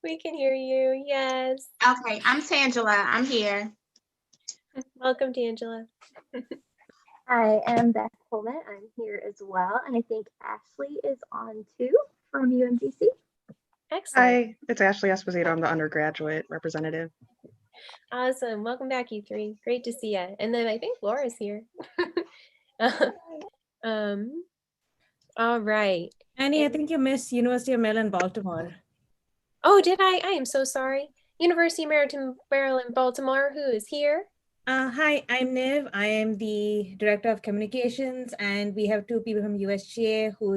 We can hear you. Yes. Okay, I'm Tangela. I'm here. Welcome, Tangela. I am Beth Pullman. I'm here as well. And I think Ashley is on too from UMGC. Excellent. Hi, it's Ashley Esposito. I'm the undergraduate representative. Awesome. Welcome back, you three. Great to see you. And then I think Laura's here. All right. Annie, I think you missed University of Maryland, Baltimore. Oh, did I? I am so sorry. University of Maryland, Baltimore, who is here? Hi, I'm Niv. I am the Director of Communications, and we have two people from USGA who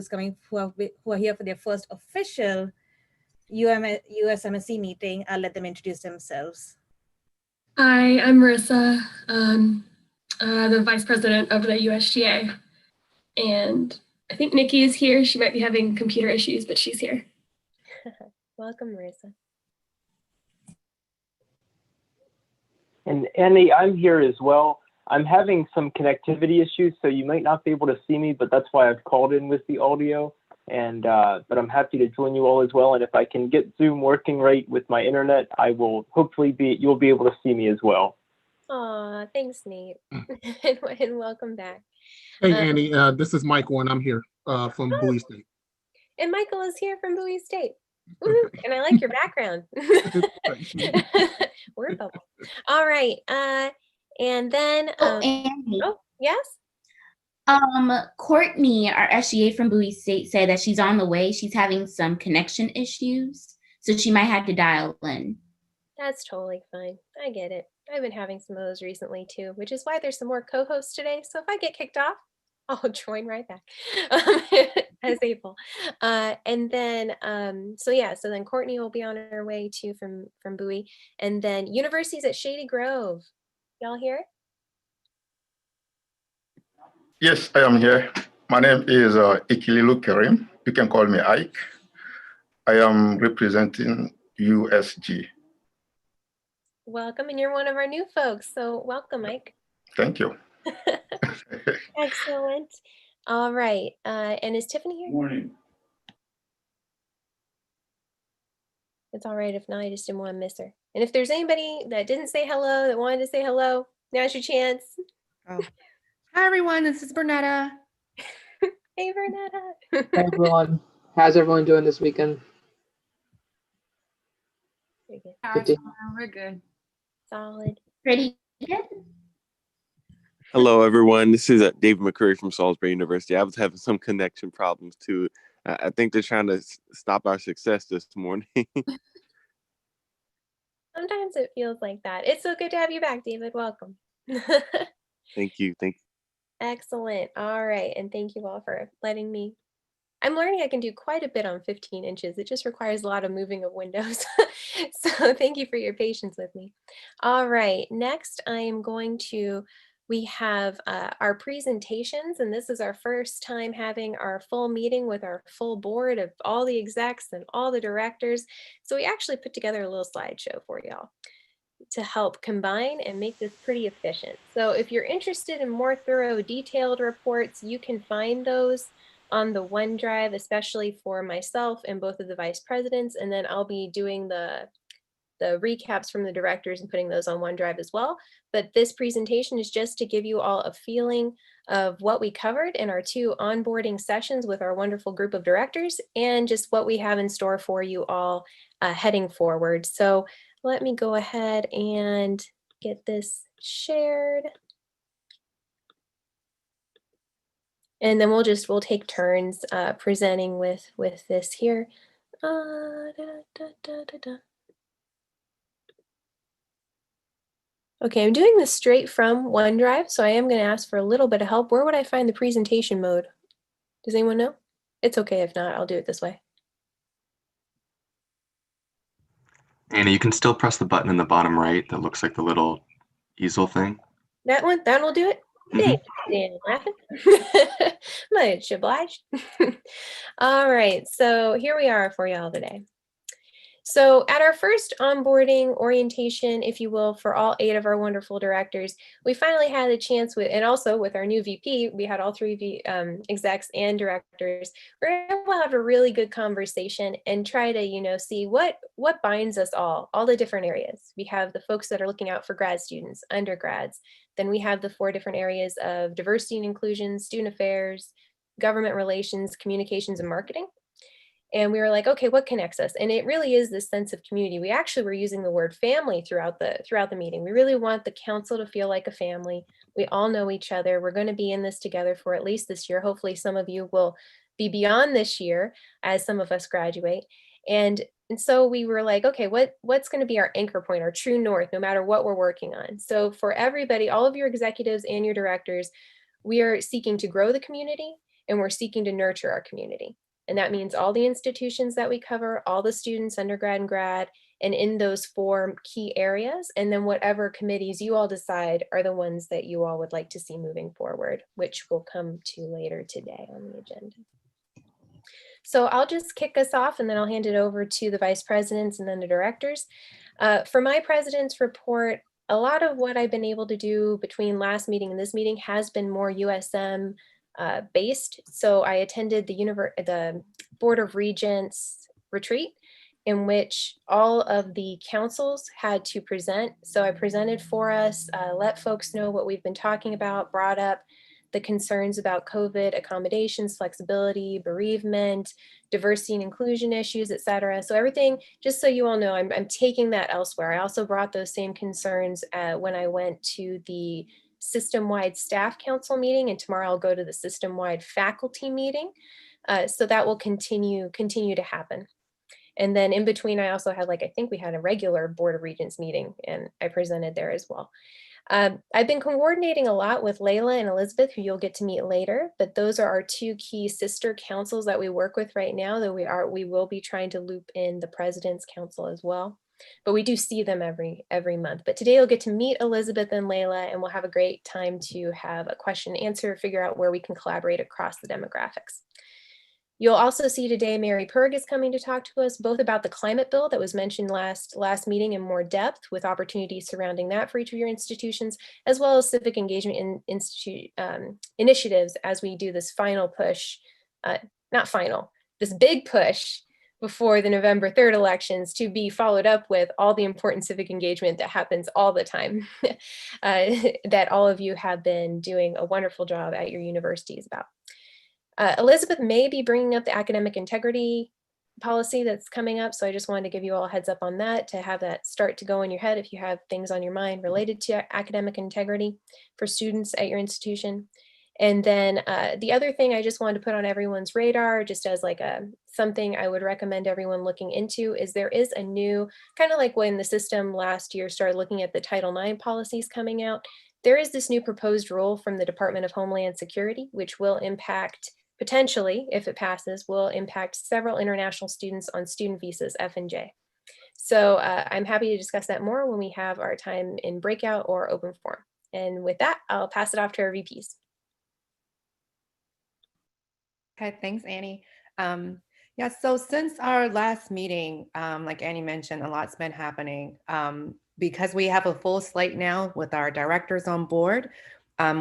are here for their first official USMSC meeting. I'll let them introduce themselves. Hi, I'm Marissa, the Vice President of the USGA. And I think Nikki is here. She might be having computer issues, but she's here. Welcome, Marissa. And Annie, I'm here as well. I'm having some connectivity issues, so you might not be able to see me, but that's why I've called in with the audio. And but I'm happy to join you all as well. And if I can get Zoom working right with my internet, I will hopefully you'll be able to see me as well. Aw, thanks, Nate. and welcome back. Hey, Annie, this is Michael, and I'm here from Bowie State. And Michael is here from Bowie State. And I like your background. Word bubble. All right. And then Annie. oh, yes. Courtney, our SGA from Bowie State, said that she's on the way. She's having some connection issues, so she might have to dial in. That's totally fine. I get it. I've been having some of those recently too, which is why there's some more co-hosts today. So if I get kicked off, I'll join right back as able. And then, so then Courtney will be on her way too from Bowie. And then University's at Shady Grove. Y'all here? Yes, I am here. My name is Ikililu Karim. You can call me Ike. I am representing USG. Welcome, and you're one of our new folks, so welcome, Ike. Thank you. Excellent. All right, and is Tiffany here? Morning. It's all right if not, I just didn't want to miss her. And if there's anybody that didn't say hello, that wanted to say hello, now's your chance. Oh. Hi, everyone. This is Bernetta. Hey, Bernetta. Hey, everyone. How's everyone doing this weekend? Good. We're good. Solid. Pretty good. Hello, everyone. This is David McCurry from Salisbury University. I was having some connection problems too. I think they're trying to stop our success this morning. Sometimes it feels like that. It's so good to have you back, David. Welcome. Thank you. Excellent. All right. And thank you all for letting me. I'm learning I can do quite a bit on 15 inches. It just requires a lot of moving of windows. So thank you for your patience with me. All right. Next, I am going to, we have our presentations, and this is our first time having our full meeting with our full board of all the execs and all the directors. So we actually put together a little slideshow for y'all to help combine and make this pretty efficient. So if you're interested in more thorough, detailed reports, you can find those on the OneDrive, especially for myself and both of the vice presidents. And then I'll be doing the recaps from the directors and putting those on OneDrive as well. But this presentation is just to give you all a feeling of what we covered in our 2 onboarding sessions with our wonderful group of directors, and just what we have in store for you all heading forward. So let me go ahead and get this shared. And then we'll take turns presenting with this here. Okay, I'm doing this straight from OneDrive, so I am going to ask for a little bit of help. Where would I find the presentation mode? Does anyone know? It's okay if not, I'll do it this way. Anna, you can still press the button in the bottom right that looks like the little easel thing. That will do it. Thanks, Dan, laughing. Much obliged. All right, so here we are for y'all today. So at our first onboarding orientation, if you will, for all 8 of our wonderful directors, we finally had a chance with, and also with our new VP, we had all 3 execs and directors. We're able to have a really good conversation and try to, see what binds us all the different areas. We have the folks that are looking out for grad students, undergrads. Then we have the 4 different areas of diversity and inclusion, student affairs, government relations, communications, and marketing. And we were like, okay, what connects us? And it really is this sense of community. We actually were using the word family throughout the meeting. We really want the council to feel like a family. We all know each other. We're going to be in this together for at least this year. Hopefully some of you will be beyond this year as some of us graduate. And so we were like, okay, what's going to be our anchor point, our true north, no matter what we're working on? So for everybody, all of your executives and your directors, we are seeking to grow the community and we're seeking to nurture our community. And that means all the institutions that we cover, all the students, undergrad and grad, and in those 4 key areas. And then whatever committees you all decide are the ones that you all would like to see moving forward, which we'll come to later today on the agenda. So I'll just kick us off and then I'll hand it over to the vice presidents and then the directors. For my president's report, a lot of what I've been able to do between last meeting and this meeting has been more USM based. So I attended the Board of Regents retreat in which all of the councils had to present. So I presented for us, let folks know what we've been talking about, brought up the concerns about COVID accommodations, flexibility, bereavement, diversity and inclusion issues, et cetera. So everything, just so you all know, I'm taking that elsewhere. I also brought those same concerns when I went to the system-wide staff council meeting, and tomorrow I'll go to the system-wide faculty meeting. So that will continue to happen. And then in between, I also had, I think we had a regular Board of Regents meeting and I presented there as well. I've been coordinating a lot with Layla and Elizabeth, who you'll get to meet later, but those are our 2 key sister councils that we work with right now, though we will be trying to loop in the President's Council as well. But we do see them every month. But today you'll get to meet Elizabeth and Layla, and we'll have a great time to have a question and answer, figure out where we can collaborate across the demographics. You'll also see today Mary Perg is coming to talk to us both about the climate bill that was mentioned last meeting in more depth, with opportunities surrounding that for each of your institutions, as well as civic engagement initiatives as we do this final push, this big push before the November 3rd elections, to be followed up with all the important civic engagement that happens all the time that all of you have been doing a wonderful job at your universities about. Elizabeth may be bringing up the academic integrity policy that's coming up. So I just wanted to give you all a heads up on that, to have that start to go in your head if you have things on your mind related to academic integrity for students at your institution. And then the other thing I just wanted to put on everyone's radar, just as something I would recommend everyone looking into, is there is a new, kind of like when the system last year started looking at the Title IX policies coming out, there is this new proposed rule from the Department of Homeland Security, which will impact, potentially, if it passes, will impact several international students on student visas, F and J. So I'm happy to discuss that more when we have our time in breakout or open forum. And with that, I'll pass it off to our VPs. Okay, thanks, Annie. Yeah, so since our last meeting, like Annie mentioned, a lot's been happening. Because we have a full slate now with our directors on board,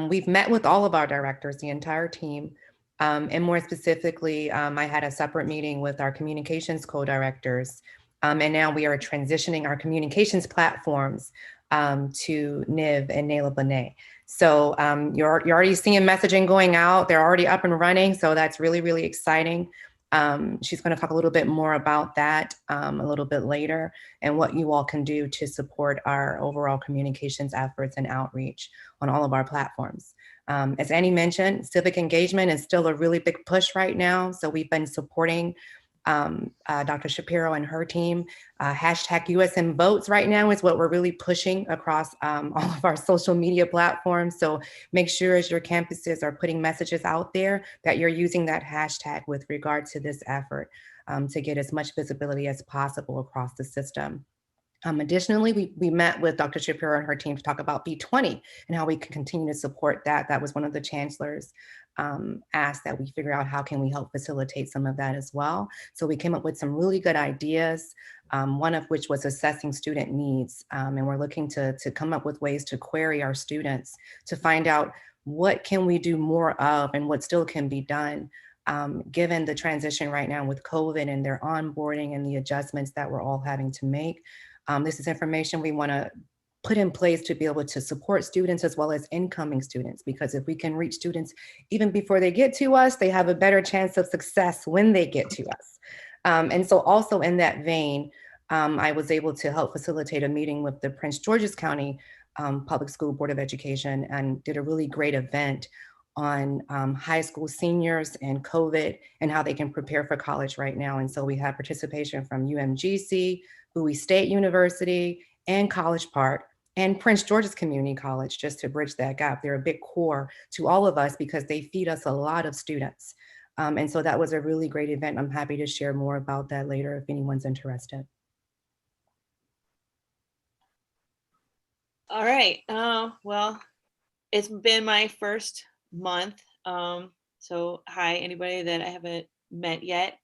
we've met with all of our directors, the entire team. And more specifically, I had a separate meeting with our communications co-directors. And now we are transitioning our communications platforms to Niv and Nayla Bonet. So you're already seeing messaging going out. They're already up and running. So that's really, really exciting. She's going to talk a little bit more about that a little bit later, and what you all can do to support our overall communications efforts and outreach on all of our platforms. As Annie mentioned, civic engagement is still a really big push right now. So we've been supporting Dr. Shapiro and her team. Hashtag USM votes right now is what we're really pushing across all of our social media platforms. So make sure as your campuses are putting messages out there that you're using that hashtag with regard to this effort to get as much visibility as possible across the system. Additionally, we met with Dr. Shapiro and her team to talk about B20 and how we can continue to support that. That was one of the chancellors asked that we figure out how can we help facilitate some of that as well. So we came up with some really good ideas one of which was assessing student needs. And we're looking to come up with ways to query our students to find out what can we do more of and what still can be done, given the transition right now with COVID and their onboarding and the adjustments that we're all having to make. This is information we want to put in place to be able to support students as well as incoming students, because if we can reach students even before they get to us, they have a better chance of success when they get to us. And so also in that vein, I was able to help facilitate a meeting with the Prince George's County Public School Board of Education and did a really great event on high school seniors and COVID and how they can prepare for college right now. And so we had participation from UMGC, Bowie State University, and College Park, and Prince George's Community College, just to bridge that gap. They're a big core to all of us because they feed us a lot of students. And so that was a really great event. I'm happy to share more about that later if anyone's interested. All right, well, it's been my first month. So hi, anybody that I haven't met yet.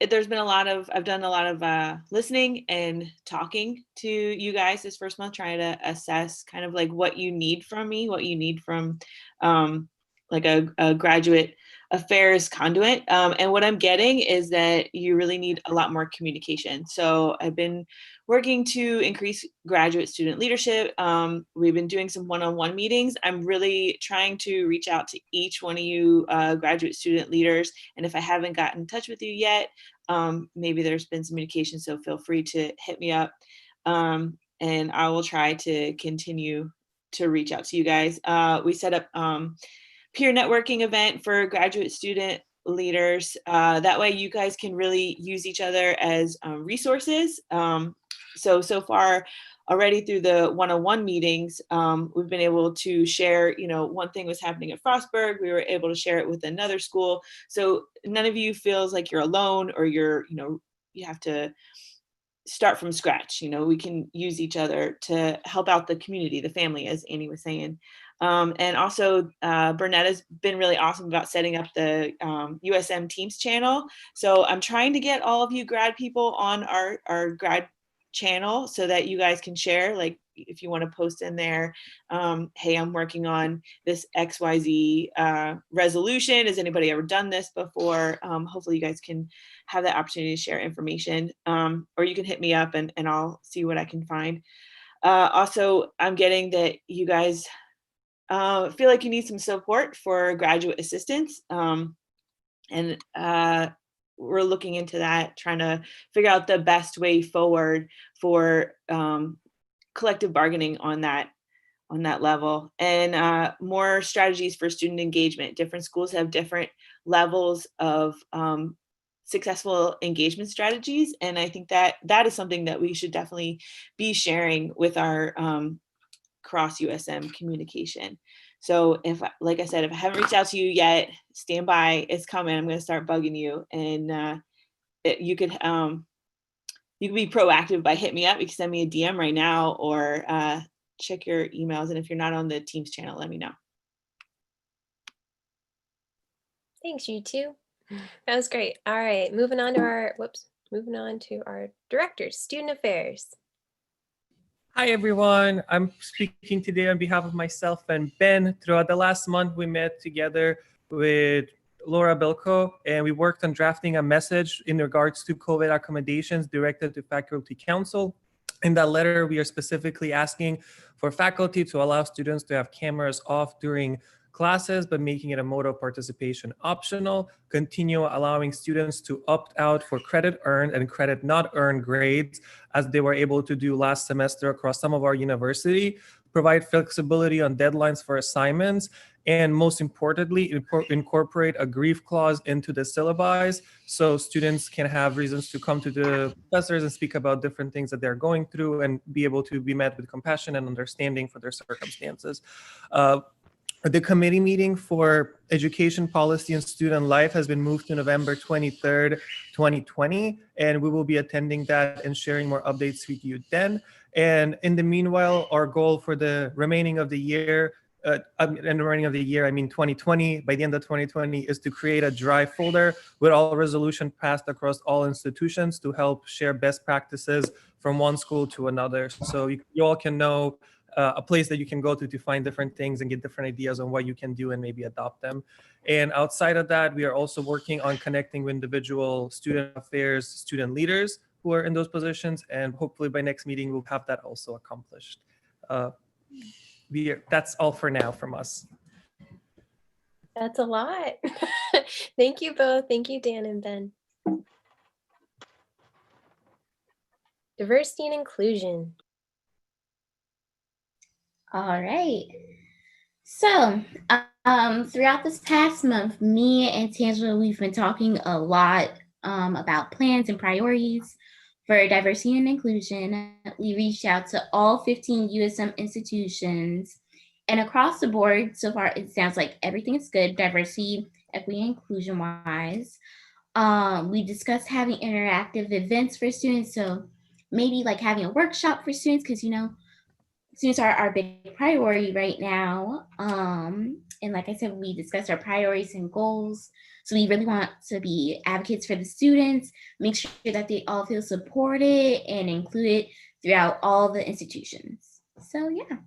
There's been I've done a lot of listening and talking to you guys this first month, trying to assess kind of like what you need from me, what you need from like a graduate affairs conduit. And what I'm getting is that you really need a lot more communication. So I've been working to increase graduate student leadership. We've been doing some one-on-one meetings. I'm really trying to reach out to each one of you graduate student leaders. And if I haven't gotten in touch with you yet, maybe there's been some communication, so feel free to hit me up. And I will try to continue to reach out to you guys. We set up peer networking event for graduate student leaders. That way you guys can really use each other as resources. So far already through the one-on-one meetings, we've been able to share, one thing was happening at Frostburg, we were able to share it with another school. So none of you feels like you're alone or you have to start from scratch. We can use each other to help out the community, the family, as Annie was saying. And also Burnett has been really awesome about setting up the USM Teams channel. So I'm trying to get all of you grad people on our grad channel so that you guys can share, like if you want to post in there, hey, I'm working on this XYZ resolution. Has anybody ever done this before? Hopefully you guys can have that opportunity to share information, or you can hit me up and I'll see what I can find. Also, I'm getting that you guys feel like you need some support for graduate assistance. And we're looking into that, trying to figure out the best way forward for collective bargaining on that level, and more strategies for student engagement. Different schools have different levels of successful engagement strategies. And I think that is something that we should definitely be sharing with our cross USM communication. So if, like I said, if I haven't reached out to you yet, stand by, it's coming. I'm going to start bugging you, and you could be proactive by hitting me up. You can send me a DM right now, or check your emails. And if you're not on the Teams channel, let me know. Thanks, you two. That was great. All right, moving on to our directors, student affairs. Hi, everyone. I'm speaking today on behalf of myself and Ben. Throughout the last month, we met together with Laura Belko, and we worked on drafting a message in regards to COVID accommodations directed to faculty council. In that letter, we are specifically asking for faculty to allow students to have cameras off during classes, but making it a mode of participation optional, continue allowing students to opt out for credit earned and credit not earned grades, as they were able to do last semester across some of our university, provide flexibility on deadlines for assignments, and most importantly, incorporate a grief clause into the syllabi so students can have reasons to come to the professors and speak about different things that they're going through and be able to be met with compassion and understanding for their circumstances. The committee meeting for education policy and student life has been moved to November 23rd, 2020, and we will be attending that and sharing more updates with you then. And in the meanwhile, our goal for the remaining of the year and the running of the year, I mean 2020, by the end of 2020, is to create a drive folder with all resolution passed across all institutions to help share best practices from one school to another. So you all can know a place that you can go to find different things and get different ideas on what you can do and maybe adopt them. And outside of that, we are also working on connecting with individual student affairs, student leaders who are in those positions. And hopefully by next meeting, we'll have that also accomplished. That's all for now from us. That's a lot. Thank you both. Thank you, Dan and Ben. Diversity and inclusion. All right. So throughout this past month, me and Tangela, we've been talking a lot about plans and priorities for diversity and inclusion. We reached out to all 15 USM institutions, and across the board, so far, it sounds like everything is good, diversity, equity, and inclusion wise. We discussed having interactive events for students, so maybe like having a workshop for students, because students are our big priority right now. And like I said, we discussed our priorities and goals. So we really want to be advocates for the students, make sure that they all feel supported and included throughout all the institutions. So yeah.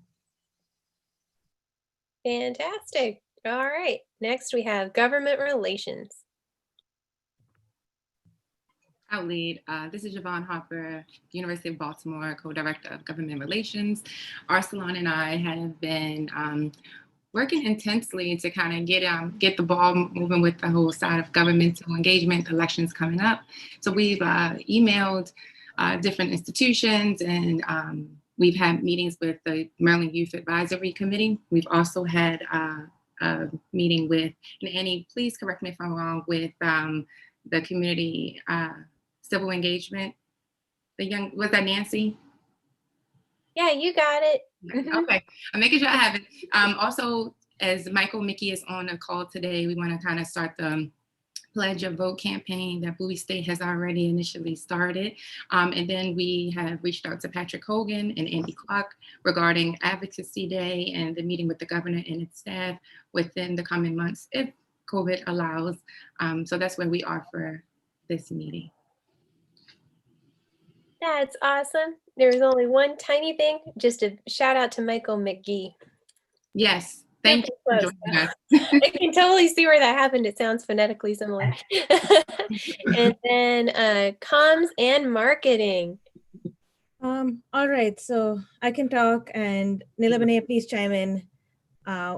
Fantastic. All right. Next we have government relations. I'll lead. This is Yvonne Hopper, University of Baltimore, co-director of government relations. Arsalan and I have been working intensely to kind of get the ball moving with the whole side of governmental engagement, elections coming up. So we've emailed different institutions, and we've had meetings with the Maryland Youth Advisory Committee. We've also had a meeting with, and Annie, please correct me if I'm wrong, with the community civil engagement. Was that Nancy? Yeah, you got it. Okay, I'm making sure I have it. Also, as Michael Mickey is on the call today, we want to kind of start the Pledge Your Vote campaign that Bowie State has already initially started. And then we have reached out to Patrick Hogan and Andy Clark regarding Advocacy Day and the meeting with the governor and its staff within the coming months, if COVID allows. So that's where we are for this meeting. That's awesome. There was only one tiny thing, just a shout out to Michael McGee. Yes, thank you for joining us. I can totally see where that happened. It sounds phonetically similar. And then comms and marketing. All right, so I can talk, and Nilabane, please chime in.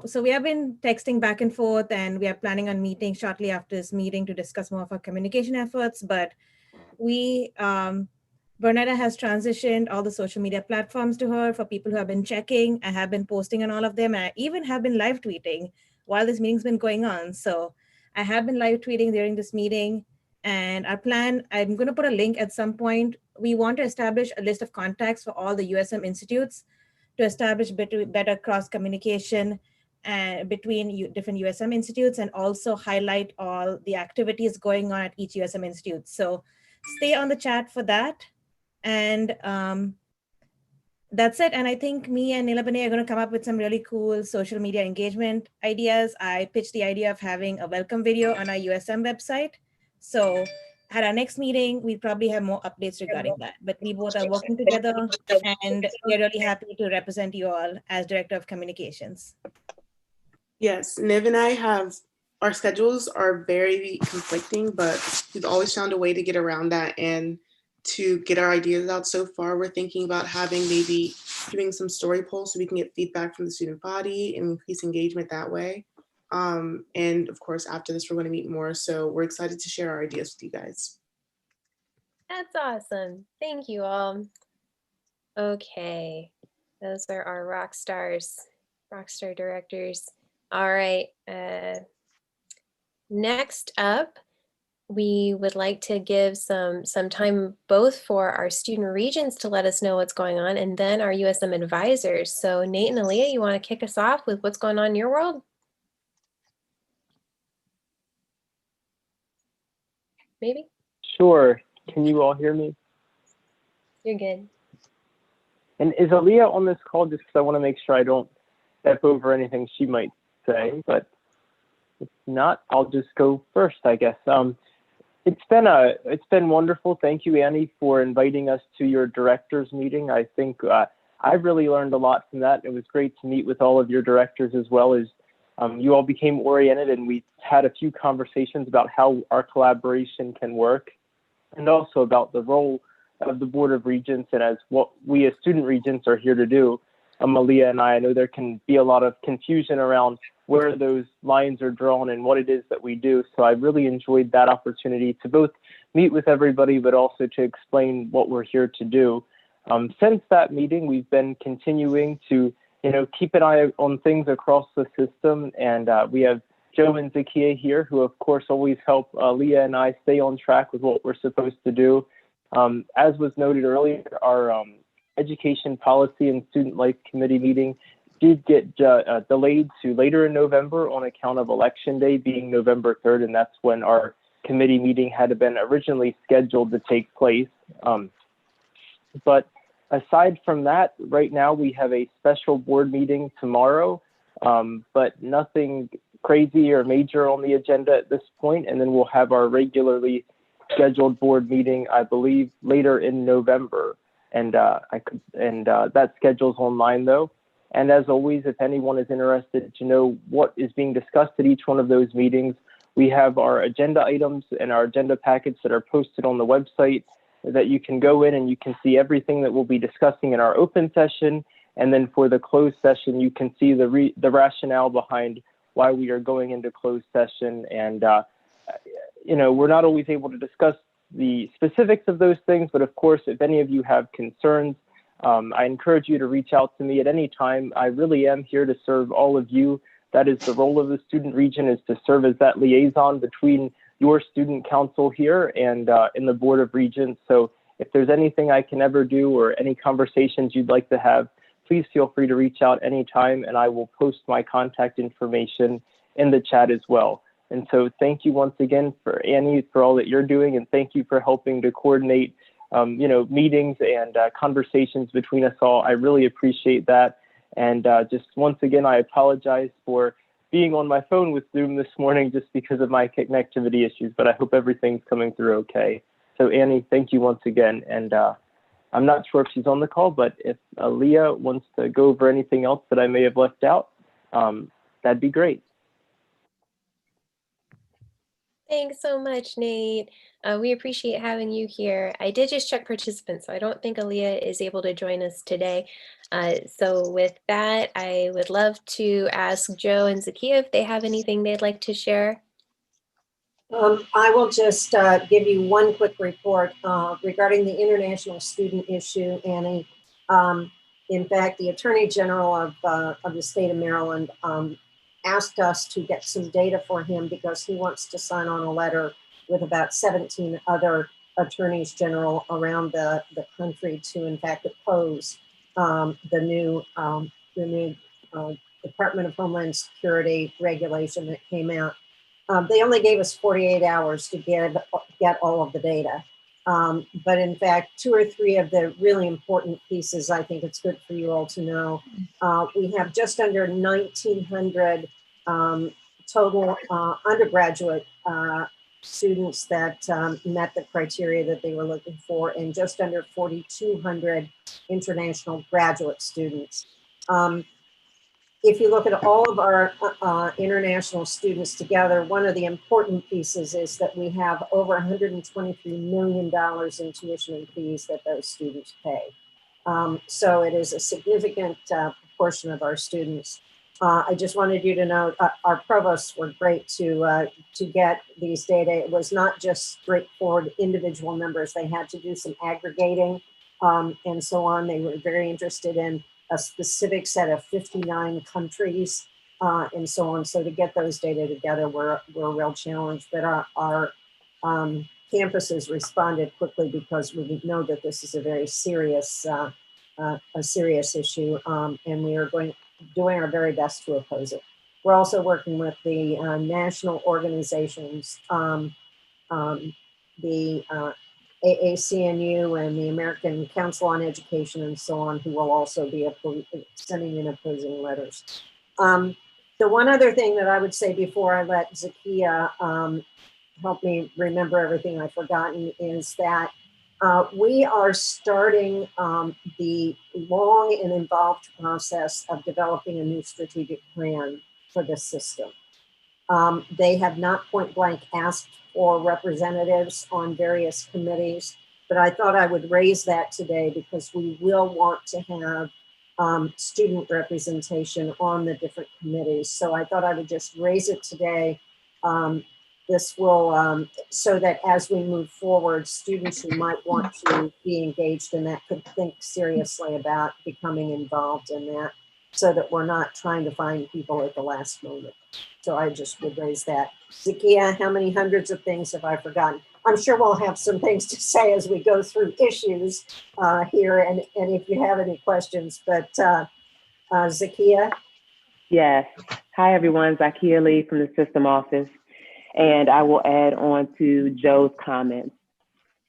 So we have been texting back and forth, and we are planning on meeting shortly after this meeting to discuss more of our communication efforts. But we, Bernetta has transitioned all the social media platforms to her. For people who have been checking, I have been posting on all of them. I even have been live tweeting while this meeting's been going on. So I have been live tweeting during this meeting, and our plan, I'm going to put a link at some point. We want to establish a list of contacts for all the USM institutes to establish better cross communication between different USM institutes, and also highlight all the activities going on at each USM institute. So stay on the chat for that. And that's it. And I think me and Nilabane are going to come up with some really cool social media engagement ideas. I pitched the idea of having a welcome video on our USM website. So at our next meeting, we probably have more updates regarding that. But we both are working together, and we're really happy to represent you all as Director of Communications. Yes, Niv and I our schedules are very conflicting, but we've always found a way to get around that and to get our ideas out. So far, we're thinking about maybe doing some story polls so we can get feedback from the student body and increase engagement that way. And of course, after this, we're going to meet more. So we're excited to share our ideas with you guys. That's awesome. Thank you all. Okay, those are our rock star directors. All right, next up, we would like to give some time both for our student regions to let us know what's going on, and then our USM advisors. So Nate and Aaliyah, you want to kick us off with what's going on in your world? Maybe? Sure. Can you all hear me? You're good. And is Aaliyah on this call, just because I want to make sure I don't step over anything she might say, but if not, I'll just go first, I guess. It's been wonderful. Thank you, Annie, for inviting us to your directors meeting. I think I really learned a lot from that. It was great to meet with all of your directors as well as you all became oriented, and we had a few conversations about how our collaboration can work, and also about the role of the Board of Regents and as what we as student regents are here to do. Aaliyah and I know there can be a lot of confusion around where those lines are drawn and what it is that we do. So I really enjoyed that opportunity to both meet with everybody, but also to explain what we're here to do. Since that meeting, we've been continuing to, keep an eye on things across the system. And we have Joe and Zakia here, who of course always help Leah and I stay on track with what we're supposed to do. As was noted earlier, our Education Policy and Student Life Committee meeting did get delayed to later in November on account of Election Day being November 3rd, and that's when our committee meeting had been originally scheduled to take place. But aside from that, right now we have a special board meeting tomorrow, but nothing crazy or major on the agenda at this point, and then we'll have our regularly scheduled board meeting, I believe, later in November. And that schedule's online though. And as always, if anyone is interested to know what is being discussed at each one of those meetings, we have our agenda items and our agenda packets that are posted on the website that you can go in and you can see everything that we'll be discussing in our open session. And then for the closed session, you can see the rationale behind why we are going into closed session. And, we're not always able to discuss the specifics of those things, but of course, if any of you have concerns, I encourage you to reach out to me at any time. I really am here to serve all of you. That is the role of the student region, is to serve as that liaison between your student council here and in the Board of Regents. So if there's anything I can ever do or any conversations you'd like to have, please feel free to reach out anytime, and I will post my contact information in the chat as well. And so thank you once again for Annie for all that you're doing, and thank you for helping to coordinate meetings and conversations between us all. I really appreciate that. And just once again, I apologize for being on my phone with Zoom this morning just because of my connectivity issues, but I hope everything's coming through okay. So Annie, thank you once again. And I'm not sure if she's on the call, but if Aaliyah wants to go over anything else that I may have left out, that'd be great. Thanks so much, Nate. We appreciate having you here. I did just check participants, so I don't think Aaliyah is able to join us today. So with that, I would love to ask Joe and Zakia if they have anything they'd like to share. I will just give you one quick report regarding the international student issue, Annie. In fact, the Attorney General of the state of Maryland asked us to get some data for him because he wants to sign on a letter with about 17 other attorneys general around the country to, in fact, oppose the new Department of Homeland Security regulation that came out. They only gave us 48 hours to get all of the data. But in fact, 2 or 3 of the really important pieces, I think it's good for you all to know. We have just under 1,900 total undergraduate students that met the criteria that they were looking for, and just under 4,200 international graduate students. If you look at all of our international students together, one of the important pieces is that we have over $123 million in tuition and fees that those students pay. So it is a significant proportion of our students. I just wanted you to know our provosts were great to get these data. It was not just straightforward individual numbers. They had to do some aggregating and so on. They were very interested in a specific set of 59 countries and so on. So to get those data together were a real challenge, but our campuses responded quickly because we know that this is a very serious, issue, and we are doing our very best to oppose it. We're also working with the national organizations, the AACNU and the American Council on Education and so on, who will also be sending in opposing letters. The one other thing that I would say before I let Zakia help me remember everything I've forgotten is that we are starting the long and involved process of developing a new strategic plan for the system. They have not point blank asked for representatives on various committees, but I thought I would raise that today because we will want to have student representation on the different committees. So I thought I would just raise it today. This will, so that as we move forward, students who might want to be engaged in that could think seriously about becoming involved in that so that we're not trying to find people at the last moment. So I just would raise that. Zakia, how many hundreds of things have I forgotten? I'm sure we'll have some things to say as we go through issues here and if you have any questions, but Zakia? Yes. Hi, everyone. Zakia Lee from the system office. And I will add on to Joe's comments.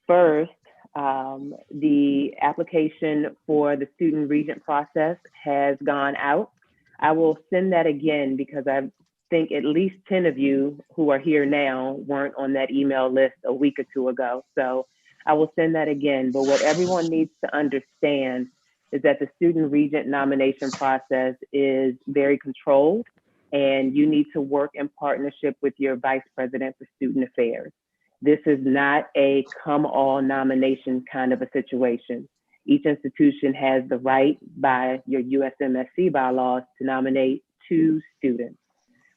First, the application for the student regent process has gone out. I will send that again because I think at least 10 of you who are here now weren't on that email list a week or two ago. So I will send that again. But what everyone needs to understand is that the student regent nomination process is very controlled, and you need to work in partnership with your vice president for student affairs. This is not a come all nomination kind of a situation. Each institution has the right by your USMSC bylaws to nominate 2 students.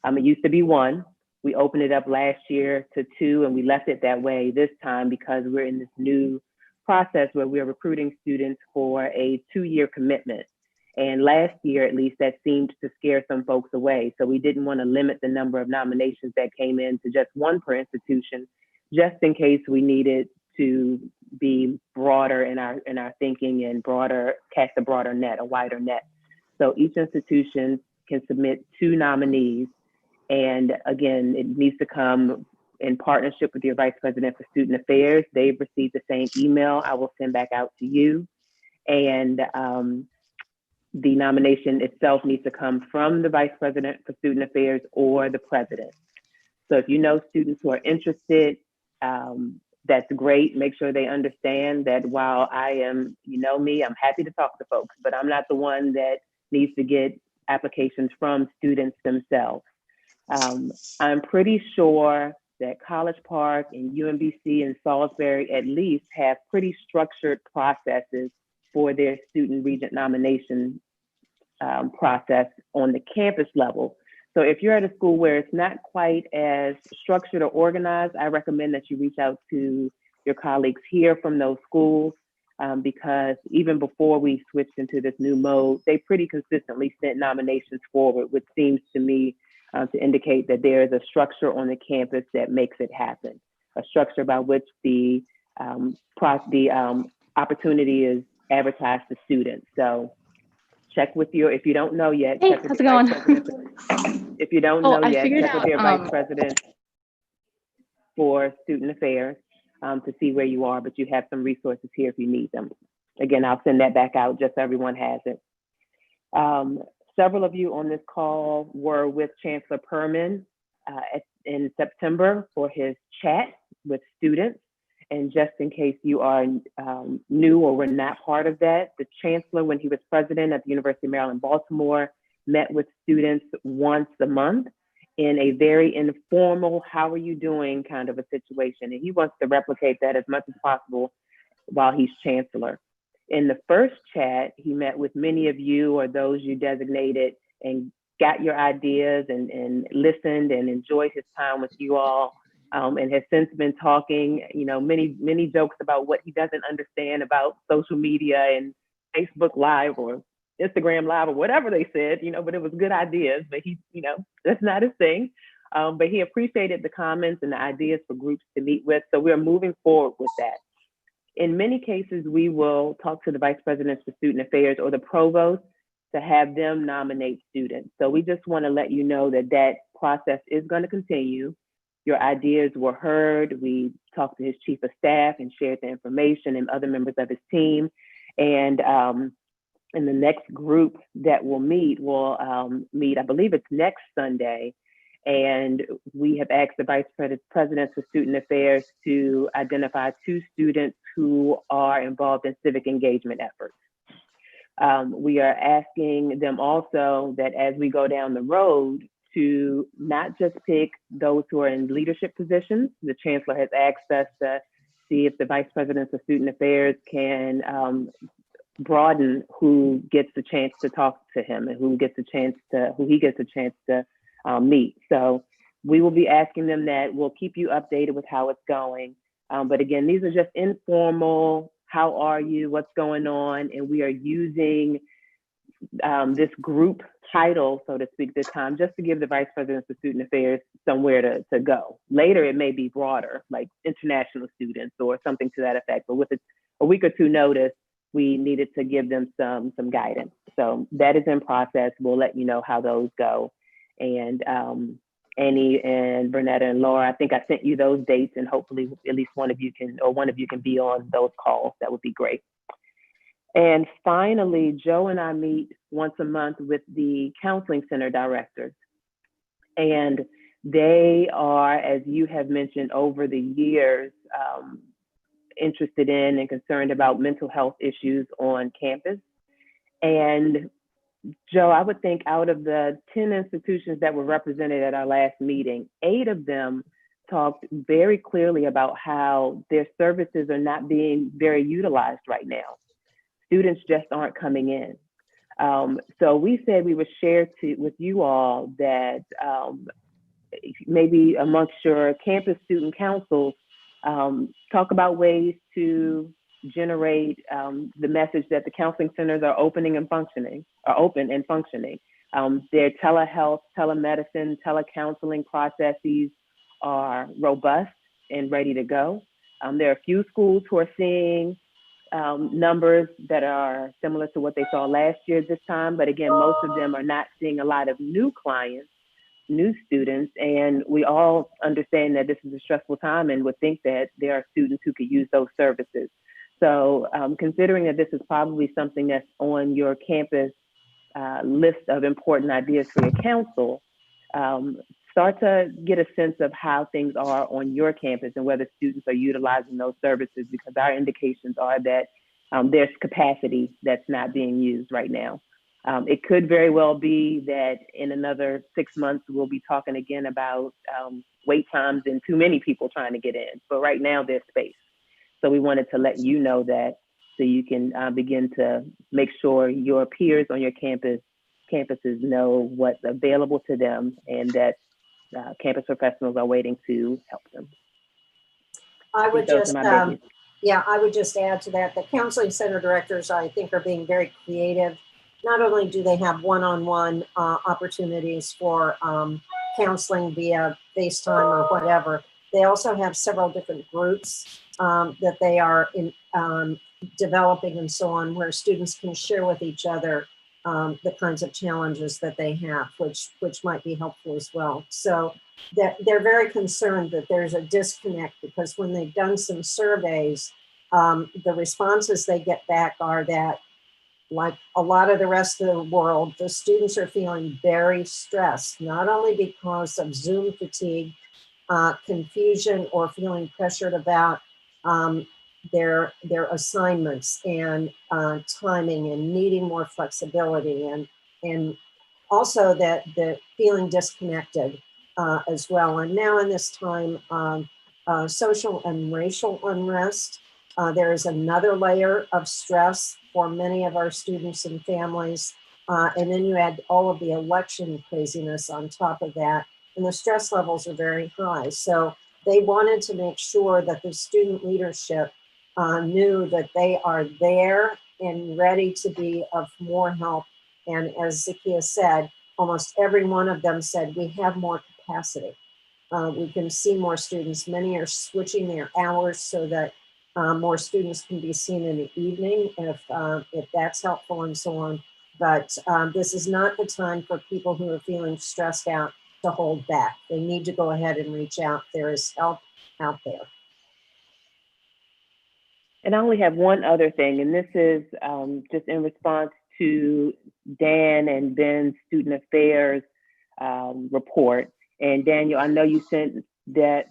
It used to be 1. We opened it up last year to 2, and we left it that way this time because we're in this new process where we're recruiting students for a 2-year commitment. And last year, at least, that seemed to scare some folks away. So we didn't want to limit the number of nominations that came in to just 1 per institution, just in case we needed to be broader in our thinking and cast a broader net, a wider net. So each institution can submit 2 nominees. And again, it needs to come in partnership with your vice president for student affairs. They've received the same email I will send back out to you. And the nomination itself needs to come from the vice president for student affairs or the president. So if you know students who are interested, that's great. Make sure they understand that while I am, you know me, I'm happy to talk to folks, but I'm not the one that needs to get applications from students themselves. I'm pretty sure that College Park and UMBC and Salisbury at least have pretty structured processes for their student regent nomination process on the campus level. So if you're at a school where it's not quite as structured or organized, I recommend that you reach out to your colleagues here from those schools because even before we switched into this new mode, they pretty consistently sent nominations forward, which seems to me to indicate that there is a structure on the campus that makes it happen, a structure by which the opportunity is advertised to students. So check with if you don't know yet, Hey, check with how's it your going? vice president. If you don't Oh, know I yet, figured check with out. your vice president for student affairs to see where you are, but you have some resources here if you need them. Again, I'll send that back out just so everyone has it. Several of you on this call were with Chancellor Perman in September for his chat with students. And just in case you are new or were not part of that, the Chancellor, when he was president at the University of Maryland, Baltimore, met with students once a month in a very informal, how are you doing kind of a situation. And he wants to replicate that as much as possible while he's Chancellor. In the first chat, he met with many of you or those you designated and got your ideas and listened and enjoyed his time with you all. And has since been talking, many jokes about what he doesn't understand about social media and Facebook Live or Instagram Live or whatever they said, but it was good ideas, but he, that's not his thing. But he appreciated the comments and the ideas for groups to meet with. So we're moving forward with that. In many cases, we will talk to the vice presidents for student affairs or the provost to have them nominate students. So we just want to let you know that that process is going to continue. Your ideas were heard. We talked to his chief of staff and shared the information and other members of his team. And And the next group that will meet, I believe it's next Sunday. And we have asked the Vice President for Student Affairs to identify 2 students who are involved in civic engagement efforts. We are asking them also that as we go down the road to not just pick those who are in leadership positions. The Chancellor has asked us to see if the Vice President for Student Affairs can broaden who gets the chance to talk to him and who he gets a chance to meet. So we will be asking them that. We'll keep you updated with how it's going. But again, these are just informal, how are you, what's going on? And we are using this group title, so to speak, this time, just to give the Vice President for Student Affairs somewhere to go. Later, it may be broader, like international students or something to that effect. But with a week or 2 notice, we needed to give them some guidance. So that is in process. We'll let you know how those go. And Annie and Bernetta and Laura, I think I sent you those dates, and hopefully at least one of you can be on those calls. That would be great. And finally, Joe and I meet once a month with the counseling center directors. And they are, as you have mentioned over the years, interested in and concerned about mental health issues on campus. And Joe, I would think out of the 10 institutions that were represented at our last meeting, 8 of them talked very clearly about how their services are not being very utilized right now. Students just aren't coming in. So we said we would share with you all that maybe amongst your campus student councils, talk about ways to generate the message that the counseling centers are open and functioning. Their telehealth, telemedicine, telecounseling processes are robust and ready to go. There are a few schools who are seeing numbers that are similar to what they saw last year this time, but again, most of them are not seeing a lot of new clients, new students, and we all understand that this is a stressful time and would think that there are students who could use those services. So considering that this is probably something that's on your campus list of important ideas for your council, start to get a sense of how things are on your campus and whether students are utilizing those services, because our indications are that there's capacity that's not being used right now. It could very well be that in another 6 months, we'll be talking again about wait times and too many people trying to get in. But right now there's space. So we wanted to let you know that so you can begin to make sure your peers on your campuses know what's available to them and that campus professionals are waiting to help them. I would just add to that, the counseling center directors, I think, are being very creative. Not only do they have one-on-one opportunities for counseling via FaceTime or whatever, they also have several different groups that they are developing and so on, where students can share with each other the kinds of challenges that they have, which might be helpful as well. So they're very concerned that there's a disconnect, because when they've done some surveys, the responses they get back are that, like a lot of the rest of the world, the students are feeling very stressed, not only because of Zoom fatigue, confusion, or feeling pressured about their assignments and timing and needing more flexibility, and also that the feeling disconnected as well. And now in this time, social and racial unrest, there is another layer of stress for many of our students and families. And then you add all of the election craziness on top of that, and the stress levels are very high. So they wanted to make sure that the student leadership knew that they are there and ready to be of more help. And as Zakia said, almost every one of them said, we have more capacity. We can see more students. Many are switching their hours so that more students can be seen in the evening if that's helpful and so on. But this is not the time for people who are feeling stressed out to hold back. They need to go ahead and reach out. There is help out there. And I only have one other thing, and this is just in response to Dan and Ben's student affairs report. And Daniel, I know you sent that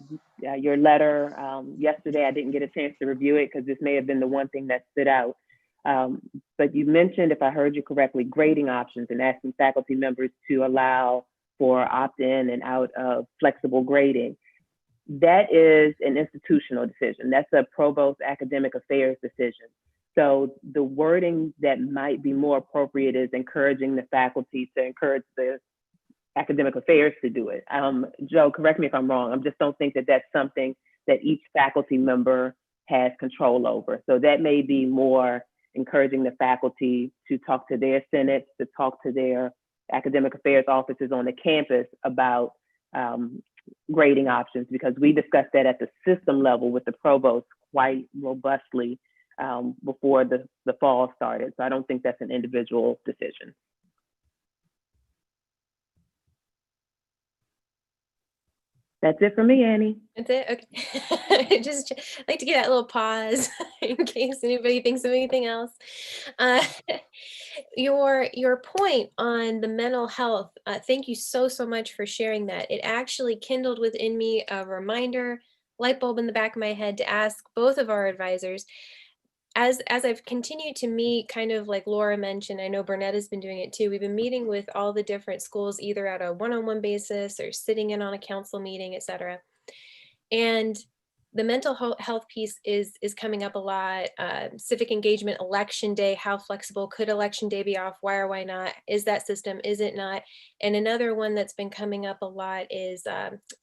your letter yesterday. I didn't get a chance to review it because this may have been the one thing that stood out. But you mentioned, if I heard you correctly, grading options and asking faculty members to allow for opt-in and out of flexible grading. That is an institutional decision. That's a provost academic affairs decision. So the wording that might be more appropriate is encouraging the faculty to encourage the academic affairs to do it. Joe, correct me if I'm wrong. I just don't think that that's something that each faculty member has control over. So that may be more encouraging the faculty to talk to their senates, to talk to their academic affairs offices on the campus about grading options, because we discussed that at the system level with the provost quite robustly before the fall started. So I don't think that's an individual decision. That's it for me, Annie. That's it? Okay. Just like to get that little pause in case anybody thinks of anything else. Uh, your point on the mental health, thank you so much for sharing that. It actually kindled within me a reminder, light bulb in the back of my head to ask both of our advisors. As I've continued to meet, kind of like Laura mentioned, I know Burnett has been doing it too. We've been meeting with all the different schools, either at a one-on-one basis or sitting in on a council meeting, et cetera. And the mental health piece is coming up a lot. Civic engagement, election day, how flexible could election day be off? Why or why not? Is that system? Is it not? And another one that's been coming up a lot is,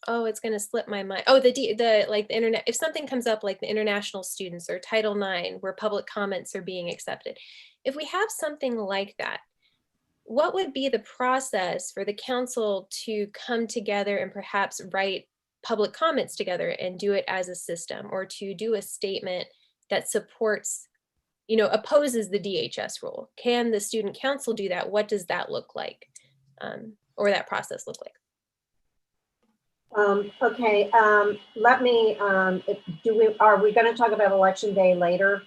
oh, it's going to slip my mind. Oh, the like the internet. If something comes up like the international students or Title IX, where public comments are being accepted, if we have something like that, what would be the process for the council to come together and perhaps write public comments together and do it as a system, or to do a statement that supports, opposes the DHS rule? Can the student council do that? What does that look like? Or that process look like? Okay, let me, are we going to talk about election day later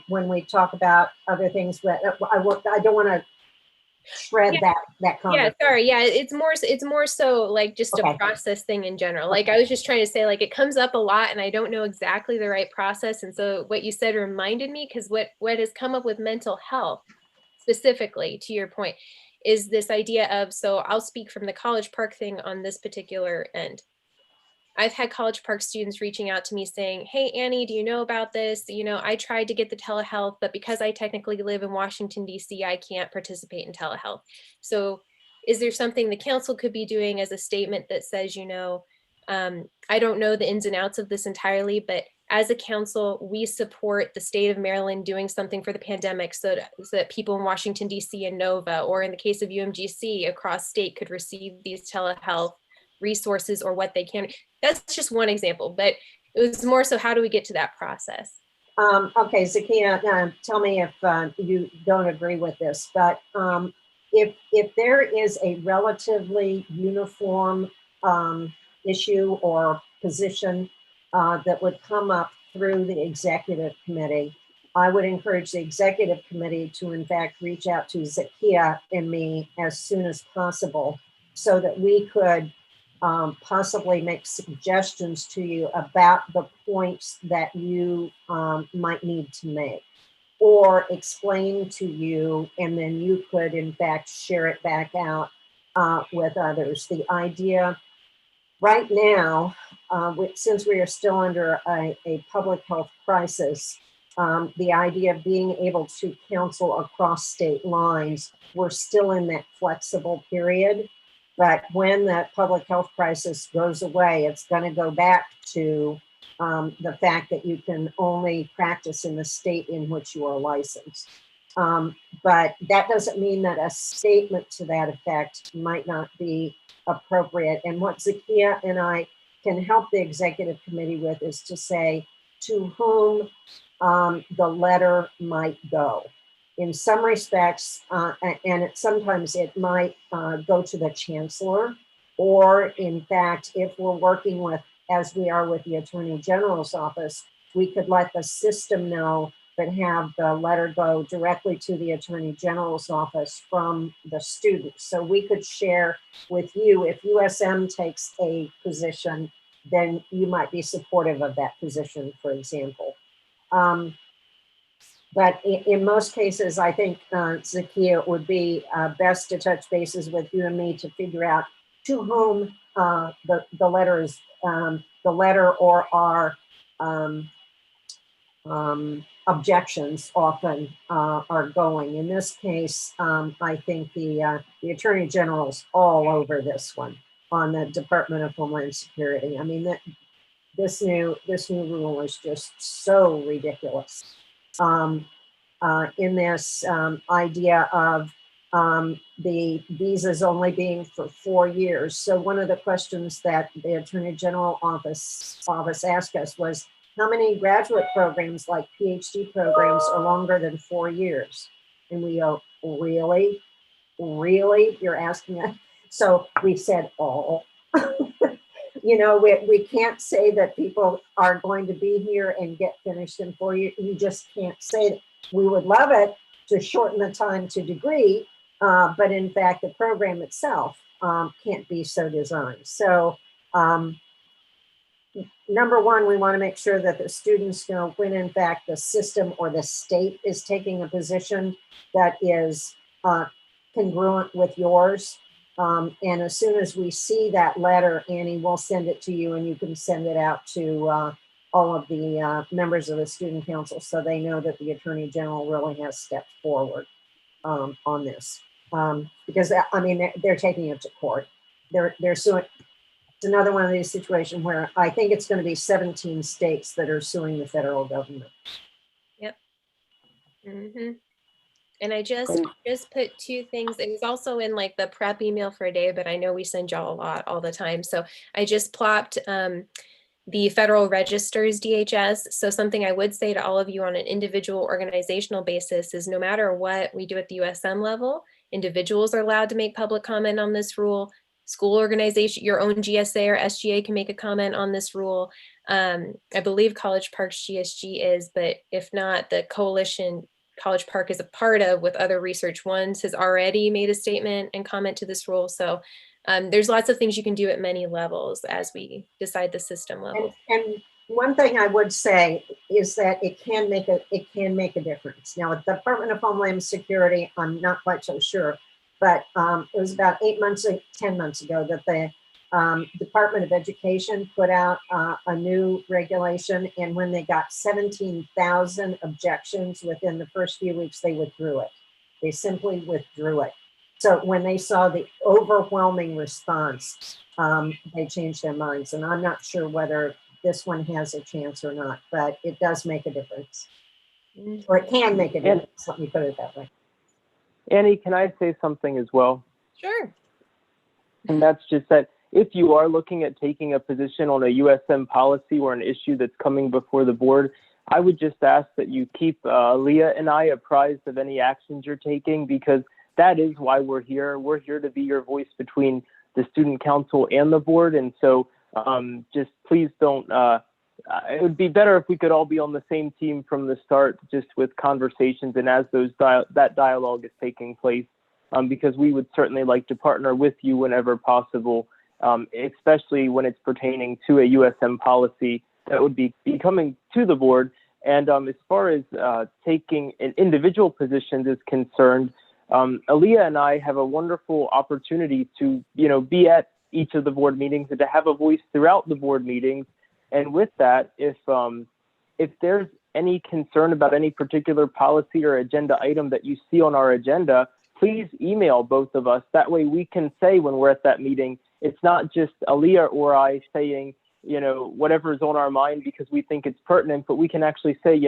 when we talk about other things? That I don't want to shred that conversation. Yeah, sorry. Yeah, it's more so like just a process thing in general. Like I was just trying to say, like, it comes up a lot and I don't know exactly the right process. And so what you said reminded me, because what has come up with mental health specifically, to your point, is this idea of, so I'll speak from the College Park thing on this particular end. I've had College Park students reaching out to me saying, hey, Annie, do you know about this? I tried to get the telehealth, but because I technically live in Washington, D.C., I can't participate in telehealth. So is there something the council could be doing as a statement that says, I don't know the ins and outs of this entirely, but as a council, we support the state of Maryland doing something for the pandemic so that people in Washington, D.C. and Nova, or in the case of UMGC, across state could receive these telehealth resources or what they can. That's just one example, but it was more so, how do we get to that process? Okay, Zakia, tell me if you don't agree with this, but if there is a relatively uniform issue or position that would come up through the executive committee, I would encourage the executive committee to in fact reach out to Zakia and me as soon as possible so that we could possibly make suggestions to you about the points that you might need to make, or explain to you, and then you could in fact share it back out with others. The idea right now, since we are still under a public health crisis, the idea of being able to counsel across state lines, we're still in that flexible period. But when that public health crisis goes away, it's going to go back to the fact that you can only practice in the state in which you are licensed. But that doesn't mean that a statement to that effect might not be appropriate. And what Zakia and I can help the executive committee with is to say to whom the letter might go. In some respects, and sometimes it might go to the chancellor, or in fact, if we're working with, as we are with the Attorney General's office, we could let the system know but have the letter go directly to the Attorney General's office from the student. So we could share with you, if USM takes a position, then you might be supportive of that position, for example. But in most cases, I think, Zakia, it would be best to touch bases with you and me to figure out to whom the letter is, the letter or our objections often are going. In this case, I think the Attorney General's all over this one on the Department of Homeland Security. I mean, this new rule is just so ridiculous. In this idea of the visas only being for 4 years. So one of the questions that the Attorney General office asked us was, how many graduate programs like PhD programs are longer than 4 years? And we go, really? Really? You're asking us? So we said all. You know, we can't say that people are going to be here and get finished in 4 years. You just can't say that. We would love it to shorten the time to degree, but in fact, the program itself can't be so designed. So number one, we want to make sure that the students know when in fact the system or the state is taking a position that is congruent with yours. And as soon as we see that letter, Annie, we'll send it to you and you can send it out to all of the members of the student council so they know that the Attorney General really has stepped forward on this. Because I mean, they're taking it to court. They're suing. It's another one of these situations where I think it's going to be 17 states that are suing the federal government. Yep. Mm-hmm. And I just put 2 things. It was also in like the prep email for a day, but I know we send y'all a lot all the time. So I just plopped the Federal Register's DHS. So something I would say to all of you on an individual organizational basis is no matter what we do at the USM level, individuals are allowed to make public comment on this rule. School organization, your own GSA or SGA can make a comment on this rule. I believe College Park's GSG is, but if not, the coalition College Park is a part of with other Research Ones has already made a statement and comment to this rule. So there's lots of things you can do at many levels as we decide the system level. And one thing I would say is that it can make a difference. Now, at the Department of Homeland Security, I'm not quite so sure, but it was about 10 months ago that the Department of Education put out a new regulation, and when they got 17,000 objections within the first few weeks, they withdrew it. They simply withdrew it. So when they saw the overwhelming response, they changed their minds. And I'm not sure whether this one has a chance or not, but it does make a difference. Or it can make a difference, let me put it that way. Annie, can I say something as well? Sure. And that's just that if you are looking at taking a position on a USM policy or an issue that's coming before the board, I would just ask that you keep Leah and I apprised of any actions you're taking, because that is why we're here. We're here to be your voice between the student council and the board. And so just please don't, it would be better if we could all be on the same team from the start, just with conversations and as that dialogue is taking place, because we would certainly like to partner with you whenever possible, especially when it's pertaining to a USM policy that would be coming to the board. And as far as taking an individual positions is concerned, Aaliyah and I have a wonderful opportunity to, be at each of the board meetings and to have a voice throughout the board meetings. And with that, if there's any concern about any particular policy or agenda item that you see on our agenda, please email both of us. That way we can say when we're at that meeting, it's not just Aaliyah or I saying, whatever's on our mind because we think it's pertinent, but we can actually say,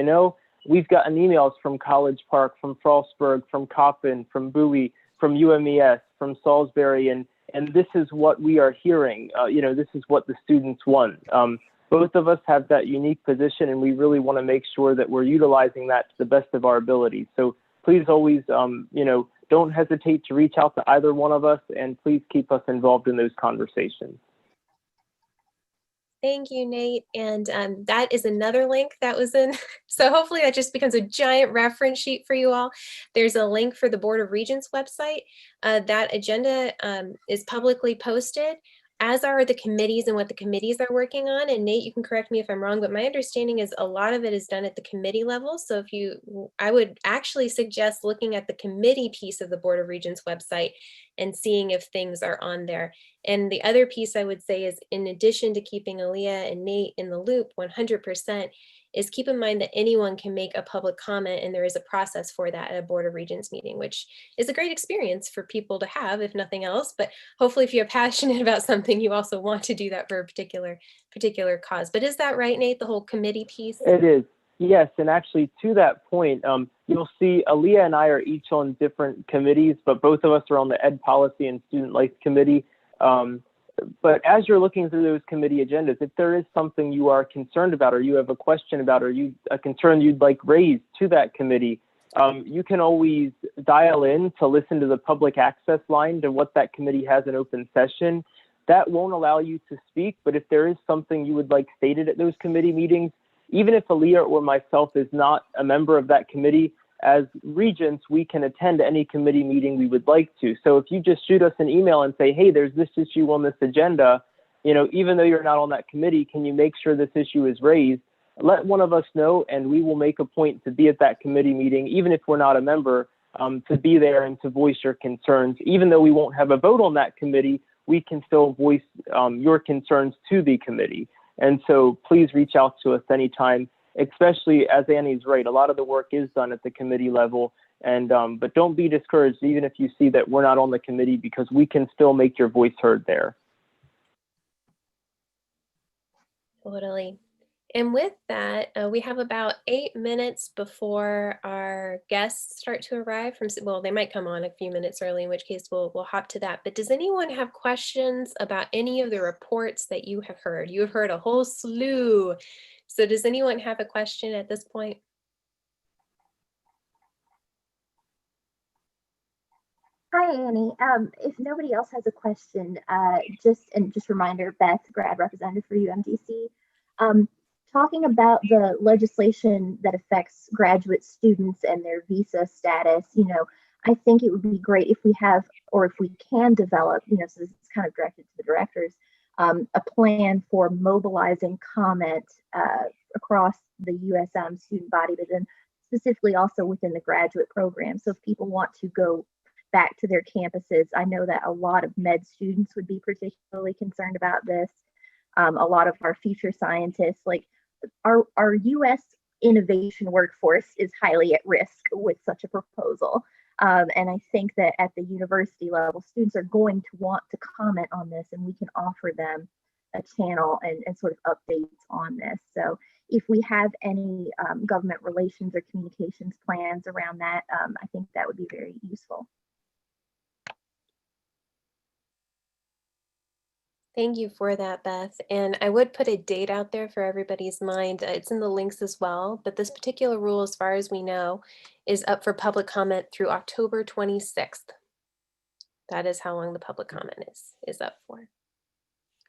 we've gotten emails from College Park, from Frostburg, from Coppin, from Bowie, from UMES, from Salisbury, and this is what we are hearing. This is what the students want. Both of us have that unique position, and we really want to make sure that we're utilizing that to the best of our ability. So please always, don't hesitate to reach out to either one of us, and please keep us involved in those conversations. Thank you, Nate. And that is another link that was in. So hopefully that just becomes a giant reference sheet for you all. There's a link for the Board of Regents website. That agenda is publicly posted, as are the committees and what the committees are working on. And Nate, you can correct me if I'm wrong, but my understanding is a lot of it is done at the committee level. So I would actually suggest looking at the committee piece of the Board of Regents website and seeing if things are on there. And the other piece I would say is, in addition to keeping Aaliyah and Nate in the loop 100%, is keep in mind that anyone can make a public comment, and there is a process for that at a Board of Regents meeting, which is a great experience for people to have, if nothing else. But hopefully if you're passionate about something, you also want to do that for a particular cause. But is that right, Nate, the whole committee piece? It is. Yes, and actually to that point, you'll see Aaliyah and I are each on different committees, but both of us are on the Ed Policy and Student Life Committee. But as you're looking through those committee agendas, if there is something you are concerned about, or you have a question about, or a concern you'd like raised to that committee, you can always dial in to listen to the public access line to what that committee has in open session. That won't allow you to speak, but if there is something you would like stated at those committee meetings, even if Aaliyah or myself is not a member of that committee, as regents, we can attend any committee meeting we would like to. So if you just shoot us an email and say, hey, there's this issue on this agenda, even though you're not on that committee, can you make sure this issue is raised? Let one of us know, and we will make a point to be at that committee meeting, even if we're not a member, to be there and to voice your concerns. Even though we won't have a vote on that committee, we can still voice your concerns to the committee. And so please reach out to us anytime, especially as Annie's right. A lot of the work is done at the committee level, and but don't be discouraged even if you see that we're not on the committee, because we can still make your voice heard there. Totally. And with that, we have about 8 minutes before our guests start to arrive well, they might come on a few minutes early, in which case we'll hop to that. But does anyone have questions about any of the reports that you have heard? You have heard a whole slew. So does anyone have a question at this point? Hi, Annie. If nobody else has a question, just reminder, Beth, grad representative for UMDC, talking about the legislation that affects graduate students and their visa status, I think it would be great if we have, or if we can develop, so this is kind of directed to the directors, a plan for mobilizing comment across the USM student body, but then specifically also within the graduate program. So if people want to go back to their campuses, I know that a lot of med students would be particularly concerned about this. A lot of our future scientists, like our US innovation workforce is highly at risk with such a proposal. And I think that at the university level, students are going to want to comment on this, and we can offer them a channel and sort of updates on this. So if we have any government relations or communications plans around that, I think that would be very useful. Thank you for that, Beth. And I would put a date out there for everybody's mind. It's in the links as well, but this particular rule, as far as we know, is up for public comment through October 26th. That is how long the public comment is up for.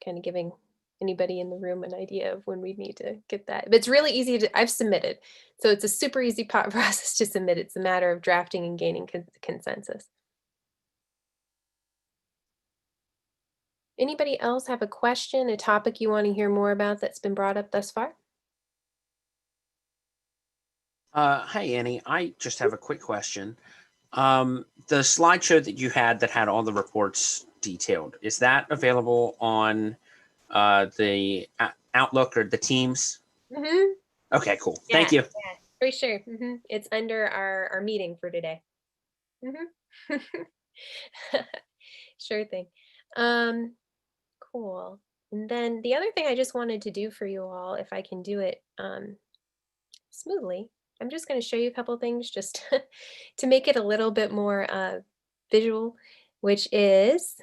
Kind of giving anybody in the room an idea of when we need to get that. But it's really easy I've submitted. So it's a super easy process to submit. It's a matter of drafting and gaining consensus. Anybody else have a question, a topic you want to hear more about that's been brought up thus far? Hi, Annie. I just have a quick question. The slideshow that you had that had all the reports detailed, is that available on the Outlook or the Teams? Mm-hmm. Okay, cool. Thank you. Yeah, for sure. Mm-hmm. It's under our meeting for today. Mm-hmm. Sure thing. Cool. And then the other thing I just wanted to do for you all, if I can do it smoothly, I'm just going to show you a couple of things just to make it a little bit more visual, which is,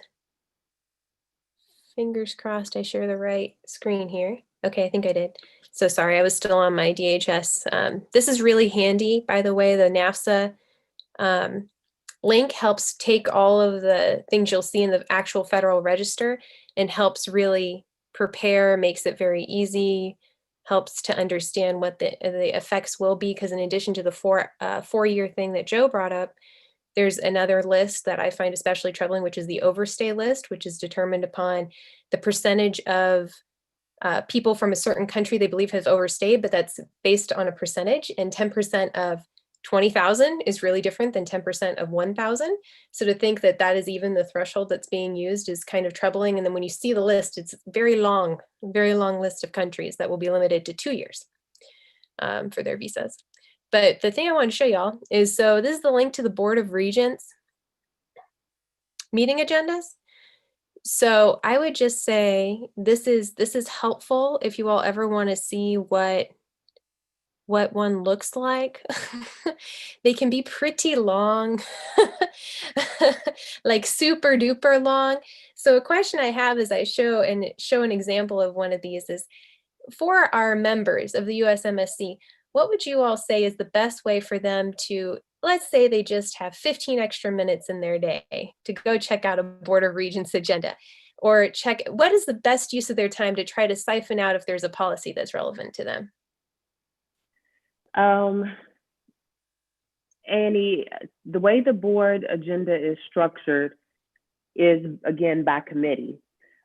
fingers crossed I share the right screen here. Okay, I think I did. So sorry, I was still on my DHS. This is really handy, by the way. The NAFSA link helps take all of the things you'll see in the actual Federal Register and helps really prepare, makes it very easy, helps to understand what the effects will be. Because in addition to the four-year thing that Joe brought up, there's another list that I find especially troubling, which is the overstay list, which is determined upon the percentage of people from a certain country they believe have overstayed, but that's based on a percentage, and 10% of 20,000 is really different than 10% of 1,000. So to think that that is even the threshold that's being used is kind of troubling. And then when you see the list, it's very long list of countries that will be limited to 2 years for their visas. But the thing I want to show y'all is, so this is the link to the Board of Regents meeting agendas. So I would just say this is helpful if you all ever want to see what one looks like. They can be pretty long, like super duper long. So a question I have as I show an example of one of these is, for our members of the USMSC, what would you all say is the best way for them to, let's say they just have 15 extra minutes in their day to go check out a Board of Regents agenda, or check what is the best use of their time to try to siphon out if there's a policy that's relevant to them? Annie, the way the board agenda is structured is, again, by committee.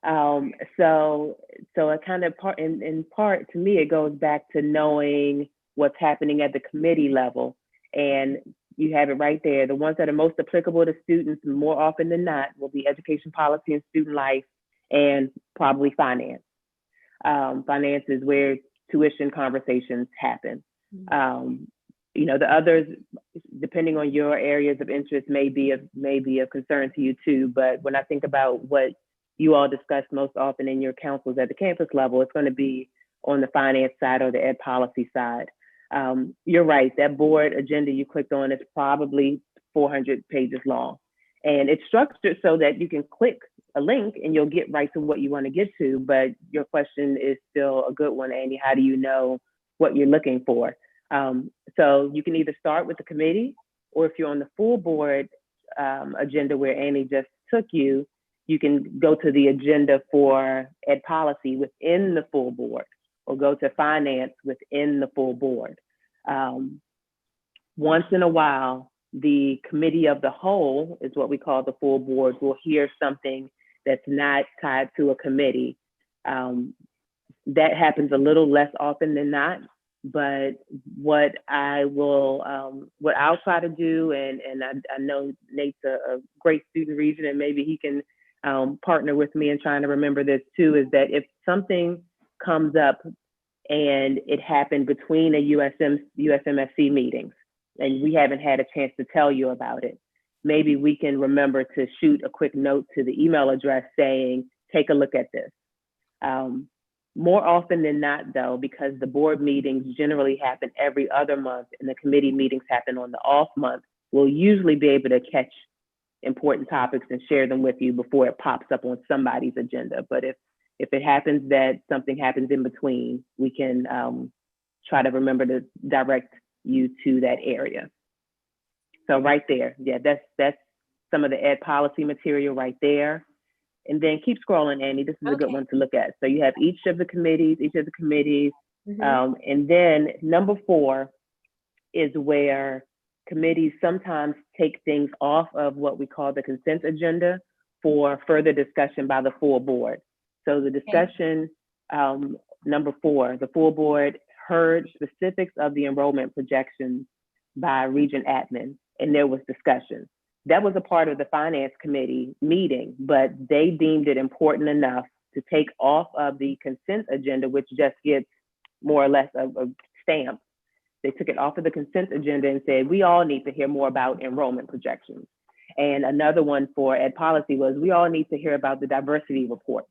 So it kind of in part, to me, it goes back to knowing what's happening at the committee level. And you have it right there. The ones that are most applicable to students more often than not will be education policy and student life, and probably finance. Finance is where tuition conversations happen. The others, depending on your areas of interest, may be of concern to you too. But when I think about what you all discuss most often in your councils at the campus level, it's going to be on the finance side or the ed policy side. You're right, that board agenda you clicked on is probably 400 pages long. And it's structured so that you can click a link and you'll get right to what you want to get to. But your question is still a good one, Andy. How do you know what you're looking for? So you can either start with the committee, or if you're on the full board agenda where Annie just took you, you can go to the agenda for ed policy within the full board, or go to finance within the full board. Once in a while, the committee of the whole is what we call the full board, will hear something that's not tied to a committee. That happens a little less often than not. But what I'll try to do, and I know Nate's a great student regent, and maybe he can partner with me in trying to remember this too, is that if something comes up and it happened between a USMSC meetings and we haven't had a chance to tell you about it, maybe we can remember to shoot a quick note to the email address saying, take a look at this. More often than not, though, because the board meetings generally happen every other month and the committee meetings happen on the off month, we'll usually be able to catch important topics and share them with you before it pops up on somebody's agenda. But if it happens that something happens in between, we can try to remember to direct you to that area. So right there, yeah, that's some of the ed policy material right there. And then keep scrolling, Annie. This is a good one to look at. So you have each of the committees. And then number 4 is where committees sometimes take things off of what we call the consent agenda for further discussion by the full board. So the discussion, number 4, the full board heard specifics of the enrollment projections by Regent admin, and there was discussion. That was a part of the finance committee meeting, but they deemed it important enough to take off of the consent agenda, which just gets more or less a stamp. They took it off of the consent agenda and said, we all need to hear more about enrollment projections. And another one for ed policy was, we all need to hear about the diversity reports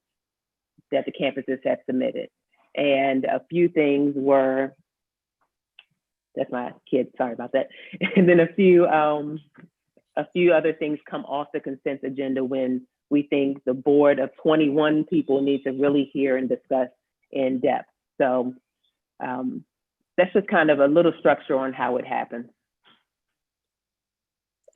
that the campuses have submitted. And a few things were, that's my kid, sorry about that. And then a few other things come off the consent agenda when we think the board of 21 people need to really hear and discuss in depth. So that's just kind of a little structure on how it happens.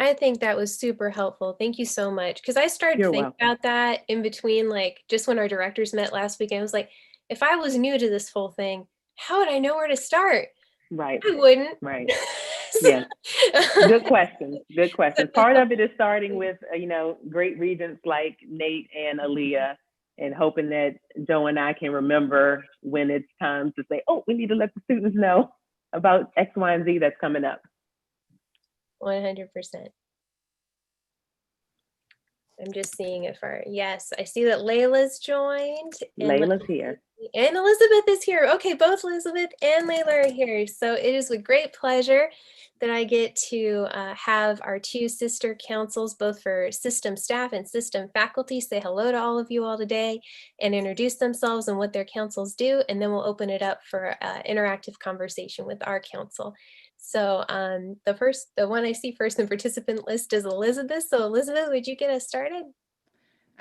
I think that was super helpful. Thank you so much. Because I started to You're think welcome. about that in between, like just when our directors met last weekend. I was like, if I was new to this full thing, how would I know where to start? Right, I wouldn't. right. Yes. Good questions. Good questions. Part of it is starting with, great regents like Nate and Aaliyah, and hoping that Joe and I can remember when it's time to say, oh, we need to let the students know about X, Y, and Z that's coming up. 100%. I'm just seeing it for, yes, I see that Layla's joined. Layla's here. And Elizabeth is here. Okay, both Elizabeth and Layla are here. So it is with great pleasure that I get to have our two sister councils, both for system staff and system faculty, say hello to all of you all today and introduce themselves and what their councils do. And then we'll open it up for interactive conversation with our council. So the one I see first in participant list is Elizabeth. So Elizabeth, would you get us started?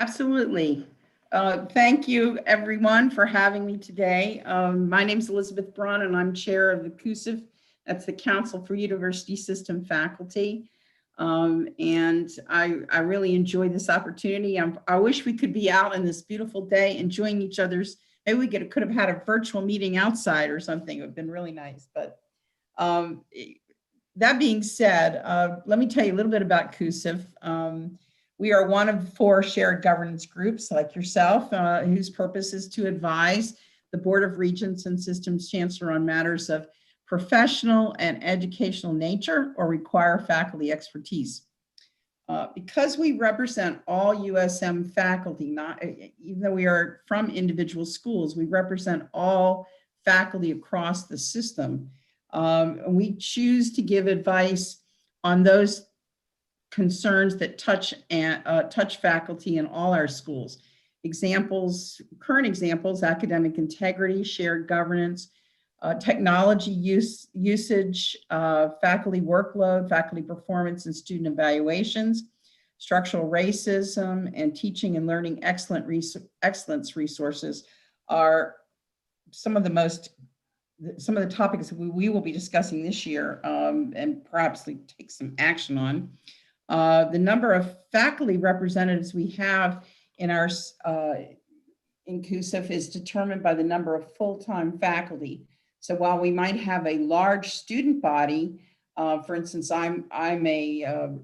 Absolutely. Thank you, everyone, for having me today. My name is Elizabeth Braun, and I'm chair of the CUSIF. That's the Council for University System Faculty. And I really enjoyed this opportunity. I wish we could be out on this beautiful day enjoying each other's. Maybe we could have had a virtual meeting outside or something. It would have been really nice. But that being said, let me tell you a little bit about CUSIF. We are one of 4 shared governance groups like yourself, whose purpose is to advise the Board of Regents and Systems Chancellor on matters of professional and educational nature or require faculty expertise. Because we represent all USM faculty, even though we are from individual schools, we represent all faculty across the system. We choose to give advice on those concerns that touch faculty in all our schools. Current examples, academic integrity, shared governance, technology usage, faculty workload, faculty performance and student evaluations, structural racism, and teaching and learning excellence resources are some of the topics we will be discussing this year, and perhaps take some action on. The number of faculty representatives we have in our in CUSIF is determined by the number of full-time faculty. So while we might have a large student body, for instance, I'm a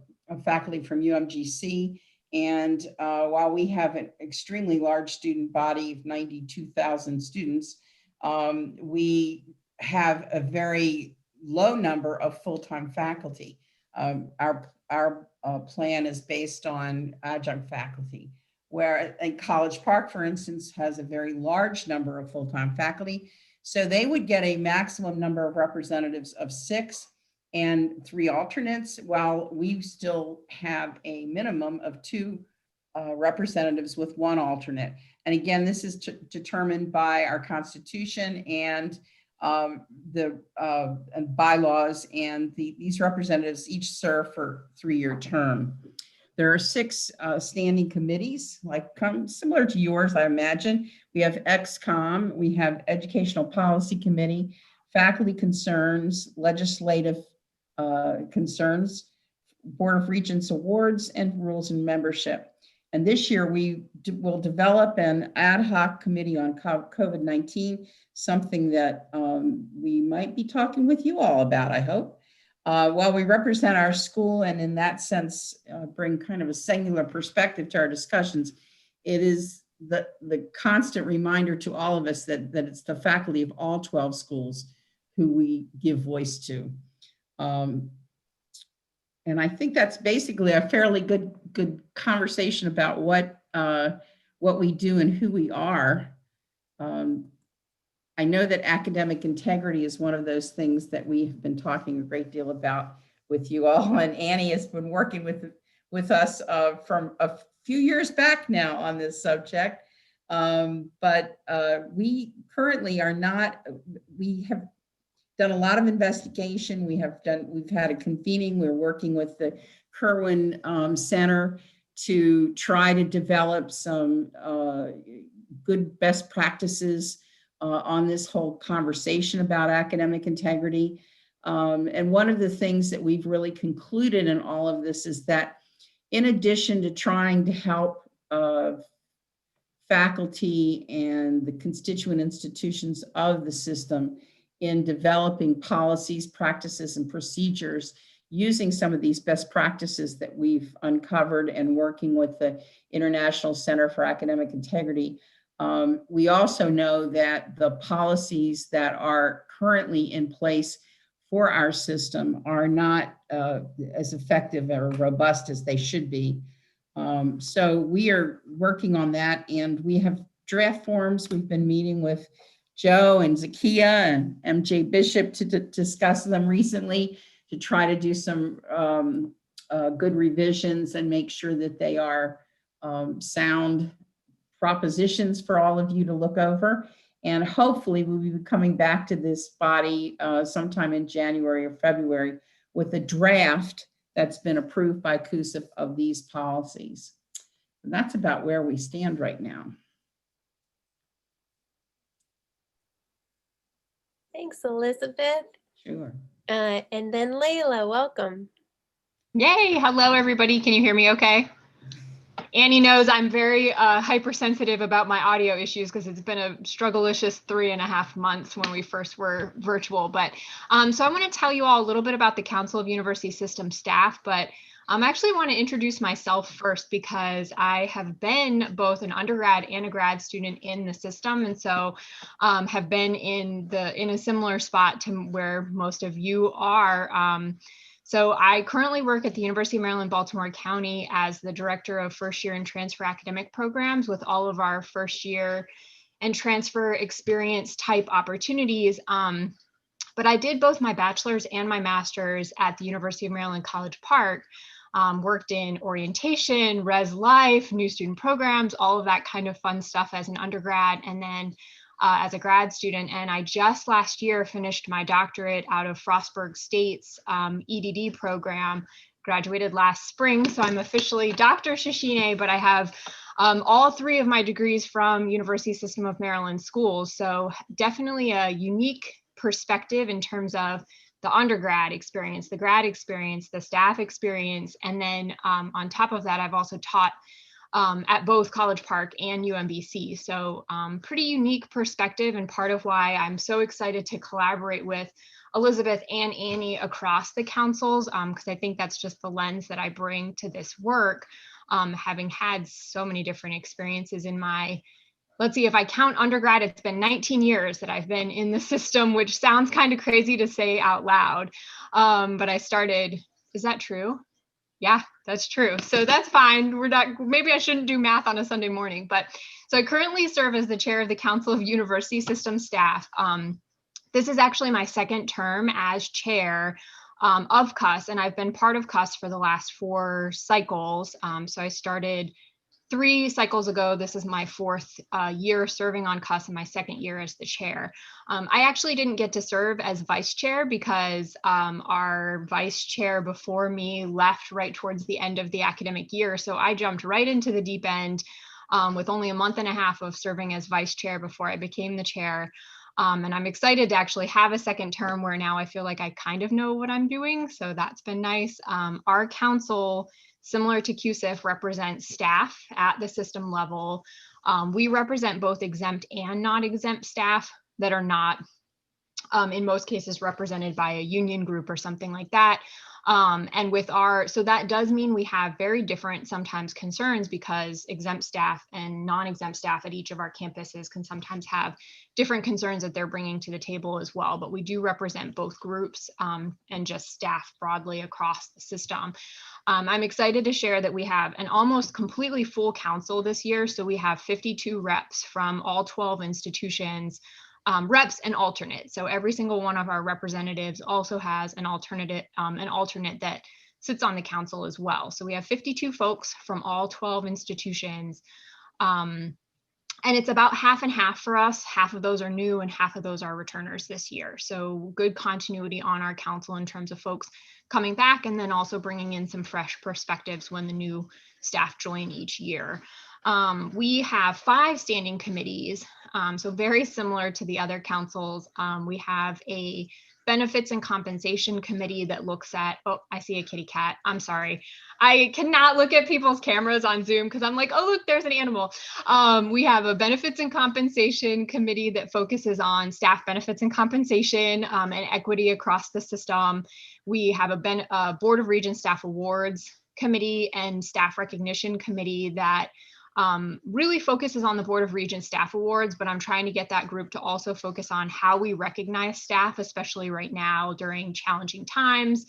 faculty from UMGC, and while we have an extremely large student body of 92,000 students, we have a very low number of full-time faculty. Our plan is based on adjunct faculty, where in College Park, for instance, has a very large number of full-time faculty. So they would get a maximum number of representatives of 6 and 3 alternates, while we still have a minimum of 2 representatives with 1 alternate. And again, this is determined by our Constitution and the bylaws, and these representatives each serve for 3-year term. There are 6 standing committees, similar to yours, I imagine. We have XCOM, we have Educational Policy Committee, Faculty Concerns, Legislative Concerns, Board of Regents Awards, and Rules and Membership. And this year we will develop an ad hoc committee on COVID-19, something that we might be talking with you all about, I hope. While we represent our school and in that sense bring kind of a singular perspective to our discussions, it is the constant reminder to all of us that it's the faculty of all 12 schools who we give voice to. And I think that's basically a fairly good conversation about what we do and who we are. I know that academic integrity is one of those things that we have been talking a great deal about with you all, and Annie has been working with us from a few years back now on this subject. But we currently are not. We have done a lot of investigation. We've had a convening. We're working with the Kirwan Center to try to develop some good best practices on this whole conversation about academic integrity. And one of the things that we've really concluded in all of this is that in addition to trying to help faculty and the constituent institutions of the system in developing policies, practices, and procedures using some of these best practices that we've uncovered and working with the International Center for Academic Integrity. We also know that the policies that are currently in place for our system are not as effective or robust as they should be. So we are working on that, and we have draft forms. We've been meeting with Joe and Zakia and MJ Bishop to discuss them recently to try to do some good revisions and make sure that they are sound propositions for all of you to look over. And hopefully we'll be coming back to this body sometime in January or February with a draft that's been approved by CUSIP of these policies. And that's about where we stand right now. Thanks, Elizabeth. Sure. And then Layla, welcome. Yay, hello everybody. Can you hear me okay? Annie knows I'm very hypersensitive about my audio issues because it's been a struggle-licious 3.5 months when we first were virtual. But so I want to tell you all a little bit about the Council of University System staff, but I actually want to introduce myself first because I have been both an undergrad and a grad student in the system, and so have been in a similar spot to where most of you are. So I currently work at the University of Maryland, Baltimore County as the director of first year and transfer academic programs with all of our first year and transfer experience type opportunities. But I did both my bachelor's and my master's at the University of Maryland, College Park, worked in orientation, res life, new student programs, all of that kind of fun stuff as an undergrad. And then as a grad student, and I just last year finished my doctorate out of Frostburg State's EDD program, graduated last spring, so I'm officially Dr. Shishine, but I have all 3 of my degrees from University System of Maryland schools, so definitely a unique perspective in terms of the undergrad experience, the grad experience, the staff experience, and then on top of that, I've also taught at both College Park and UMBC. So pretty unique perspective, and part of why I'm so excited to collaborate with Elizabeth and Annie across the councils, because I think that's just the lens that I bring to this work, having had so many different experiences in my, let's see, if I count undergrad, it's been 19 years that I've been in the system, which sounds kind of crazy to say out loud. But I started, is that true? Yeah, that's true. So that's fine. We're not, maybe I shouldn't do math on a Sunday morning, but so I currently serve as the chair of the Council of University System Staff. This is actually my second term as chair of CUS, and I've been part of CUS for the last 4 cycles. So I started 3 cycles ago. This is my 4th year serving on CUS and my 2nd year as the chair. I actually didn't get to serve as vice chair because our vice chair before me left right towards the end of the academic year. So I jumped right into the deep end with only a month and a half of serving as vice chair before I became the chair. And I'm excited to actually have a second term where now I feel like I kind of know what I'm doing. So that's been nice. Our council, similar to CUSIF, represents staff at the system level. We represent both exempt and non-exempt staff that are not, in most cases, represented by a union group or something like that. And with so that does mean we have very different sometimes concerns because exempt staff and non-exempt staff at each of our campuses can sometimes have different concerns that they're bringing to the table as well. But we do represent both groups and just staff broadly across the system. I'm excited to share that we have an almost completely full council this year. So we have 52 reps from all 12 institutions, reps and alternates. So every single one of our representatives also has an alternate that sits on the council as well. So we have 52 folks from all 12 institutions. And it's about half and half for us. Half of those are new and half of those are returners this year. So good continuity on our council in terms of folks coming back and then also bringing in some fresh perspectives when the new staff join each year. We have 5 standing committees, so very similar to the other councils. We have a benefits and compensation committee that looks at, oh, I see a kitty cat. I'm sorry. I cannot look at people's cameras on Zoom because I'm like, oh, look, there's an animal. We have a benefits and compensation committee that focuses on staff benefits and compensation and equity across the system. We have a Board of Regents staff awards committee and staff recognition committee that really focuses on the Board of Regents staff awards, but I'm trying to get that group to also focus on how we recognize staff, especially right now during challenging times.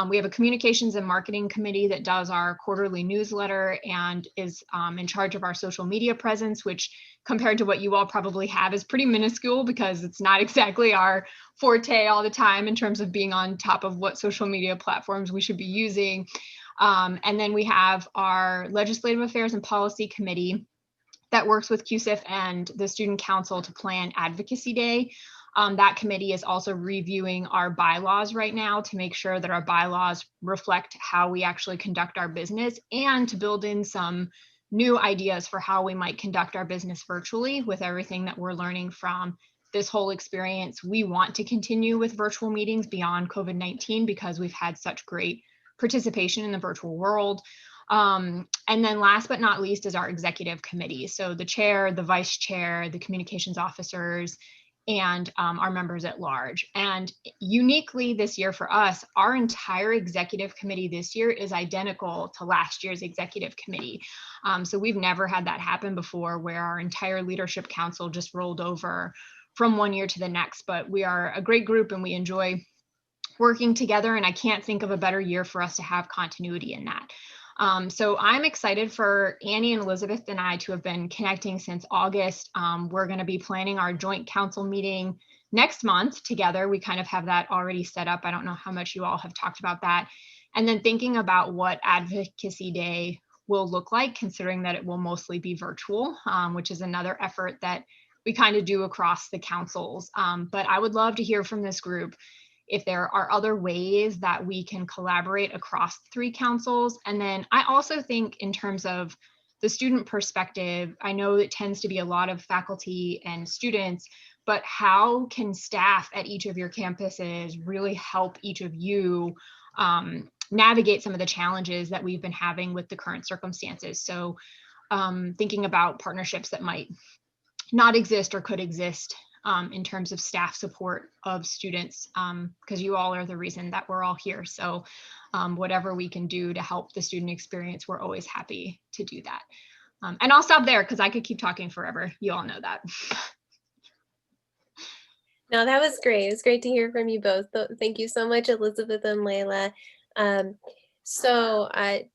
We have a communications and marketing committee that does our quarterly newsletter and is in charge of our social media presence, which compared to what you all probably have is pretty minuscule because it's not exactly our forte all the time in terms of being on top of what social media platforms we should be using. And then we have our Legislative Affairs and Policy Committee that works with CUSIF and the Student Council to plan Advocacy Day. That committee is also reviewing our bylaws right now to make sure that our bylaws reflect how we actually conduct our business and to build in some new ideas for how we might conduct our business virtually with everything that we're learning from this whole experience. We want to continue with virtual meetings beyond COVID-19 because we've had such great participation in the virtual world. And then last but not least is our executive committee. So the chair, the vice chair, the communications officers, and our members at large. And uniquely this year for us, our entire executive committee this year is identical to last year's executive committee. So we've never had that happen before where our entire leadership council just rolled over from one year to the next. But we are a great group and we enjoy working together, and I can't think of a better year for us to have continuity in that. So I'm excited for Annie and Elizabeth and I to have been connecting since August. We're going to be planning our joint council meeting next month together. We kind of have that already set up. I don't know how much you all have talked about that. And then thinking about what Advocacy Day will look like, considering that it will mostly be virtual, which is another effort that we kind of do across the councils. But I would love to hear from this group if there are other ways that we can collaborate across the three councils. And then I also think in terms of the student perspective, I know it tends to be a lot of faculty and students, but how can staff at each of your campuses really help each of you navigate some of the challenges that we've been having with the current circumstances? So thinking about partnerships that might not exist or could exist in terms of staff support of students, because you all are the reason that we're all here. So whatever we can do to help the student experience, we're always happy to do that. And I'll stop there because I could keep talking forever. You all know that. No, that was great. It was great to hear from you both. Thank you so much, Elizabeth and Layla. So I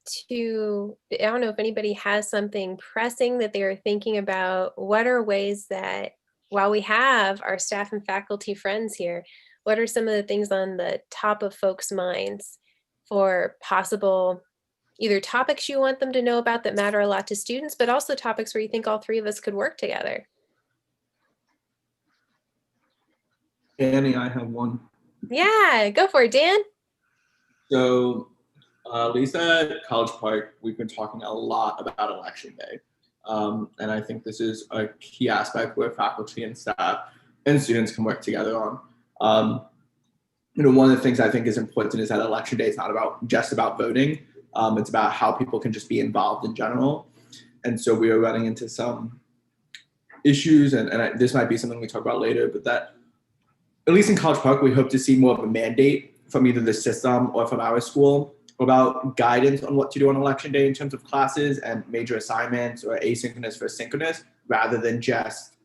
don't know if anybody has something pressing that they are thinking about. What are ways that, while we have our staff and faculty friends here, what are some of the things on the top of folks' minds for possible either topics you want them to know about that matter a lot to students, but also topics where you think all three of us could work together? Annie, I have one. Yeah, go for it, Dan. So Lisa at College Park, we've been talking a lot about Election Day. And I think this is a key aspect where faculty and staff and students can work together on. One of the things I think is important is that Election Day is not just about voting. It's about how people can just be involved in general. And so we are running into some issues, and this might be something we talk about later, but that at least in College Park, we hope to see more of a mandate from either the system or from our school about guidance on what to do on Election Day in terms of classes and major assignments or asynchronous versus synchronous, rather than just,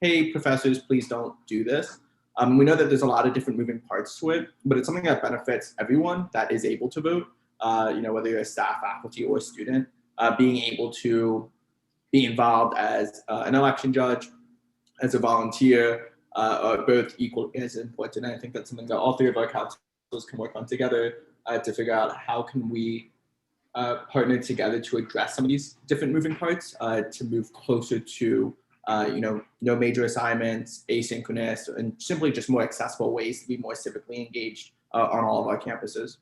hey, professors, please don't do this. We know that there's a lot of different moving parts to it, but it's something that benefits everyone that is able to vote, whether you're a staff, faculty, or a student, being able to be involved as an election judge, as a volunteer, are both equal as important. And I think that's something that all three of our councils can work on together to figure out how can we partner together to address some of these different moving parts to move closer to no major assignments, asynchronous, and simply just more accessible ways to be more civically engaged on all of our campuses.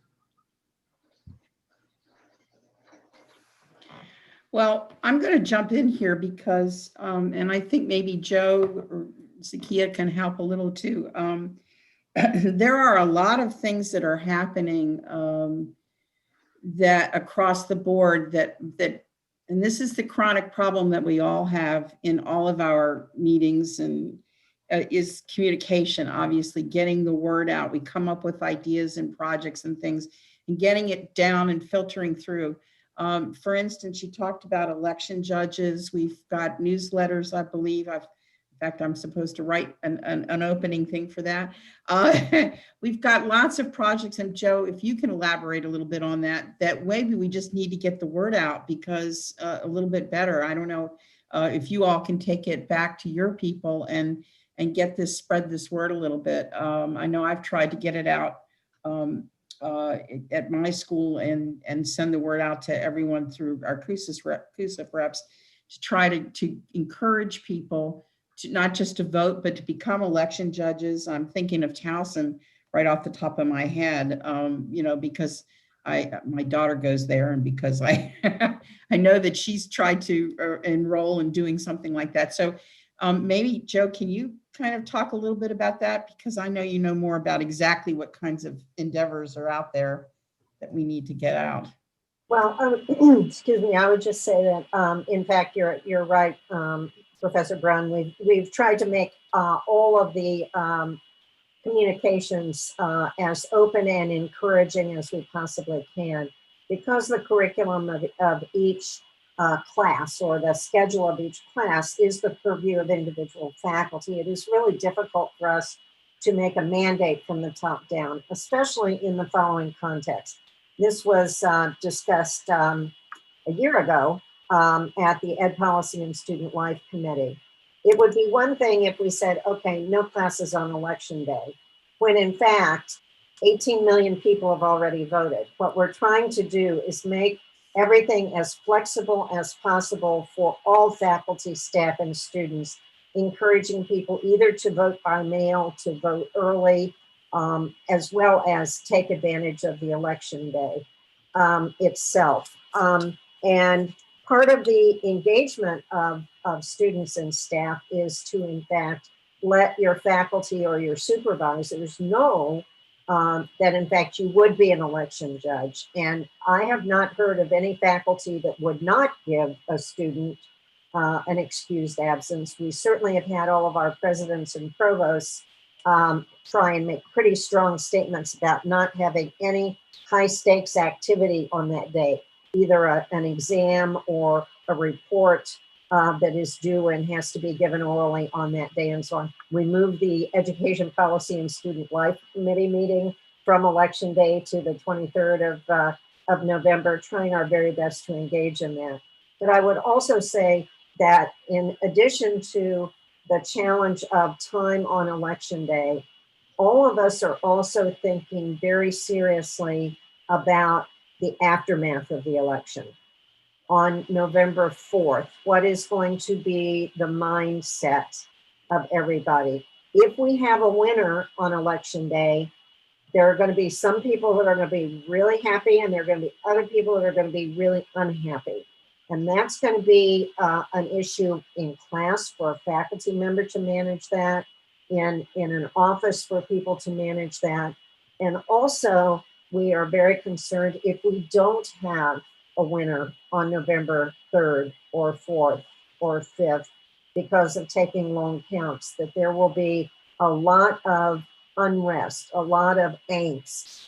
Well, I'm going to jump in here because, and I think maybe Joe or Zakia can help a little too. there are a lot of things that are happening that across the board and this is the chronic problem that we all have in all of our meetings and is communication, obviously getting the word out. We come up with ideas and projects and things and getting it down and filtering through. For instance, you talked about election judges. We've got newsletters, I believe. In fact, I'm supposed to write an opening thing for that. We've got lots of projects. And Joe, if you can elaborate a little bit on that maybe we just need to get the word out because a little bit better. I don't know if you all can take it back to your people and spread this word a little bit. I know I've tried to get it out at my school and send the word out to everyone through our CUSIF reps to try to encourage people to not just to vote, but to become election judges. I'm thinking of Towson right off the top of my head, because my daughter goes there and because I know that she's tried to enroll in doing something like that. So maybe Joe, can you kind of talk a little bit about that? Because I know you know more about exactly what kinds of endeavors are out there that we need to get out. Well, excuse me, I would just say that, in fact, you're right, Professor Brown. We've tried to make all of the communications as open and encouraging as we possibly can, because the curriculum of each class or the schedule of each class is the purview of individual faculty. It is really difficult for us to make a mandate from the top down, especially in the following context. This was discussed a year ago at the Ed Policy and Student Life Committee. It would be one thing if we said, okay, no classes on election day, when in fact, 18 million people have already voted. What we're trying to do is make everything as flexible as possible for all faculty, staff, and students, encouraging people either to vote by mail, to vote early, as well as take advantage of the election day itself. And part of the engagement of students and staff is to, in fact, let your faculty or your supervisors know that, in fact, you would be an election judge. And I have not heard of any faculty that would not give a student an excused absence. We certainly have had all of our presidents and provosts try and make pretty strong statements about not having any high stakes activity on that day, either an exam or a report that is due and has to be given orally on that day and so on. We moved the Education Policy and Student Life Committee meeting from election day to the 23rd of November, trying our very best to engage in that. But I would also say that in addition to the challenge of time on election day, all of us are also thinking very seriously about the aftermath of the election. On November 4th, what is going to be the mindset of everybody? If we have a winner on election day, there are going to be some people that are going to be really happy and there are going to be other people that are going to be really unhappy. And that's going to be an issue in class for a faculty member to manage that, in an office for people to manage that. And also, we are very concerned if we don't have a winner on November 3rd or 4th or 5th because of taking long counts, that there will be a lot of unrest, a lot of angst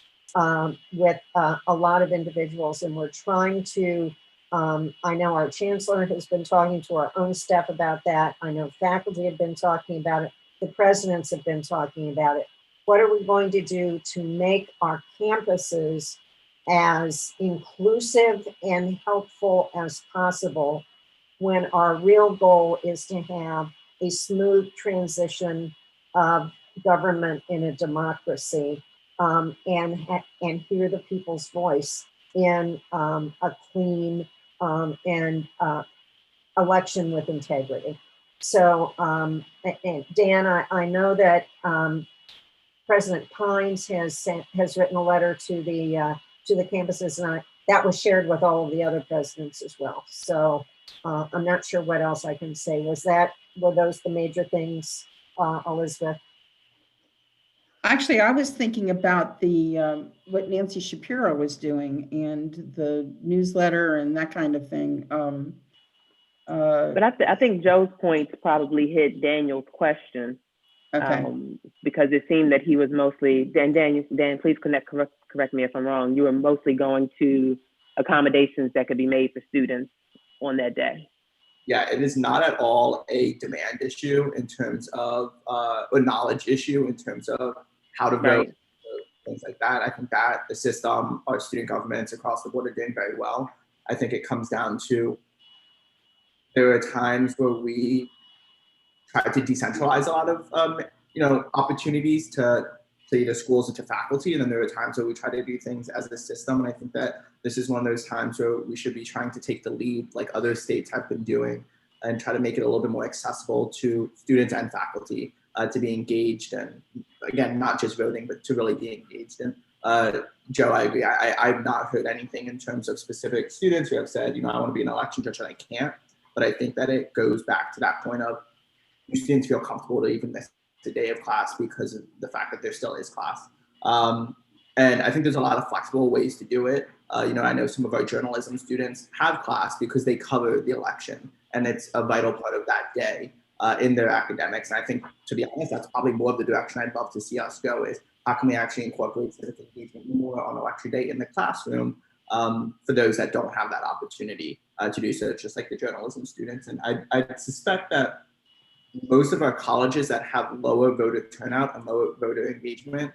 with a lot of individuals. And we're trying to, I know our chancellor has been talking to our own staff about that. I know faculty have been talking about it. The presidents have been talking about it. What are we going to do to make our campuses as inclusive and helpful as possible when our real goal is to have a smooth transition of government in a democracy and hear the people's voice in a clean and election with integrity. So, and Dan, I know that President Pines has written a letter to the campuses, and that was shared with all of the other presidents as well. So I'm not sure what else I can say. Were those the major things, Elizabeth? Actually, I was thinking about the what Nancy Shapiro was doing and the newsletter and that kind of thing. But I think Joe's points probably hit Daniel's question. Okay. Because it seemed that he was mostly, Dan, please correct me if I'm wrong, you were mostly going to accommodations that could be made for students on that day. Yeah, it is not at all a demand issue in terms of, a knowledge issue in terms of how to vote, Right. things like that. I think that the system, our student governments across the board are doing very well. I think it comes down to, there are times where we try to decentralize a lot of opportunities to either schools or to faculty, and then there are times where we try to do things as a system. And I think that this is one of those times where we should be trying to take the lead, like other states have been doing, and try to make it a little bit more accessible to students and faculty to be engaged, and again, not just voting, but to really be engaged. And Joe, I agree. I've not heard anything in terms of specific students who have said, I want to be an election judge and I can't. But I think that it goes back to that point of, students feel comfortable to even miss a day of class because of the fact that there still is class. And I think there's a lot of flexible ways to do it. I know some of our journalism students have class because they cover the election, and it's a vital part of that day in their academics. And I think, to be honest, that's probably more of the direction I'd love to see us go, is how can we actually incorporate civic engagement more on election day in the classroom for those that don't have that opportunity to do so, just like the journalism students. And I suspect that most of our colleges that have lower voter turnout and lower voter engagement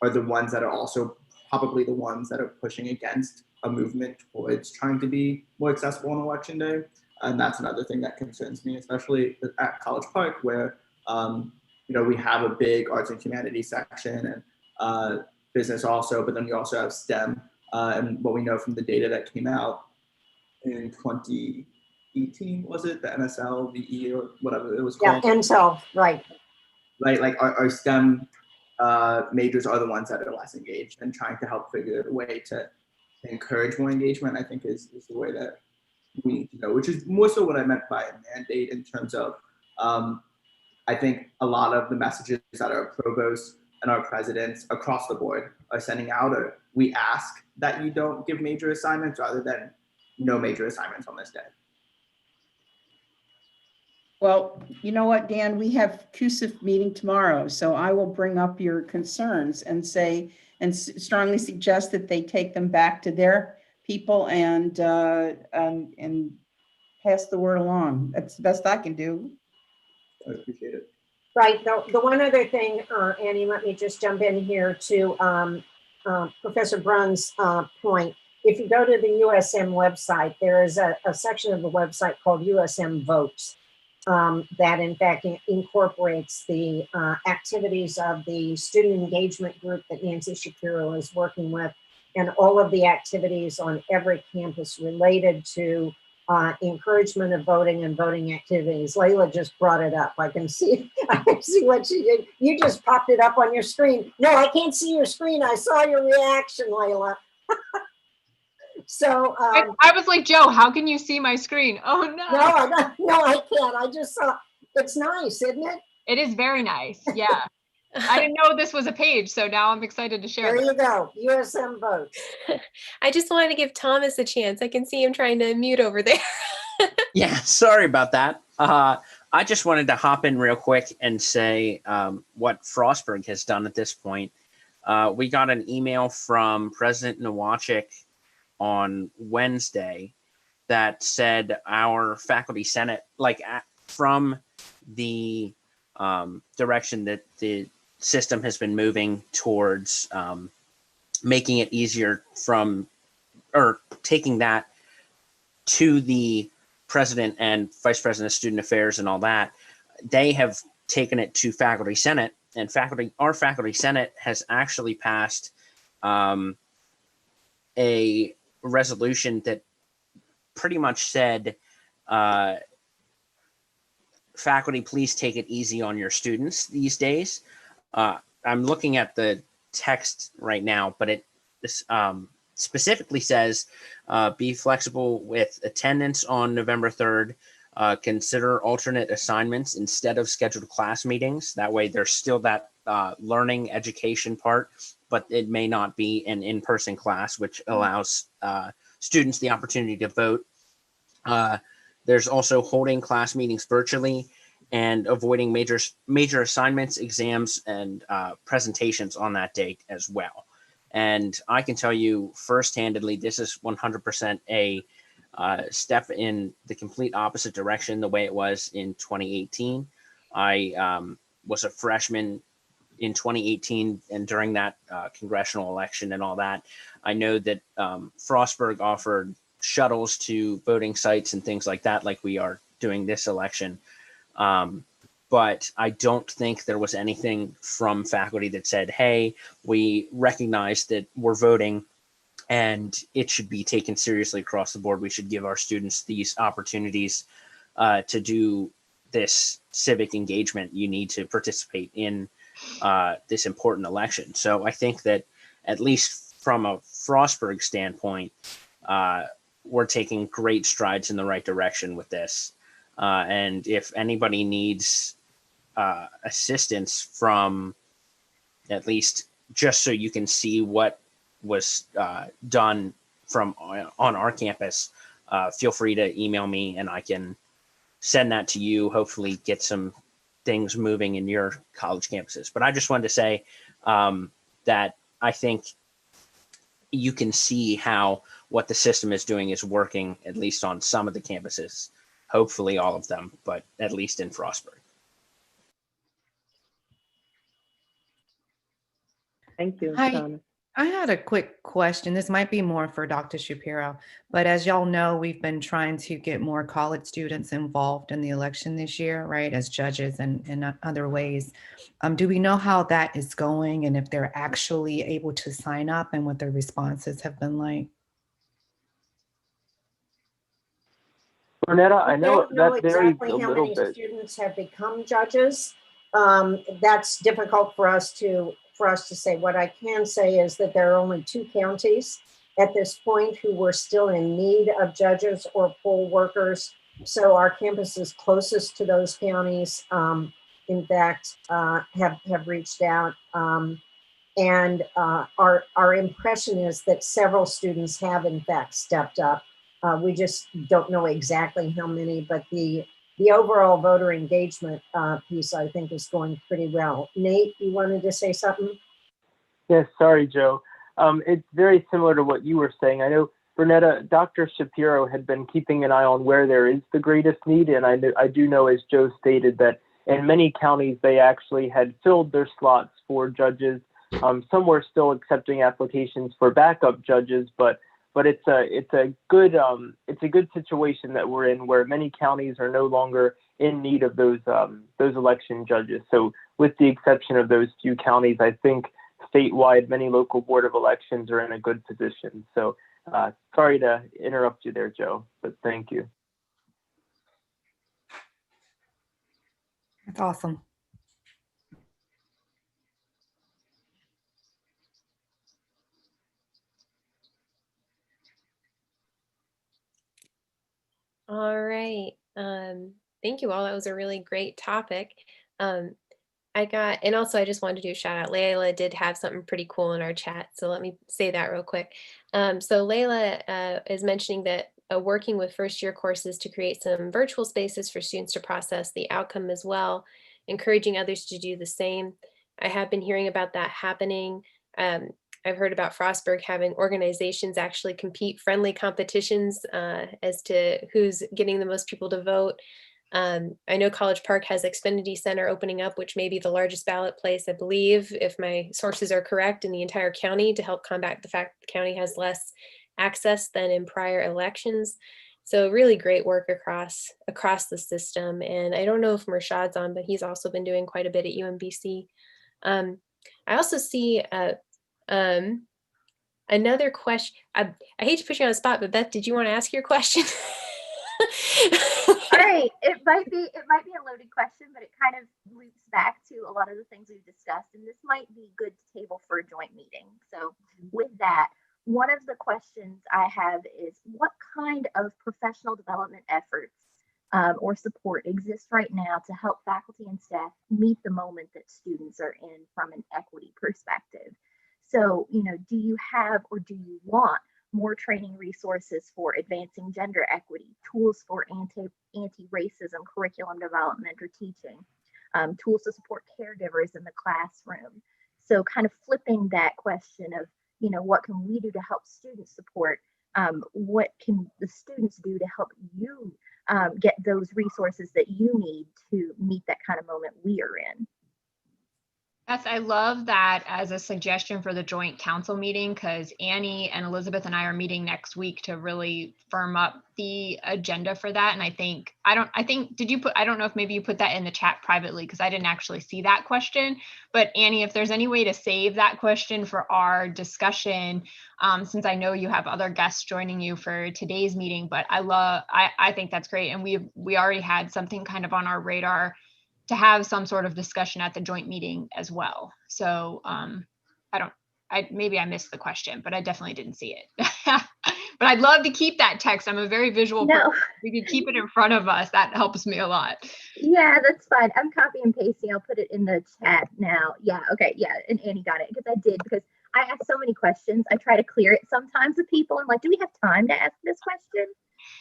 are the ones that are also probably the ones that are pushing against a movement towards trying to be more accessible on election day. And that's another thing that concerns me, especially at College Park, where we have a big arts and humanities section and business also, but then you also have STEM. And what we know from the data that came out in 2018, was it the NSLVE or whatever it was called? Yeah, NSL, right. Right, like our STEM majors are the ones that are less engaged, and trying to help figure a way to encourage more engagement, I think is the way that we need to go, which is more so what I meant by a mandate in terms of, I think a lot of the messages that our provosts and our presidents across the board are sending out are, we ask that you don't give major assignments rather than no major assignments on this day. Well, you know what, Dan, we have CUSIF meeting tomorrow, so I will bring up your concerns and say, and strongly suggest that they take them back to their people and pass the word along. That's the best I can do. I appreciate it. Right. The one other thing, Annie, let me just jump in here to Professor Brunn's point. If you go to the USM website, there is a section of the website called USM Votes that in fact incorporates the activities of the student engagement group that Nancy Shapiro is working with, and all of the activities on every campus related to encouragement of voting and voting activities. Layla just brought it up. I can see what she did. You just popped it up on your screen. No, I can't see your screen. I saw your reaction, Layla. So I was like, Joe, how can you see my screen? Oh no. No, I can't. I just saw. It's nice, isn't it? It is very nice. Yeah. I didn't know this was a page, so now I'm excited to share. There you go. USM Votes. I just wanted to give Thomas a chance. I can see him trying to mute over there. Yeah, sorry about that. I just wanted to hop in real quick and say what Frostburg has done at this point. We got an email from President Nowacek on Wednesday that said our faculty senate, from the direction that the system has been moving towards making it easier taking that to the president and vice president of student affairs and all that, they have taken it to faculty senate, and our faculty senate has actually passed a resolution that pretty much said, faculty, please take it easy on your students these days. I'm looking at the text right now, but it specifically says, be flexible with attendance on November 3rd. Consider alternate assignments instead of scheduled class meetings. That way there's still that learning education part, but it may not be an in-person class, which allows students the opportunity to vote. There's also holding class meetings virtually and avoiding major assignments, exams, and presentations on that date as well. And I can tell you first-handedly, this is 100% a step in the complete opposite direction the way it was in 2018. I was a freshman in 2018, and during that congressional election and all that, I know that Frostburg offered shuttles to voting sites and things like that, like we are doing this election. But I don't think there was anything from faculty that said, hey, we recognize that we're voting and it should be taken seriously across the board. We should give our students these opportunities to do this civic engagement. You need to participate in this important election. So I think that at least from a Frostburg standpoint, we're taking great strides in the right direction with this. And if anybody needs assistance from, at least just so you can see what was done from on our campus, feel free to email me and I can send that to you, hopefully get some things moving in your college campuses. But I just wanted to say that I think you can see how what the system is doing is working, at least on some of the campuses, hopefully all of them, but at least in Frostburg. Thank you, Hi, Donna. I had a quick question. This might be more for Dr. Shapiro, but as y'all know, we've been trying to get more college students involved in the election this year, right, as judges and in other ways. Do we know how that is going and if they're actually able to sign up and what their responses have been like? Bernetta, I We know don't know that varies exactly a how little many bit. students have become judges. That's difficult for us to say. What I can say is that there are only 2 counties at this point who were still in need of judges or poll workers. So our campuses closest to those counties, in fact, have reached out. And our impression is that several students have in fact stepped up. We just don't know exactly how many, but the overall voter engagement piece, I think, is going pretty well. Nate, you wanted to say something? Yes, sorry, Joe. It's very similar to what you were saying. I know, Bernetta, Dr. Shapiro had been keeping an eye on where there is the greatest need, and I do know, as Joe stated, that in many counties they actually had filled their slots for judges. Some were still accepting applications for backup judges, but it's a good situation that we're in, where many counties are no longer in need of those election judges. So with the exception of those few counties, I think statewide many local board of elections are in a good position. So sorry to interrupt you there, Joe, but thank you. That's awesome. All right. Thank you all. That was a really great topic. And also I just wanted to do a shout out. Layla did have something pretty cool in our chat. So let me say that real quick. So Layla is mentioning that working with first year courses to create some virtual spaces for students to process the outcome as well, encouraging others to do the same. I have been hearing about that happening. I've heard about Frostburg having organizations actually compete friendly competitions as to who's getting the most people to vote. I know College Park has Xfinity Center opening up, which may be the largest ballot place, I believe, if my sources are correct, in the entire county, to help combat the fact the county has less access than in prior elections. So really great work across the system. And I don't know if Mershad's on, but he's also been doing quite a bit at UMBC. I also see another question. I hate to put you on the spot, but Beth, did you want to ask your question? All right, it might be a loaded question, but it kind of loops back to a lot of the things we've discussed, and this might be good to table for a joint meeting. So with that, one of the questions I have is, what kind of professional development efforts or support exists right now to help faculty and staff meet the moment that students are in from an equity perspective? So, do you have or do you want more training resources for advancing gender equity, tools for anti-racism curriculum development or teaching, tools to support caregivers in the classroom? So kind of flipping that question of, what can we do to help student support? What can the students do to help you get those resources that you need to meet that kind of moment we are in? Yes, I love that as a suggestion for the joint council meeting, because Annie and Elizabeth and I are meeting next week to really firm up the agenda for that. And I don't know if maybe you put that in the chat privately, because I didn't actually see that question. But Annie, if there's any way to save that question for our discussion, since I know you have other guests joining you for today's meeting, but I think that's great. And we already had something kind of on our radar to have some sort of discussion at the joint meeting as well. So maybe I missed the question, but I definitely didn't see it. But I'd love to keep that text. I'm a very visual person. We could keep it in front of us. That helps me a lot. Yeah, that's fine. I'm copy and pasting. I'll put it in the chat now. Yeah, okay, yeah, and Annie got it because I ask so many questions. I try to clear it sometimes with people. I'm like, do we have time to ask this question?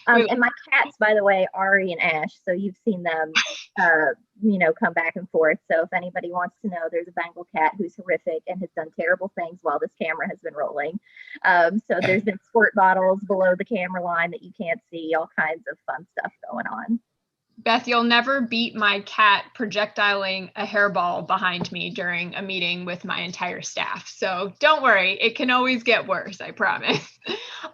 And my cats, by the way, Ari and Ash, so you've seen them, come back and forth. So if anybody wants to know, there's a Bengal cat who's horrific and has done terrible things while this camera has been rolling. So there's been squirt bottles below the camera line that you can't see, all kinds of fun stuff going on. Beth, you'll never beat my cat projectiling a hairball behind me during a meeting with my entire staff. So don't worry, it can always get worse, I promise.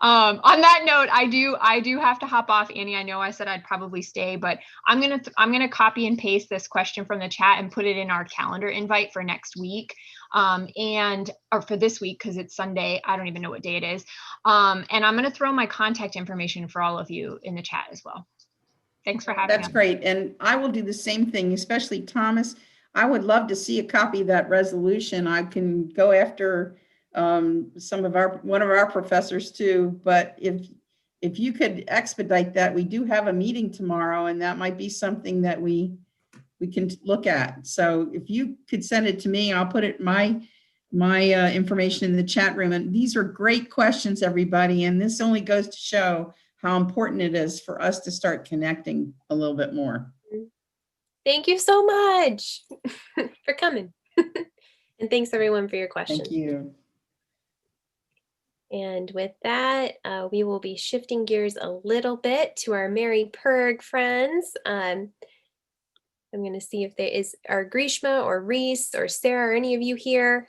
On that note, I do have to hop off, Annie. I know I said I'd probably stay, but I'm gonna copy and paste this question from the chat and put it in our calendar invite for next week, or for this week because it's Sunday. I don't even know what day it is. And I'm gonna throw my contact information for all of you in the chat as well. Thanks for having me. That's great. And I will do the same thing, especially Thomas. I would love to see a copy of that resolution. I can go after one of our professors too, but if you could expedite that, we do have a meeting tomorrow and that might be something that we can look at. So if you could send it to me, I'll put it my information in the chat room. And these are great questions, everybody. And this only goes to show how important it is for us to start connecting a little bit more. Thank you so much for coming. And thanks everyone for your questions. Thank you. And with that, we will be shifting gears a little bit to our Mary Perg friends. I'm going to see if there is our Grishma or Reese or Sarah or any of you here.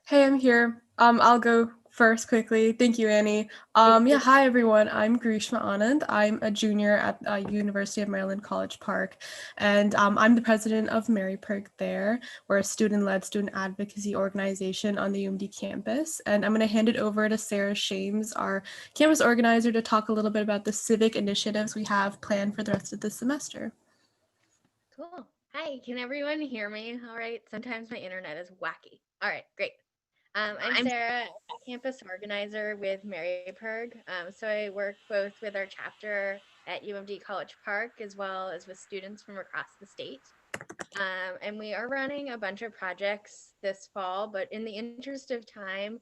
Hey, I'm here. I'll go first quickly. Thank you, Annie. Hi everyone. I'm Grishma Anand. I'm a junior at University of Maryland College Park, and I'm the president of Mary Perg there. We're a student-led student advocacy organization on the UMD campus, and I'm going to hand it over to Sarah Shames, our campus organizer, to talk a little bit about the civic initiatives we have planned for the rest of the semester. Cool. Hi, can everyone hear me? All right. Sometimes my internet is wacky. All right, great. I'm Sarah, campus organizer with Mary Perg. So I work both with our chapter at UMD College Park as well as with students from across the state. And we are running a bunch of projects this fall, but in the interest of time,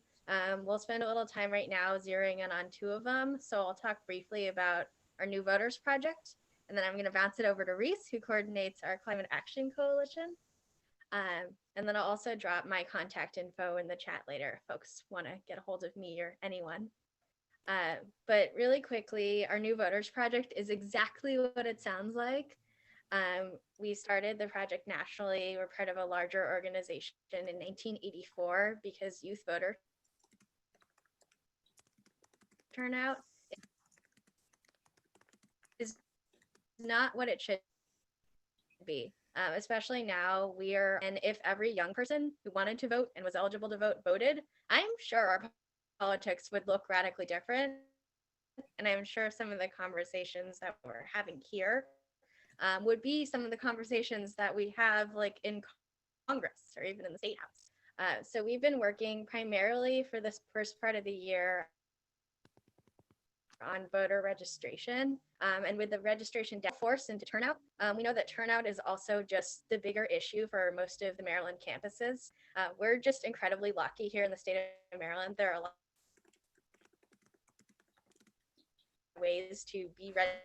we'll spend a little time right now zeroing in on two of them. So I'll talk briefly about our New Voters Project, and then I'm going to bounce it over to Reese, who coordinates our Climate Action Coalition. And then I'll also drop my contact info in the chat later if folks want to get a hold of me or anyone. But really quickly, our New Voters Project is exactly what it sounds like. We started the project nationally. We're part of a larger organization in 1984 because youth voter turnout is not what it should be. Especially now and if every young person who wanted to vote and was eligible to vote voted, I'm sure our politics would look radically different. And I'm sure some of the conversations that we're having here would be some of the conversations that we have like in Congress or even in the State House. So we've been working primarily for this first part of the year on voter registration. And with the registration force into turnout, we know that turnout is also just the bigger issue for most of the Maryland campuses. We're just incredibly lucky here in the state of Maryland. There are a lot of ways to be registered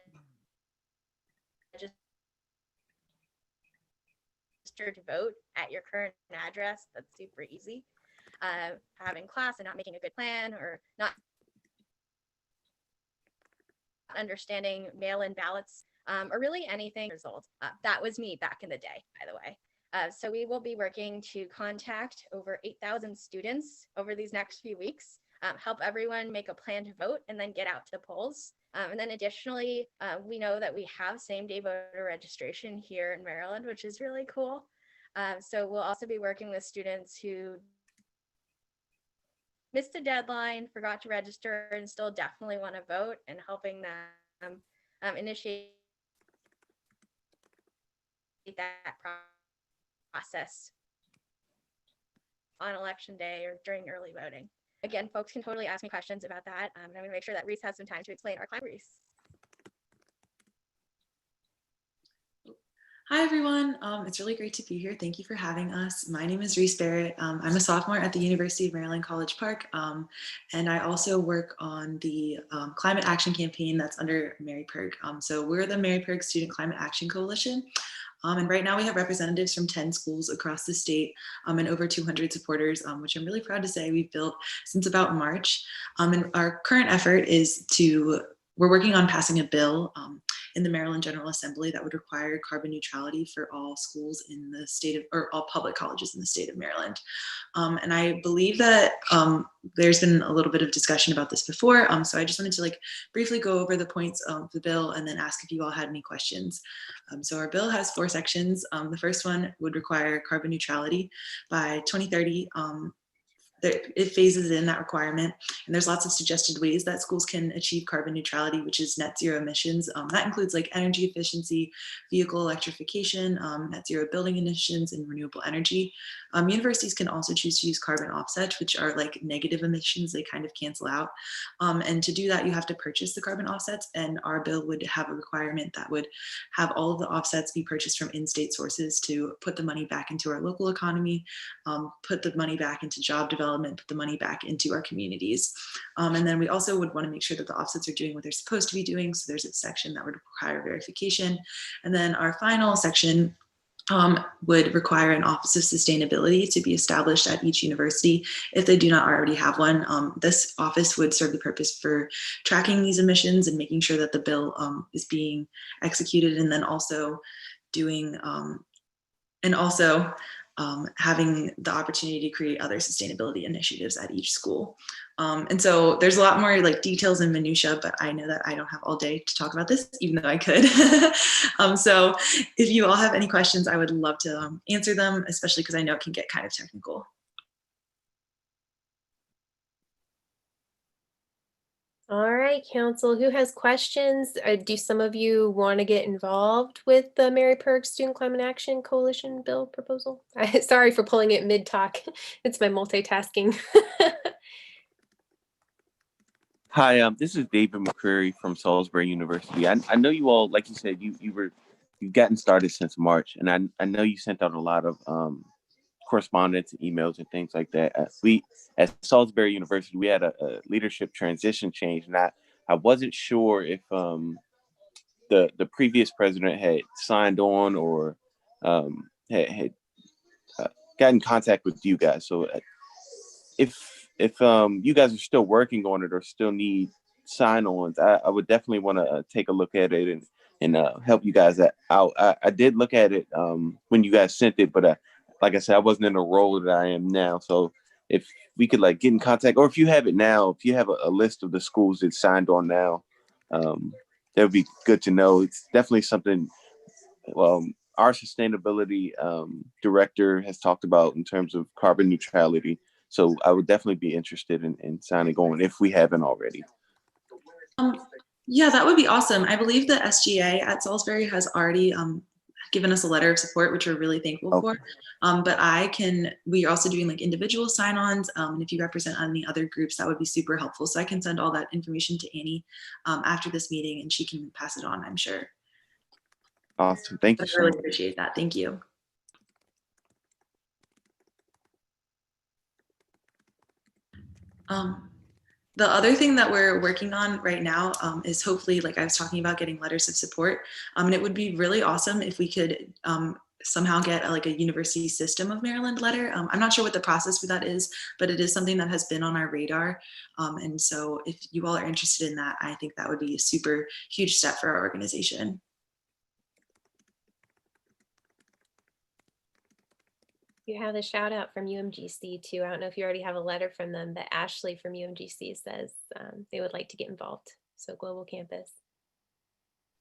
to vote at your current address. That's super easy. Having class and not making a good plan, or not understanding mail-in ballots, or really anything result. That was me back in the day, by the way. So we will be working to contact over 8,000 students over these next few weeks, help everyone make a plan to vote and then get out to the polls. And then additionally, we know that we have same-day voter registration here in Maryland, which is really cool. So we'll also be working with students who missed a deadline, forgot to register, and still definitely want to vote, and helping them initiate that process on election day or during early voting. Again, folks can totally ask me questions about that. And I'm going to make sure that Reese has some time to explain our climate. Reese. Hi, everyone. It's really great to be here. Thank you for having us. My name is Reese Barrett. I'm a sophomore at the University of Maryland College Park, and I also work on the climate action campaign that's under Mary Perg. So we're the Mary Perg Student Climate Action Coalition. And right now we have representatives from 10 schools across the state and over 200 supporters, which I'm really proud to say we've built since about March. And our current effort is we're working on passing a bill in the Maryland General Assembly that would require carbon neutrality for all schools in the state of, or all public colleges in the state of Maryland. And I believe that there's been a little bit of discussion about this before. So I just wanted to briefly go over the points of the bill and then ask if you all had any questions. So our bill has 4 sections. The first one would require carbon neutrality by 2030. It phases in that requirement, and there's lots of suggested ways that schools can achieve carbon neutrality, which is net zero emissions. That includes energy efficiency, vehicle electrification, net zero building emissions, and renewable energy. Universities can also choose to use carbon offsets, which are negative emissions. They kind of cancel out. And to do that, you have to purchase the carbon offsets, and our bill would have a requirement that would have all of the offsets be purchased from in-state sources to put the money back into our local economy, put the money back into job development, put the money back into our communities. And then we also would want to make sure that the offsets are doing what they're supposed to be doing. So there's a section that would require verification. And then our final section would require an Office of Sustainability to be established at each university if they do not already have one. This office would serve the purpose for tracking these emissions and making sure that the bill is being executed, and then also doing having the opportunity to create other sustainability initiatives at each school. And so there's a lot more details and minutia, but I know that I don't have all day to talk about this, even though I could. So if you all have any questions, I would love to answer them, especially because I know it can get kind of technical. All right, Council, who has questions? Do some of you want to get involved with the Mary Perg Student Climate Action Coalition bill proposal? Sorry for pulling it mid-talk. It's my multitasking. Hi, this is David McCreary from Salisbury University. I know you all, like you said, you've gotten started since March, and I know you sent out a lot of correspondence, emails, and things like that. We at Salisbury University, we had a leadership transition change, and I wasn't sure if the previous president had signed on or had got in contact with you guys. So if you guys are still working on it or still need sign-ons, I would definitely want to take a look at it and help you guys out. I did look at it when you guys sent it, but like I said, I wasn't in the role that I am now. So if we could get in contact, or if you have it now, if you have a list of the schools that signed on now, that would be good to know. It's definitely something our sustainability director has talked about in terms of carbon neutrality. So I would definitely be interested in signing on if we haven't already. Yeah, that would be awesome. I believe the SGA at Salisbury has already given us a letter of support, which we're really thankful for. But we are also doing like individual sign-ons. And if you represent any other groups, that would be super helpful. So I can send all that information to Annie after this meeting and she can pass it on, I'm sure. Awesome. Thank you I so really much. appreciate that. Thank you. The other thing that we're working on right now is hopefully, like I was talking about, getting letters of support. And it would be really awesome if we could somehow get like a University System of Maryland letter. I'm not sure what the process for that is, but it is something that has been on our radar. And so if you all are interested in that, I think that would be a super huge step for our organization. You have the shout out from UMGC too. I don't know if you already have a letter from them, but Ashley from UMGC says they would like to get involved. So Global Campus.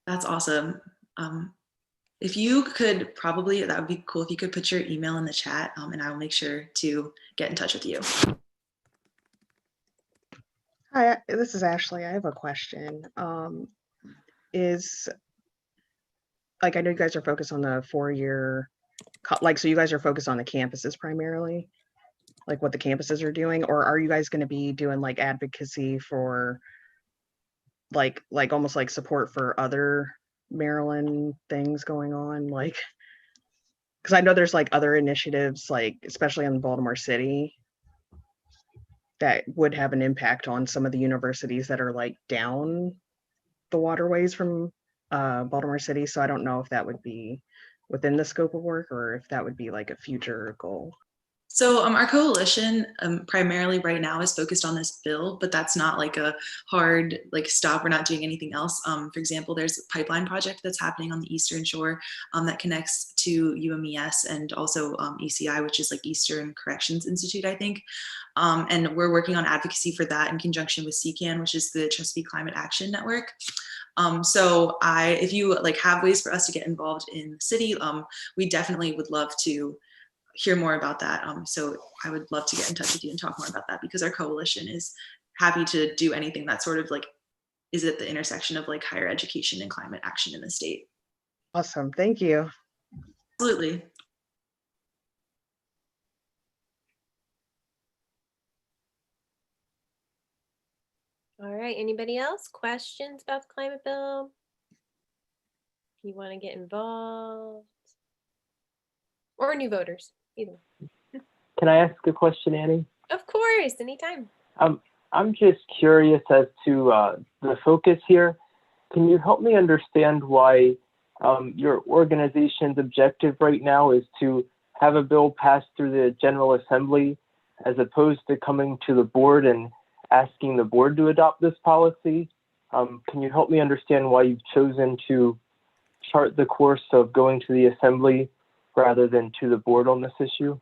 That's awesome. If you could probably, that would be cool if you could put your email in the chat and I will make sure to get in touch with you. Hi, this is Ashley. I have a question. I know you guys are focused on the 4-year, so you guys are focused on the campuses primarily, like what the campuses are doing, or are you guys going to be doing like advocacy for like almost like support for other Maryland things going on? Like, because I know there's like other initiatives, like especially in Baltimore City, that would have an impact on some of the universities that are like down the waterways from Baltimore City. So I don't know if that would be within the scope of work or if that would be like a future goal. So our coalition primarily right now is focused on this bill, but that's not like a hard stop. We're not doing anything else. For example, there's a pipeline project that's happening on the Eastern Shore that connects to UMES and also ECI, which is like Eastern Corrections Institute, I think. And we're working on advocacy for that in conjunction with CCAN, which is the Chesapeake Climate Action Network. So if you have ways for us to get involved in the city, we definitely would love to hear more about that. So I would love to get in touch with you and talk more about that, because our coalition is happy to do anything that sort of is at the intersection of higher education and climate action in the state. Awesome. Thank you. Absolutely. All right, anybody else? Questions about the climate bill? You want to get involved? Or new voters, either. Can I ask a question, Annie? Of course, anytime. I'm just curious as to the focus here. Can you help me understand why your organization's objective right now is to have a bill passed through the General Assembly as opposed to coming to the board and asking the board to adopt this policy? Can you help me understand why you've chosen to chart the course of going to the Assembly rather than to the board on this issue?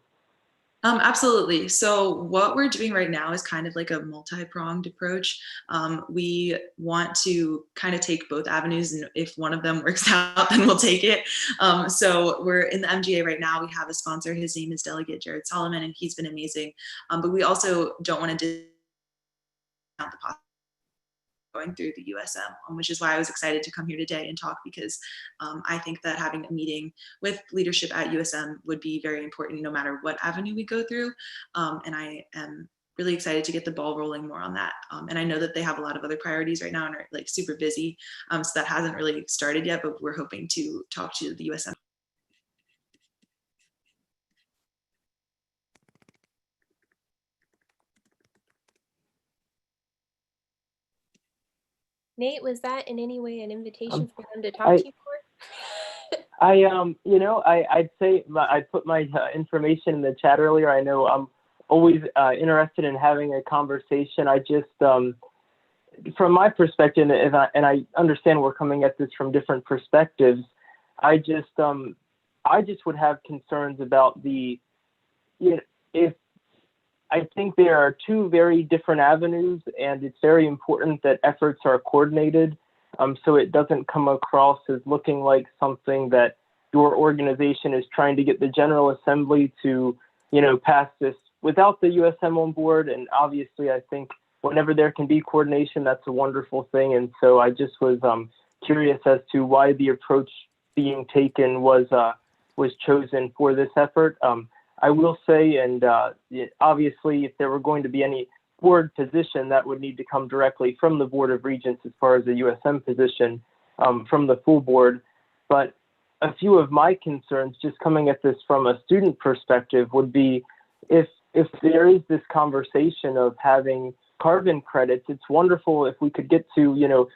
Absolutely. So what we're doing right now is kind of like a multi-pronged approach. We want to kind of take both avenues, and if one of them works out, then we'll take it. So we're in the MGA right now. We have a sponsor. His name is Delegate Jared Solomon, and he's been amazing. But we also don't want to discount the possibility going through the USM, which is why I was excited to come here today and talk, because I think that having a meeting with leadership at USM would be very important no matter what avenue we go through. And I am really excited to get the ball rolling more on that. And I know that they have a lot of other priorities right now and are super busy. So that hasn't really started yet, but we're hoping to talk to the USM. Nate, was that in any way an invitation for them to talk to you for? I'd say I put my information in the chat earlier. I know I'm always interested in having a conversation. I just, from my perspective, and I understand we're coming at this from different perspectives, I just would have concerns about if I think there are two very different avenues, and it's very important that efforts are coordinated so it doesn't come across as looking like something that your organization is trying to get the General Assembly to, pass this without the USM on board. And obviously, I think whenever there can be coordination, that's a wonderful thing. And so I just was curious as to why the approach being taken was chosen for this effort. I will say, and obviously, if there were going to be any board position, that would need to come directly from the Board of Regents as far as the USM position from the full board. But a few of my concerns, just coming at this from a student perspective, would be if there is this conversation of having carbon credits, it's wonderful if we could get to,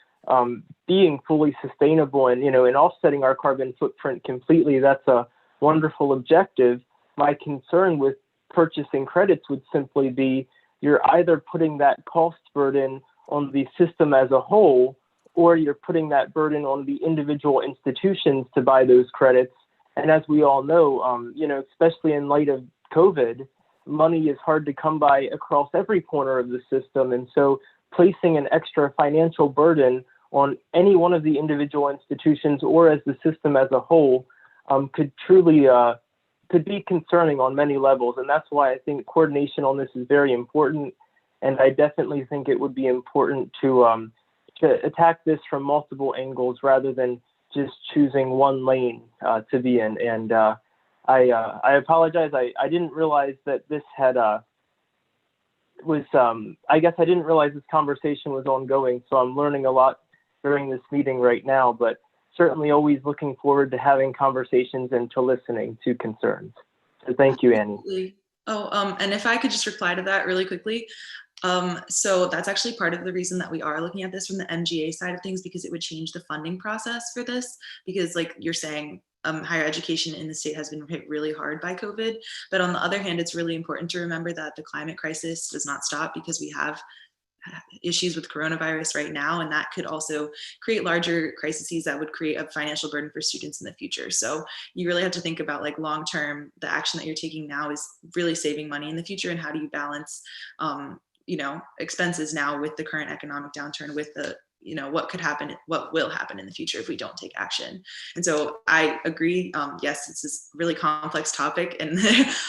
being fully sustainable and, and offsetting our carbon footprint completely. That's a wonderful objective. My concern with purchasing credits would simply be you're either putting that cost burden on the system as a whole, or you're putting that burden on the individual institutions to buy those credits. And as we all know, especially in light of COVID, money is hard to come by across every corner of the system. And so placing an extra financial burden on any one of the individual institutions or as the system as a whole could truly could be concerning on many levels. And that's why I think coordination on this is very important. And I definitely think it would be important to attack this from multiple angles rather than just choosing one lane to be in. And I apologize. I didn't realize that this had I guess I didn't realize this conversation was ongoing. So I'm learning a lot during this meeting right now, but certainly always looking forward to having conversations and to listening to concerns. So thank you, Annie. Absolutely. Oh, and if I could just reply to that really quickly. So that's actually part of the reason that we are looking at this from the MGA side of things, because it would change the funding process for this, because like you're saying, higher education in the state has been hit really hard by COVID. But on the other hand, it's really important to remember that the climate crisis does not stop because we have issues with coronavirus right now, and that could also create larger crises that would create a financial burden for students in the future. So you really have to think about like long term, the action that you're taking now is really saving money in the future, and how do you balance expenses now with the current economic downturn, with the what could happen, what will happen in the future if we don't take action. And so I agree, yes, it's this really complex topic, and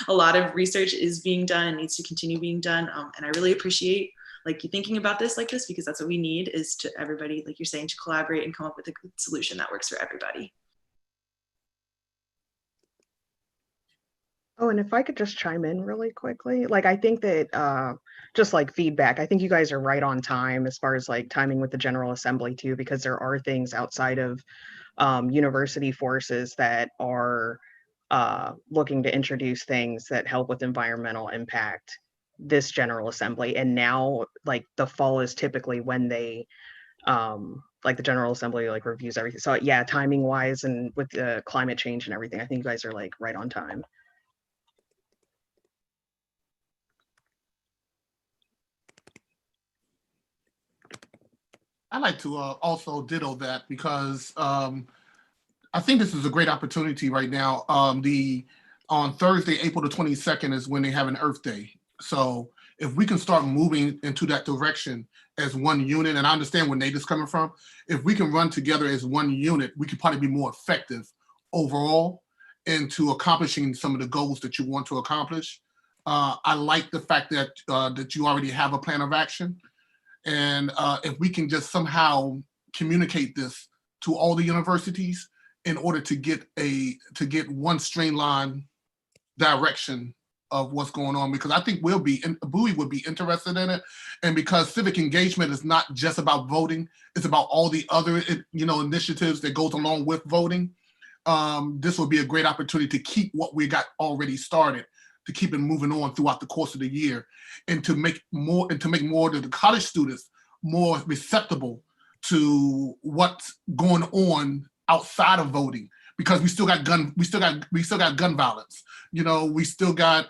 a lot of research is being done and needs to continue being done, and I really appreciate like you thinking about this like this, because that's what we need, is to everybody, like you're saying, to collaborate and come up with a good solution that works for everybody. Oh, and if I could just chime in really quickly, like I think that just like feedback, I think you guys are right on time as far as like timing with the General Assembly too, because there are things outside of university forces that are looking to introduce things that help with environmental impact this General Assembly. And now like the fall is typically when they like the General Assembly like reviews everything. So yeah, timing wise and with the climate change and everything, I think you guys are like right on time. I like to also ditto that, because I think this is a great opportunity right now. On Thursday, April the 22nd is when they have an Earth Day. So if we can start moving into that direction as one unit, and I understand where Nate is coming from, if we can run together as one unit, we could probably be more effective overall into accomplishing some of the goals that you want to accomplish. I like the fact that that you already have a plan of action. And if we can just somehow communicate this to all the universities in order to get one streamlined direction of what's going on, because I think Bowie would be interested in it. And because civic engagement is not just about voting, it's about all the other initiatives that goes along with voting. This will be a great opportunity to keep what we got already started, to keep it moving on throughout the course of the year, and to make more of the college students more receptible to what's going on outside of voting, because we still got gun violence, we still got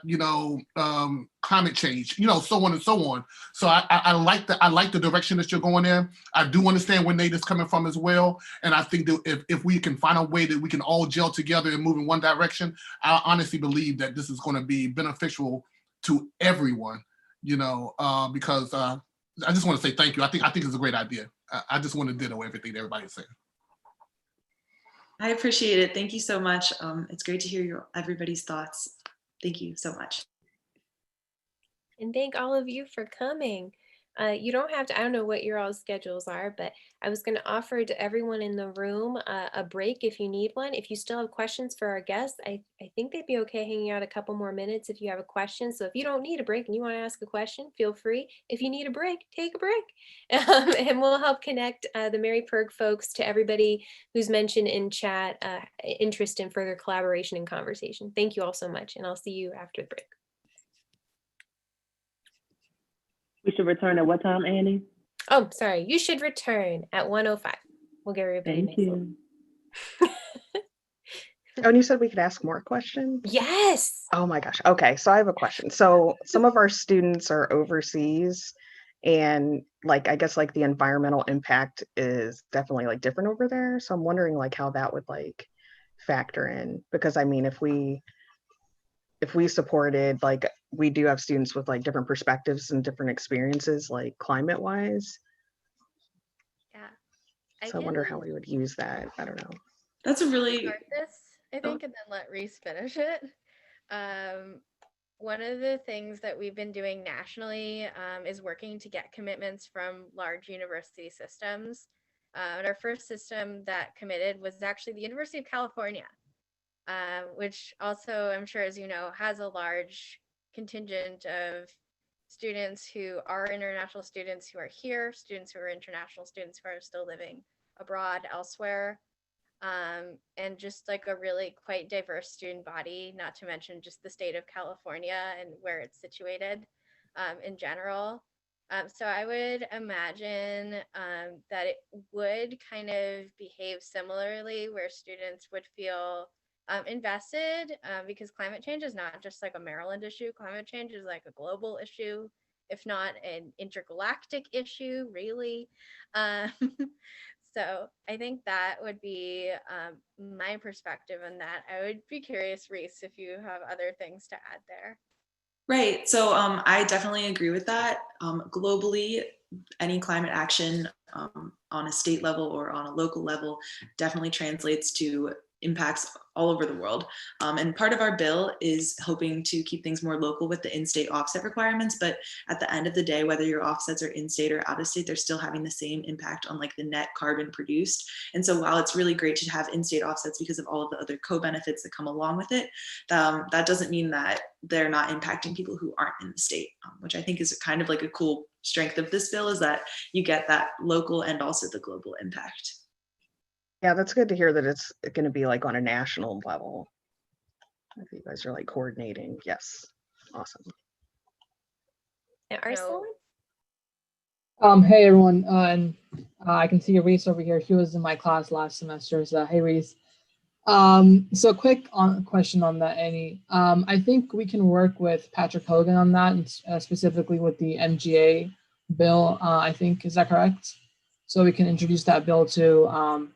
climate change, so on and so on. So I like the direction that you're going in. I do understand where Nate is coming from as well, and I think that if we can find a way that we can all gel together and move in one direction, I honestly believe that this is going to be beneficial to everyone. Because I just want to say thank you. I think it's a great idea. I just want to ditto everything that everybody's saying. I appreciate it. Thank you so much. It's great to hear everybody's thoughts. Thank you so much. And thank all of you for coming. You don't have to, I don't know what your all's schedules are, but I was going to offer to everyone in the room a break if you need one. If you still have questions for our guests, I think they'd be okay hanging out a couple more minutes if you have a question. So if you don't need a break and you want to ask a question, feel free. If you need a break, take a break. And we'll help connect the Mary Perg folks to everybody who's mentioned in chat interest in further collaboration and conversation. Thank you all so much, and I'll see you after the break. We should return at what time, Annie? Oh, sorry. You should return at 1:05. We'll give everybody a Thank nice little. you. Oh, and you said we could ask more questions? Yes. Oh my gosh. Okay, so I have a question. So some of our students are overseas, and like I guess like the environmental impact is definitely like different over there. So I'm wondering like how that would like factor in, because I mean if we supported, like we do have students with like different perspectives and different experiences like climate wise. Yeah. So I wonder how we would use that. I don't know. That's a really Start this, I think, and then let Reese finish it. One of the things that we've been doing nationally is working to get commitments from large university systems. And our first system that committed was actually the University of California, which also, I'm sure, as you know, has a large contingent of students who are international students who are here, students who are international students who are still living abroad elsewhere. And just like a really quite diverse student body, not to mention just the state of California and where it's situated in general. So I would imagine that it would kind of behave similarly, where students would feel invested because climate change is not just like a Maryland issue. Climate change is like a global issue, if not an intergalactic issue, really. Um, So I think that would be my perspective on that. I would be curious, Reese, if you have other things to add there. Right. So I definitely agree with that. Globally, any climate action on a state level or on a local level definitely translates to impacts all over the world. And part of our bill is hoping to keep things more local with the in-state offset requirements. But at the end of the day, whether your offsets are in-state or out of state, they're still having the same impact on like the net carbon produced. And so while it's really great to have in-state offsets because of all of the other co-benefits that come along with it, that doesn't mean that they're not impacting people who aren't in the state, which I think is kind of like a cool strength of this bill, is that you get that local and also the global impact. Yeah, that's good to hear that it's going to be like on a national level. If you guys are like coordinating, yes, awesome. And Arsalan? Hey everyone, and I can see Reese over here. He was in my class last semester. So hey Reese. So quick question on that, Annie. I think we can work with Patrick Hogan on that, and specifically with the MGA bill. I think, is that correct? So we can introduce that bill to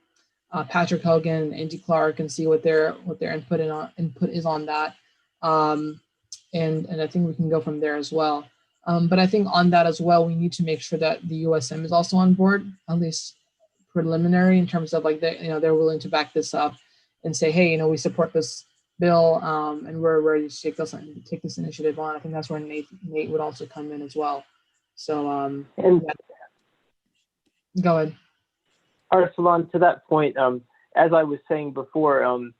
Patrick Hogan and Andy Clark and see what their input is on that. And I think we can go from there as well. But I think on that as well, we need to make sure that the USM is also on board, at least preliminary, in terms of like they're willing to back this up and say, hey, we support this bill and we're ready to take this initiative on. I think that's where Nate would also come in as well. So yeah. Go ahead. Arsalan, to that point, as I was saying before,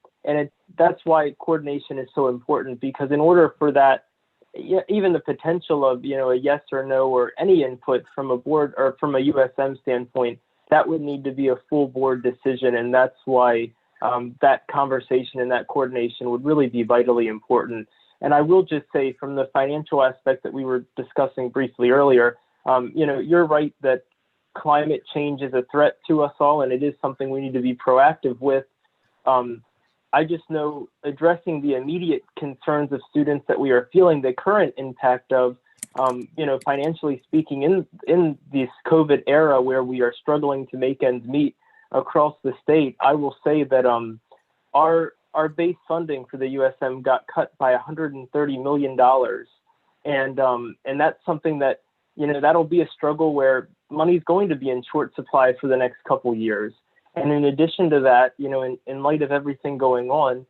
that's why coordination is so important, because in order for that, even the potential of a yes or no or any input from a board or from a USM standpoint, that would need to be a full board decision, and that's why that conversation and that coordination would really be vitally important. And I will just say, from the financial aspect that we were discussing briefly earlier, you're right that climate change is a threat to us all, and it is something we need to be proactive with. I just know addressing the immediate concerns of students that we are feeling the current impact of, financially speaking, in this COVID era where we are struggling to make ends meet across the state. I will say that our base funding for the USM got cut by $130 million, and that's something that that'll be a struggle where money's going to be in short supply for the next couple years. And in addition to that, in light of everything going on,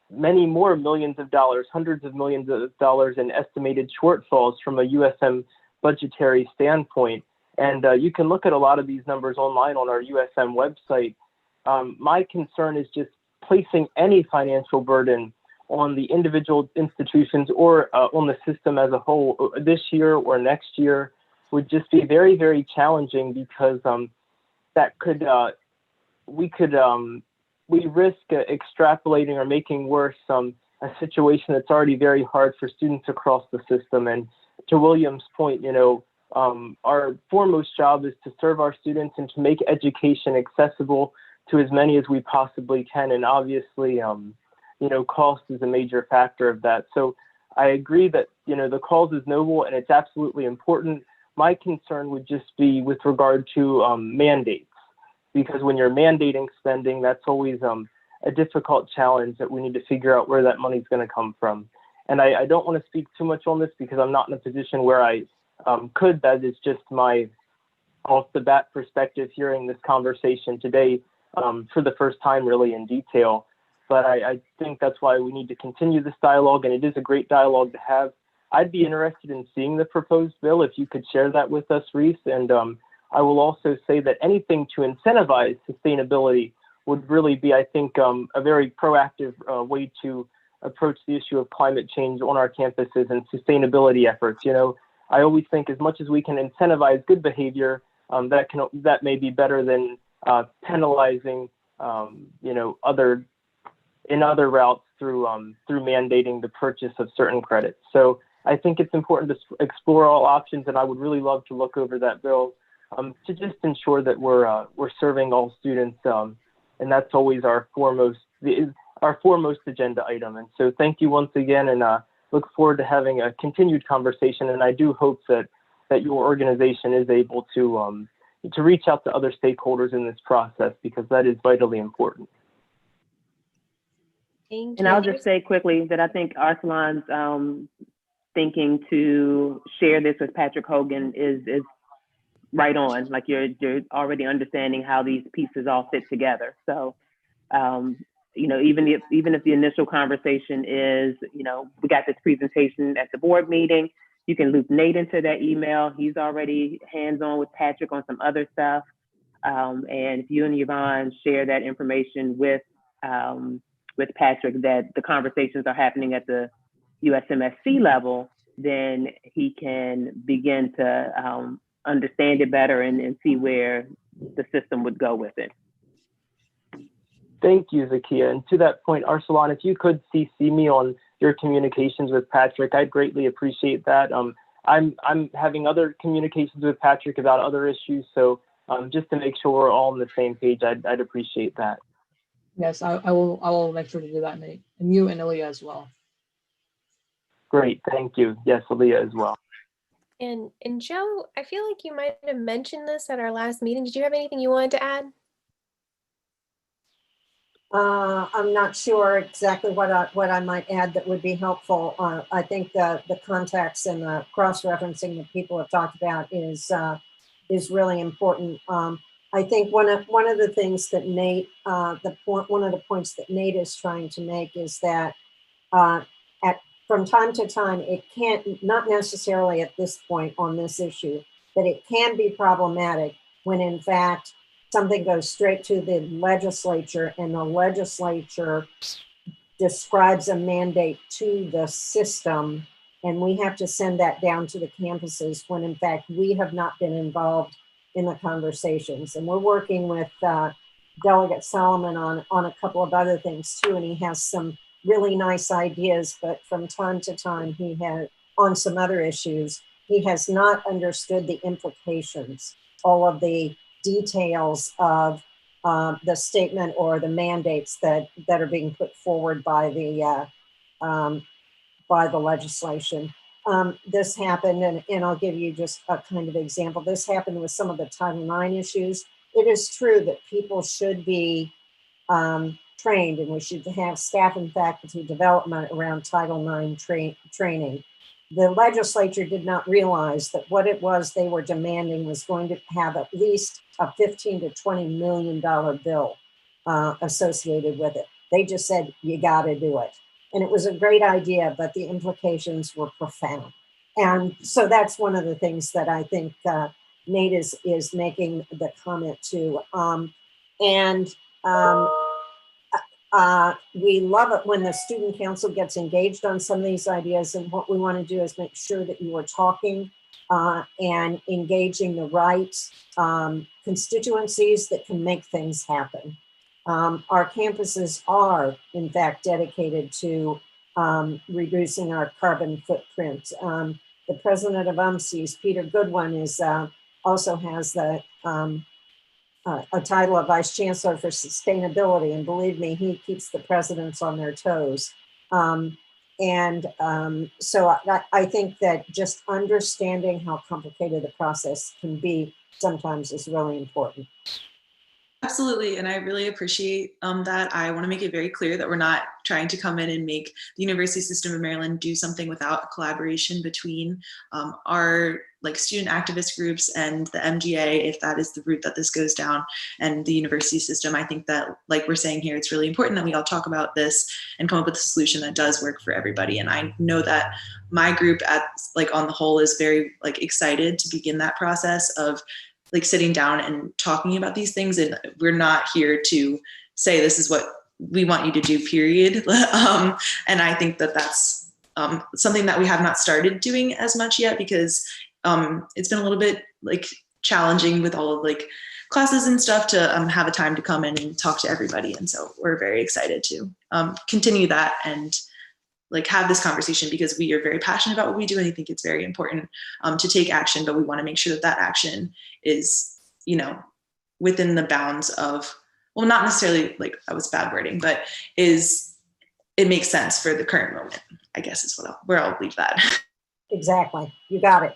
many more millions of dollars, hundreds of millions of dollars in estimated shortfalls from a USM budgetary standpoint. And you can look at a lot of these numbers online on our USM website. My concern is just placing any financial burden on the individual institutions or on the system as a whole this year or next year would just be very, very challenging, because that could we risk extrapolating or making worse a situation that's already very hard for students across the system. And to William's point, you know, our foremost job is to serve our students and to make education accessible to as many as we possibly can. And obviously, you know, cost is a major factor of that. So I agree that, you know, the cause is noble and it's absolutely important. My concern would just be with regard to mandates, because when you're mandating spending, that's always a difficult challenge that we need to figure out where that money's going to come from. And I don't want to speak too much on this because I'm not in a position where I could. That is just my off the bat perspective hearing this conversation today for the first time really in detail. But I think that's why we need to continue this dialogue, and it is a great dialogue to have. I'd be interested in seeing the proposed bill if you could share that with us, Reese. And I will also say that anything to incentivize sustainability would really be, I think, a very proactive way to approach the issue of climate change on our campuses and sustainability efforts. You know, I always think as much as we can incentivize good behavior, that may be better than penalizing, you know, other routes through mandating the purchase of certain credits. So I think it's important to explore all options, and I would really love to look over that bill to just ensure that we're serving all students, and that's always our foremost agenda item. And so thank you once again, and look forward to having a continued conversation. And I do hope that your organization is able to reach out to other stakeholders in this process, because that is vitally important. And I'll just say quickly that I think Arsalan's thinking to share this with Patrick Hogan is right on. Like you're already understanding how these pieces all fit together. So, you know, even if the initial conversation is, you know, we got this presentation at the board meeting, you can loop Nate into that email. He's already hands-on with Patrick on some other stuff. And if you and Yvonne share that information with Patrick, that the conversations are happening at the USMSC level, then he can begin to understand it better and see where the system would go with it. Thank you, Zakia. And to that point, Arsalan, if you could CC me on your communications with Patrick, I'd greatly appreciate that. I'm having other communications with Patrick about other issues, so just to make sure we're all on the same page, I'd appreciate that. Yes, I will make sure to do that, Nate, and you and Ilya as well. Great, thank you. Yes, Ilya as well. And Joe, I feel like you might have mentioned this at our last meeting. Did you have anything you wanted to add? I'm not sure exactly what I might add that would be helpful. I think the context and the cross-referencing that people have talked about is really important. I think one of the things that Nate, one of the points that Nate is trying to make is that from time to time, it can't, not necessarily at this point on this issue, but it can be problematic when in fact something goes straight to the legislature and the legislature describes a mandate to the system, and we have to send that down to the campuses when in fact we have not been involved in the conversations. And we're working with Delegate Solomon on a couple of other things too, and he has some really nice ideas, but from time to time he has, on some other issues, he has not understood the implications, all of the details of the statement or the mandates that are being put forward by the legislation. This happened, and I'll give you just a kind of example. This happened with some of the Title IX issues. It is true that people should be trained, and we should have staff and faculty development around Title IX training. The legislature did not realize that what it was they were demanding was going to have at least a $15 to $20 million bill associated with it. They just said, you got to do it. And it was a great idea, but the implications were profound. And so that's one of the things that I think Nate is making the comment to. And we love it when the student council gets engaged on some of these ideas. And what we want to do is make sure that you are talking and engaging the right constituencies that can make things happen. Our campuses are, in fact, dedicated to reducing our carbon footprint. The president of UMCS, Peter Goodwin, is also has the a title of Vice Chancellor for Sustainability, and believe me, he keeps the presidents on their toes. So I think that just understanding how complicated the process can be sometimes is really important. Absolutely, and I really appreciate that. I want to make it very clear that we're not trying to come in and make the University System of Maryland do something without a collaboration between our student activist groups and the MGA, if that is the route that this goes down, and the university system. I think that, like we're saying here, it's really important that we all talk about this and come up with a solution that does work for everybody. And I know that my group on the whole is very excited to begin that process of sitting down and talking about these things. And we're not here to say this is what we want you to do, period. And I think that that's something that we have not started doing as much yet, because it's been a little bit challenging with all of classes and stuff to have a time to come in and talk to everybody. And so we're very excited to continue that and have this conversation, because we are very passionate about what we do, and I think it's very important to take action, but we want to make sure that that action is, within the bounds of, well, not necessarily that was bad wording, but it makes sense for the current moment, I guess is where I'll leave that. Exactly. You got it.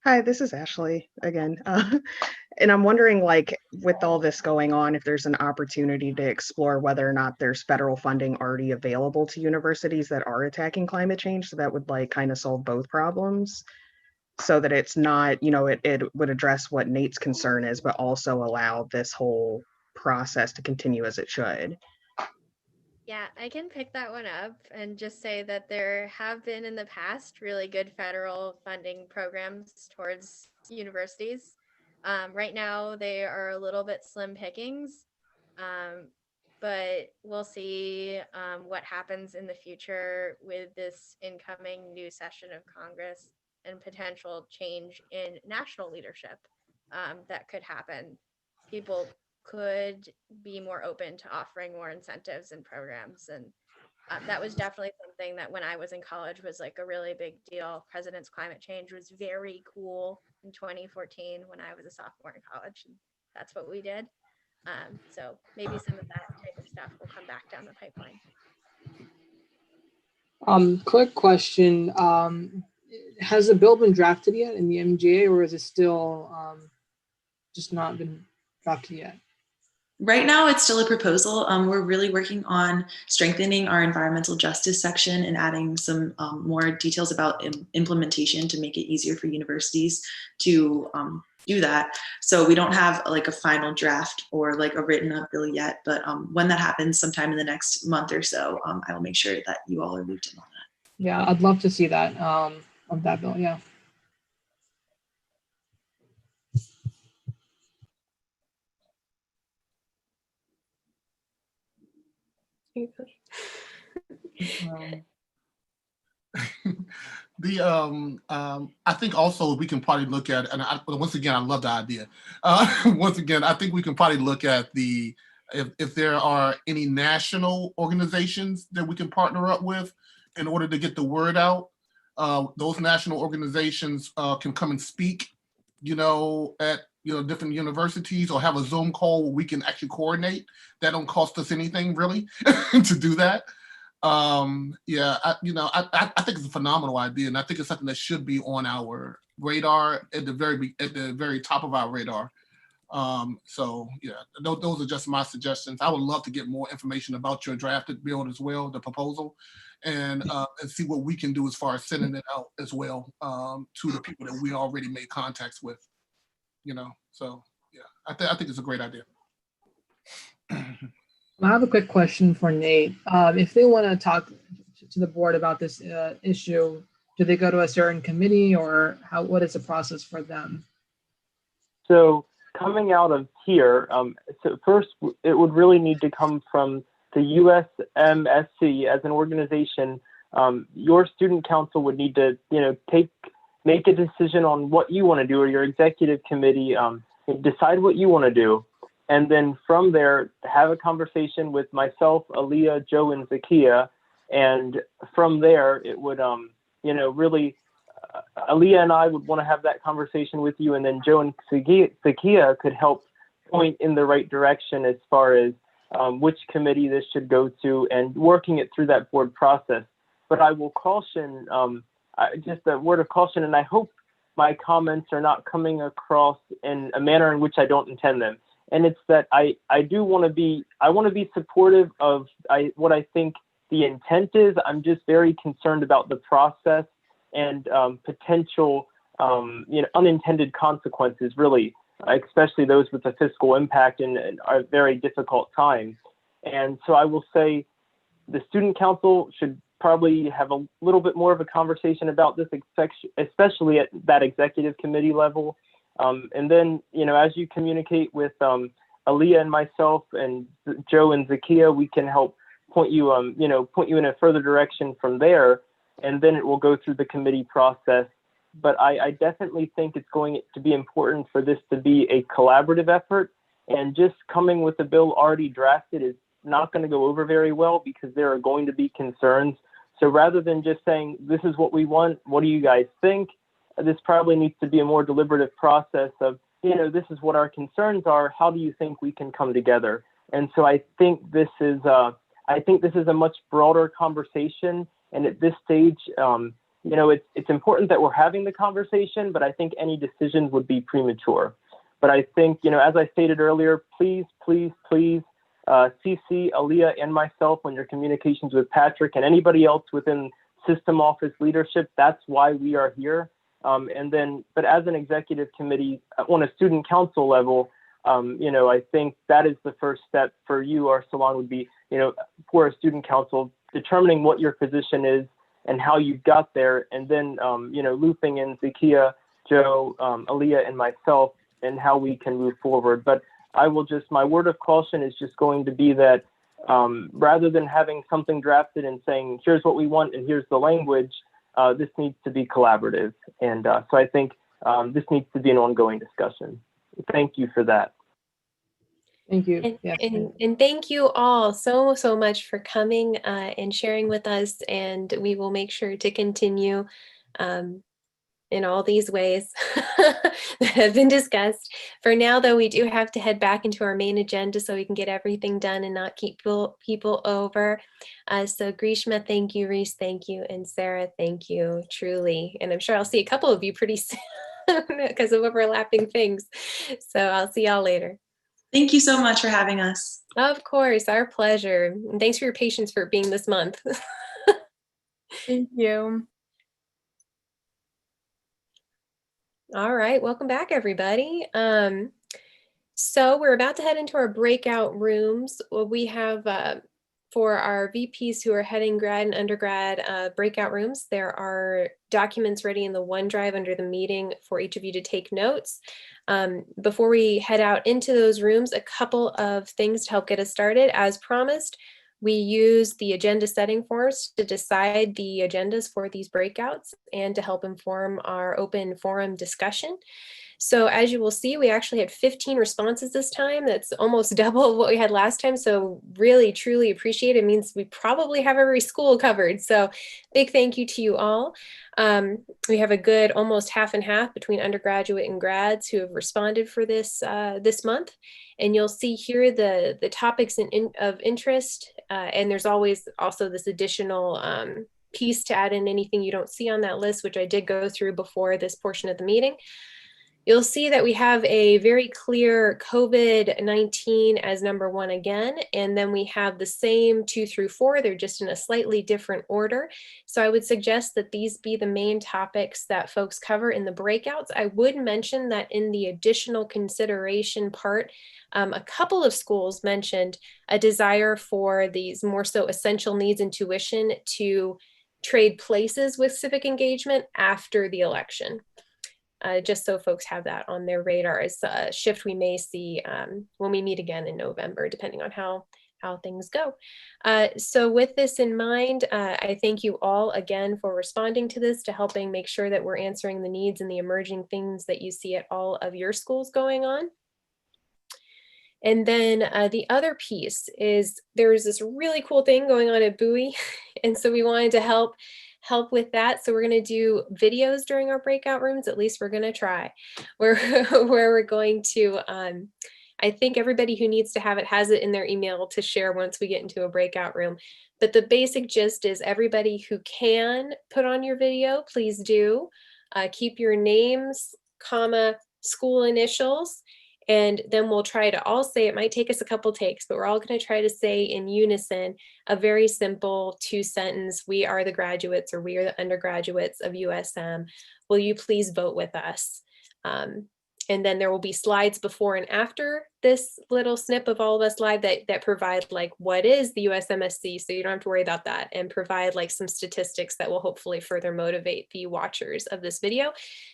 Hi, this is Ashley again. And I'm wondering, with all this going on, if there's an opportunity to explore whether or not there's federal funding already available to universities that are attacking climate change, so that would kind of solve both problems, so that it's not, it would address what Nate's concern is, but also allow this whole process to continue as it should. Yeah, I can pick that one up and just say that there have been in the past really good federal funding programs towards universities. Right now, they are a little bit slim pickings, but we'll see what happens in the future with this incoming new session of Congress and potential change in national leadership that could happen. People could be more open to offering more incentives and programs. And that was definitely something that when I was in college was a really big deal. President's climate change was very cool in 2014 when I was a sophomore in college. And that's what we did. So maybe some of that type of stuff will come back down the pipeline. Quick question. Has the bill been drafted yet in the MGA, or is it still just not been drafted yet? Right now, it's still a proposal. We're really working on strengthening our environmental justice section and adding some more details about implementation to make it easier for universities to do that. So we don't have a final draft or a written up bill yet, but when that happens sometime in the next month or so, I will make sure that you all are looped in on that. Yeah, I'd love to see that of that bill. Yeah. I think also we can probably look at, and once again, I love the idea. Once again, I think we can probably look at if there are any national organizations that we can partner up with in order to get the word out. Those national organizations can come and speak, at different universities, or have a Zoom call where we can actually coordinate. That don't cost us anything really to do that. Yeah, I think it's a phenomenal idea, and I think it's something that should be on our radar at the very top of our radar. So yeah, those are just my suggestions. I would love to get more information about your drafted bill as well, the proposal, and see what we can do as far as sending it out as well to the people that we already made contacts with. So yeah, I think it's a great idea. I have a quick question for Nate. If they want to talk to the board about this issue, Do they go to a certain committee, or what is the process for them? So coming out of here, so first it would really need to come from the USMSC as an organization. Your student council would need to, make a decision on what you want to do, or your executive committee, decide what you want to do. And then from there, have a conversation with myself, Aaliyah, Joe, and Zakia. And from there, it would, really, Aaliyah and I would want to have that conversation with you. And then Joe and Zakia could help point in the right direction as far as which committee this should go to, and working it through that board process. But I will caution, just a word of caution, and I hope my comments are not coming across in a manner in which I don't intend them. And it's that I want to be supportive of what I think the intent is. I'm just very concerned about the process and potential, unintended consequences, really, especially those with a fiscal impact and a very difficult time. And so I will say the student council should probably have a little bit more of a conversation about this, especially at that executive committee level. And then, as you communicate with Aaliyah and myself and Joe and Zakia, we can help point you in a further direction from there. And then it will go through the committee process. But I definitely think it's going to be important for this to be a collaborative effort. And just coming with a bill already drafted is not going to go over very well, because there are going to be concerns. So rather than just saying, this is what we want, what do you guys think? This probably needs to be a more deliberative process of, this is what our concerns are. How do you think we can come together? And so I think this is a much broader conversation. And at this stage, it's important that we're having the conversation, but I think any decisions would be premature. But I think, as I stated earlier, please, please, please CC Aaliyah and myself when your communications with Patrick and anybody else within system office leadership. That's why we are here. But as an executive committee on a student council level, I think that is the first step for you. Our salon would be, for a student council, determining what your position is and how you got there, and then, looping in Zakia, Joe, Aaliyah, and myself, and how we can move forward. But my word of caution is just going to be that rather than having something drafted and saying, here's what we want and here's the language, this needs to be collaborative. And so I think this needs to be an ongoing discussion. Thank you for that. Thank you. And thank you all so much for coming and sharing with us. And we will make sure to continue in all these ways that have been discussed. For now, though, we do have to head back into our main agenda so we can get everything done and not keep people over. So Grishma, thank you. Reese, thank you. And Sarah, thank you, truly. And I'm sure I'll see a couple of you pretty soon because of overlapping things. So I'll see y'all later. Thank you so much for having us. Of course, our pleasure. And thanks for your patience for it being this month. Thank you. All right, welcome back, everybody. So we're about to head into our breakout rooms. We have, for our VPs who are heading grad and undergrad breakout rooms, there are documents ready in the OneDrive under the meeting for each of you to take notes. Before we head out into those rooms, a couple of things to help get us started. As promised, we use the agenda setting forms to decide the agendas for these breakouts and to help inform our open forum discussion. So as you will see, we actually had 15 responses this time. That's almost double what we had last time. So really, truly appreciate it. It means we probably have every school covered. So big thank you to you all. We have a good almost half and half between undergraduate and grads who have responded for this this month. And you'll see here the topics of interest. And there's always also this additional piece to add in anything you don't see on that list, which I did go through before this portion of the meeting. You'll see that we have a very clear COVID-19 as number 1 again, and then we have the same 2 through 4. They're just in a slightly different order. So I would suggest that these be the main topics that folks cover in the breakouts. I would mention that in the additional consideration part, a couple of schools mentioned a desire for these more so essential needs and tuition to trade places with civic engagement after the election. Just so folks have that on their radar. It's a shift we may see when we meet again in November, depending on how things go. So with this in mind, I thank you all again for responding to this, to helping make sure that we're answering the needs and the emerging things that you see at all of your schools going on. And then the other piece is there's this really cool thing going on at Bowie. And so we wanted to help with that. So we're going to do videos during our breakout rooms. At least we're going to try, where we're going to, I think everybody who needs to have it has it in their email to share once we get into a breakout room. But the basic gist is everybody who can put on your video, please do. Keep your names, comma, school initials. And then we'll try to all say, it might take us a couple takes, but we're all going to try to say in unison a very simple 2-sentence, we are the graduates, or we are the undergraduates of USM. Will you please vote with us? And then there will be slides before and after this little snip of all of us live that provide like, what is the USMSC? So you don't have to worry about that, and provide like some statistics that will hopefully further motivate the watchers of this video.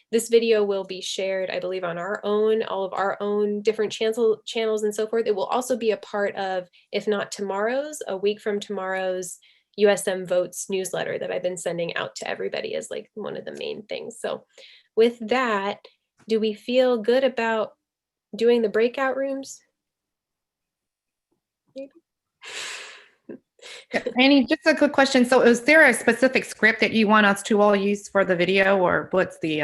This video will be shared, I believe, on all of our own different channels and so forth. It will also be a part of, if not tomorrow's, a week from tomorrow's USM Votes newsletter that I've been sending out to everybody as like one of the main things. So with that, do we feel good about doing the breakout rooms? Annie, just a quick question. So is there a specific script that you want us to all use for the video, or what's the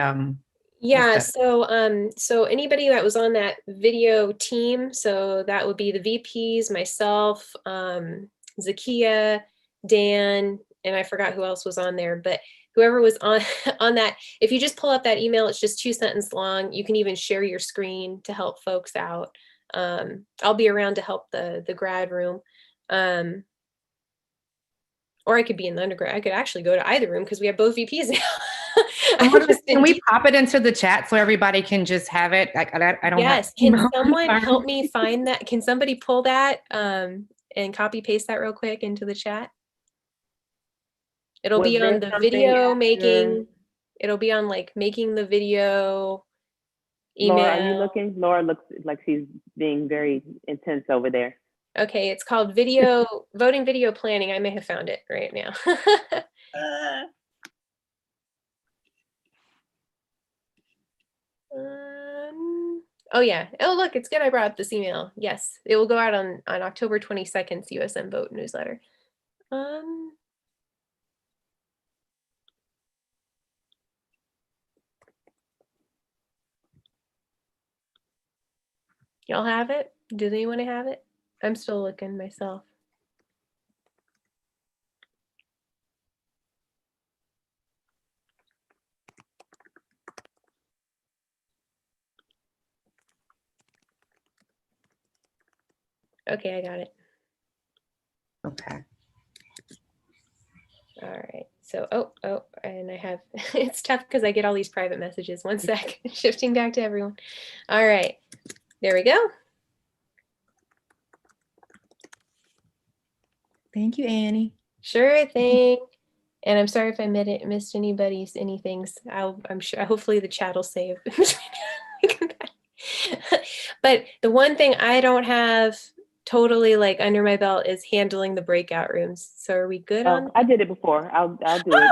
Yeah, so anybody that was on that video team, so that would be the VPs, myself, Zakia, Dan, and I forgot who else was on there, but whoever was on that, if you just pull up that email, it's just 2-sentence long. You can even share your screen to help folks out. I'll be around to help the grad room. Or I could be in the undergrad. I could actually go to either room because we have both VPs now. Can we pop it into the chat so everybody can just have it? I don't Yes. have. Can someone help me find that? Can somebody pull that and copy paste that real quick into the chat? It'll be on the video making. It'll be on like making the video. Email. Laura, are you looking? Laura looks like she's being very intense over there. Okay, it's called voting video planning. I may have found it right now. Oh yeah. Oh look, it's good I brought up this email. Yes, it will go out on October 22nd's USM Vote newsletter. Y'all have it? Does anyone have it? I'm still looking myself. Okay, I got it. Okay. All right. So, and I have, it's tough because I get all these private messages. One sec, shifting back to everyone. All right, there we go. Thank you, Annie. Sure thing. And I'm sorry if I missed anything. I'm sure, hopefully the chat will save. But the one thing I don't have totally like under my belt is handling the breakout rooms. So are we good on that? I did it before. I'll do it.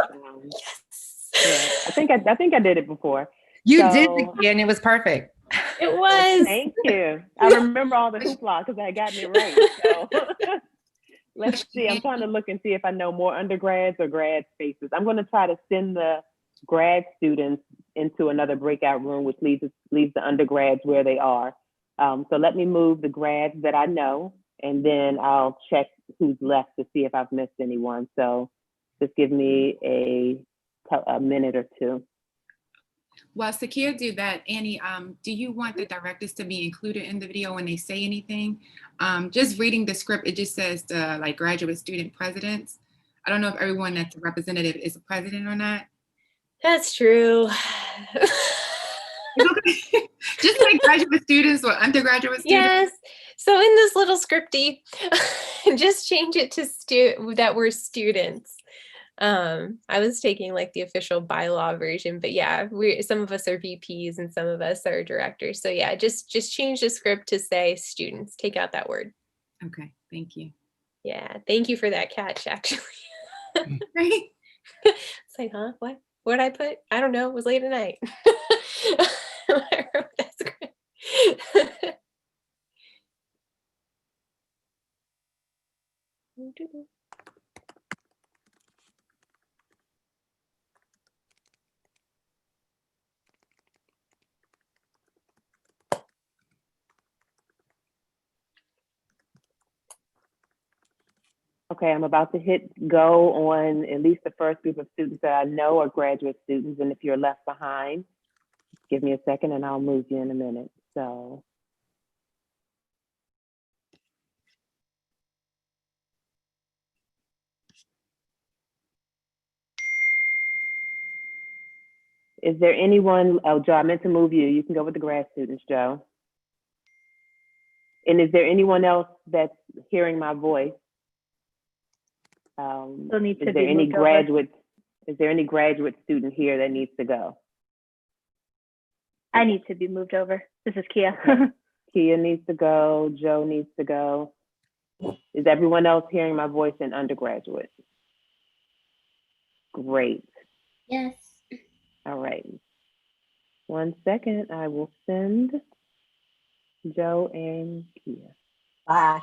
Yes. Yeah, I think I did it before. You did it, and it was perfect. It was. Thank you. I remember all the hoopla because I had gotten it right. So let's see. I'm trying to look and see if I know more undergrads or grad spaces. I'm going to try to send the grad students into another breakout room, which leaves the undergrads where they are. So let me move the grads that I know, and then I'll check who's left to see if I've missed anyone. So just give me a minute or two. While Sakia do that, Annie, do you want the directors to be included in the video when they say anything? Just reading the script, it just says like graduate student presidents. I don't know if everyone that's a representative is a president or not. That's true. Just like graduate students or undergraduate students. Yes. So in this little scripty, just change it to that we're students. I was taking like the official bylaw version, but yeah, some of us are VPs and some of us are directors. So yeah, just change the script to say students. Take out that word. Okay, thank you. Yeah, thank you for that catch, actually. Right? It's like, huh? What? What'd I put? I don't know. It was late at night. I wrote that script. Okay, I'm about to hit go on at least the first group of students that I know are graduate students. And if you're left behind, give me a second and I'll move you in a minute. So. Is there anyone, oh, Joe, I meant to move you. You can go with the grad students, Joe. And is there anyone else that's hearing my voice? Still need to Is be there any moved over. graduate? Is there any graduate student here that needs to go? I need to be moved over. This is Kia. Okay. Kia needs to go. Joe needs to go. Is everyone else hearing my voice in undergraduate? Great. Yes. All right. 1 second. I will send Joe and Kia. Bye.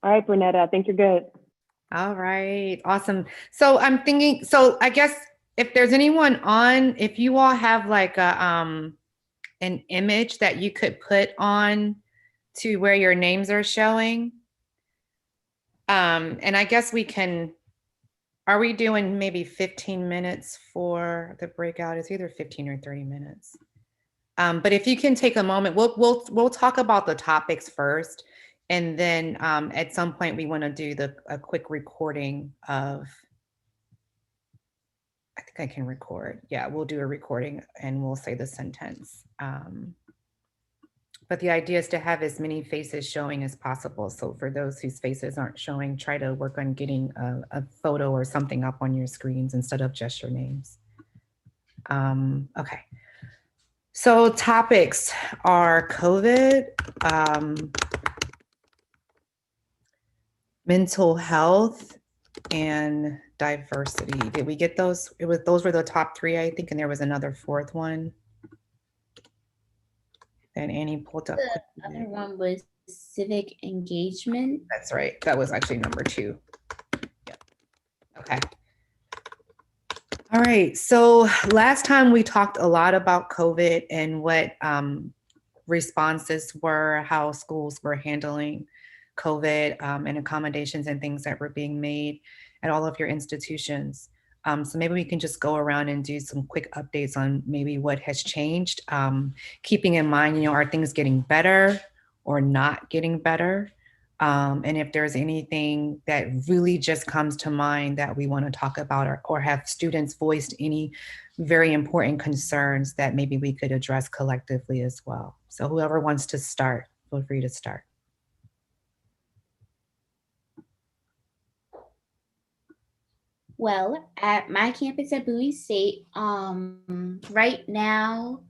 All right, Bernetta, I think you're good. All right, awesome. So I'm thinking, so I guess if there's anyone on, if you all have like a an image that you could put on to where your names are showing. And I guess we can, are we doing maybe 15 minutes for the breakout? It's either 15 or 30 minutes. But if you can take a moment, we'll talk about the topics first. And then at some point we want to do a quick recording of, I think I can record. Yeah, we'll do a recording and we'll say the sentence. But the idea is to have as many faces showing as possible. So for those whose faces aren't showing, try to work on getting a photo or something up on your screens instead of just your names. Okay. So topics are COVID, mental health, and diversity. Did we get those? Those were the top three, I think, and there was another fourth one. And Annie pulled up. The other one was civic engagement. That's right. That was actually number 2. Yeah. Okay. All right. So last time we talked a lot about COVID and what responses were, how schools were handling COVID and accommodations and things that were being made at all of your institutions. So maybe we can just go around and do some quick updates on maybe what has changed. Keeping in mind, are things getting better or not getting better? And if there's anything that really just comes to mind that we want to talk about, or have students voiced any very important concerns that maybe we could address collectively as well. So whoever wants to start, feel free to start. Well, at my campus at Bowie State, right now,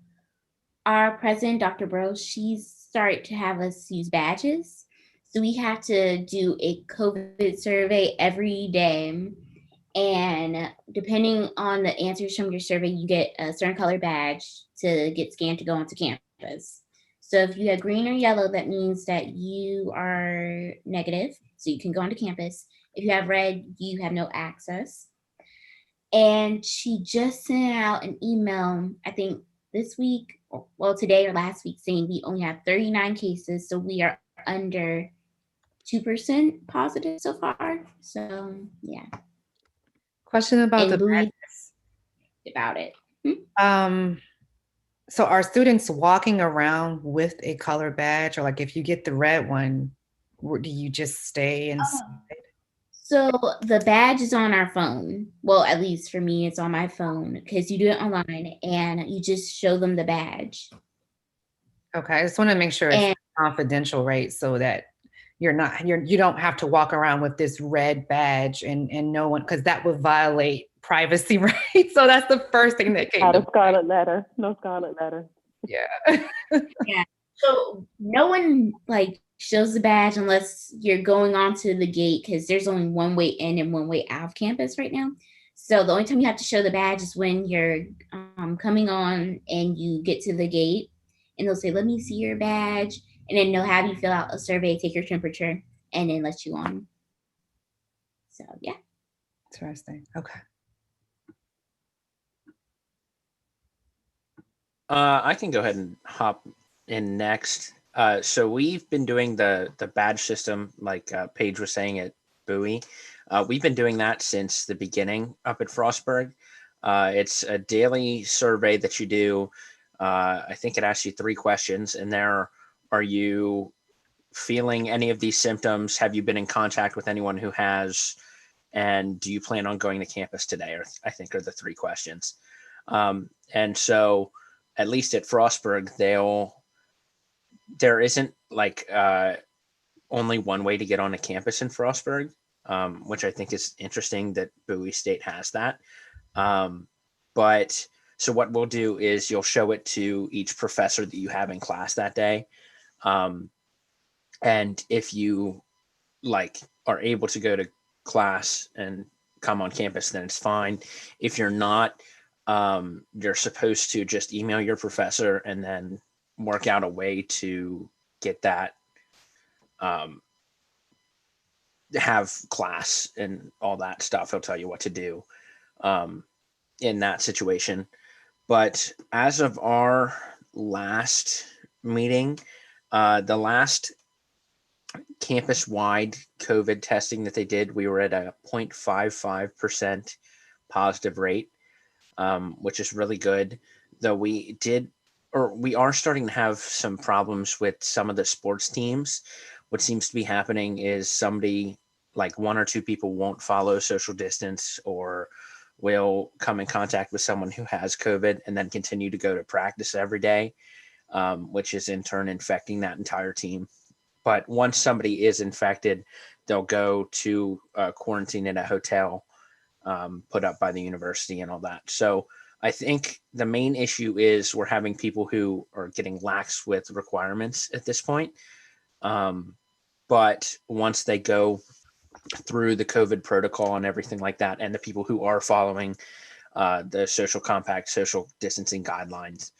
our president, Dr. Burrows, she's started to have us use badges. So we have to do a COVID survey every day. And depending on the answers from your survey, you get a certain color badge to get scanned to go onto campus. So if you have green or yellow, that means that you are negative, so you can go onto campus. If you have red, you have no access. And she just sent out an email, I think this week, well, today or last week, saying we only have 39 cases. So we are under 2% positive so far. So yeah. Question about And the badges. about it. So are students walking around with a color badge, or like if you get the red one, do you just stay inside? So the badge is on our phone. Well, at least for me, it's on my phone because you do it online and you just show them the badge. Okay, I just want to make sure it's confidential, right? So that you don't have to walk around with this red badge and no one, because that would violate privacy, right? So that's the first thing that came Not to a scarlet letter. No scarlet letter. Yeah. Yeah. So no one like shows the badge unless you're going onto the gate because there's only one way in and one way out of campus right now. So the only time you have to show the badge is when you're coming on and you get to the gate, and they'll say, "Let me see your badge," and then they'll have you fill out a survey, take your temperature, and then let you on. So yeah. Interesting. Okay. I can go ahead and hop in next. So we've been doing the badge system, like Paige was saying at Bowie. We've been doing that since the beginning up at Frostburg. It's a daily survey that you do. I think it asks you 3 questions, and there are you feeling any of these symptoms? Have you been in contact with anyone who has? And do you plan on going to campus today? Or I think are the 3 questions. And so at least at Frostburg, there isn't like only one way to get on a campus in Frostburg, which I think is interesting that Bowie State has that. But so what we'll do is you'll show it to each professor that you have in class that day. And if you like are able to go to class and come on campus, then it's fine. If you're not, you're supposed to just email your professor and then work out a way to get that, have class and all that stuff. He'll tell you what to do in that situation. But as of our last meeting, the last campus-wide COVID testing that they did, we were at a 0.55% positive rate, which is really good. Though we are starting to have some problems with some of the sports teams. What seems to be happening is somebody, like 1 or 2 people, won't follow social distance or will come in contact with someone who has COVID and then continue to go to practice every day, which is in turn infecting that entire team. But once somebody is infected, they'll go to quarantine in a hotel put up by the university and all that. So I think the main issue is we're having people who are getting lax with requirements at this point. But once they go through the COVID protocol and everything like that, and the people who are following the social compact, social distancing guidelines,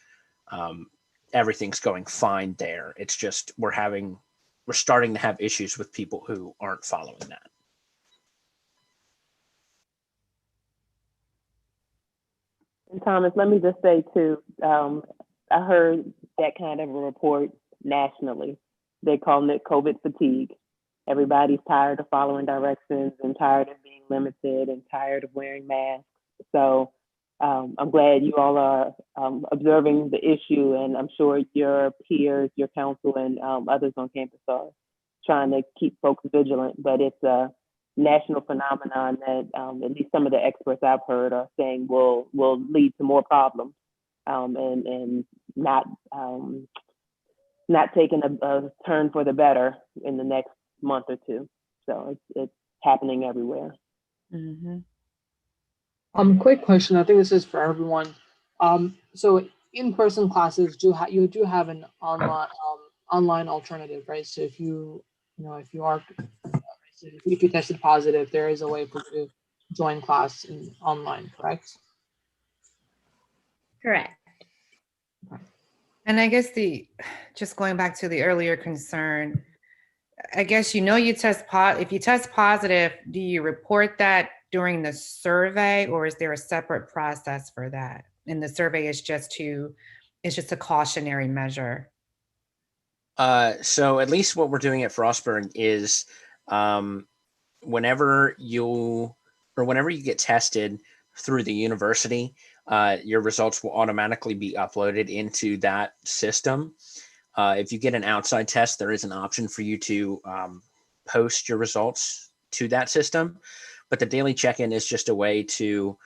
everything's going fine there. It's just we're starting to have issues with people who aren't following that. And Thomas, let me just say too, I heard that kind of a report nationally. They're calling it COVID fatigue. Everybody's tired of following directions and tired of being limited and tired of wearing masks. So I'm glad you all are observing the issue, and I'm sure your peers, your council, and others on campus are trying to keep folks vigilant. But it's a national phenomenon that at least some of the experts I've heard are saying will lead to more problems and not taking a turn for the better in the next month or 2. So it's happening everywhere. Mm-hmm. Quick question. I think this is for everyone. So in-person classes you do have an online alternative, right? So if you tested positive, there is a way for you to join class online, correct? Correct. And I guess just going back to the earlier concern, I guess you if you test positive, do you report that during the survey, or is there a separate process for that? And the survey is just a cautionary measure. So at least what we're doing at Frostburg is whenever you get tested through the university, your results will automatically be uploaded into that system. If you get an outside test, there is an option for you to post your results to that system. But the daily check-in is just a way to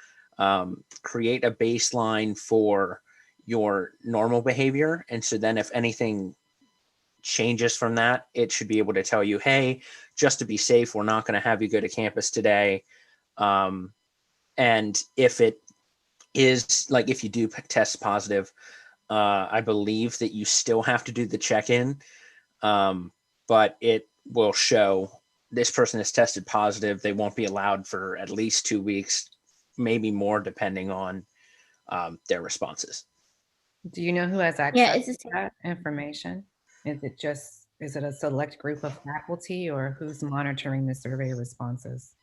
create a baseline for your normal behavior. And so then if anything changes from that, it should be able to tell you, hey, just to be safe, we're not going to have you go to campus today. And if it is like, if you do test positive, I believe that you still have to do the check-in, but it will show this person is tested positive. They won't be allowed for at least 2 weeks, maybe more, depending on their responses. Do you know who has Yeah, access it's to that information? Is it a select group of faculty, or who's monitoring the survey responses?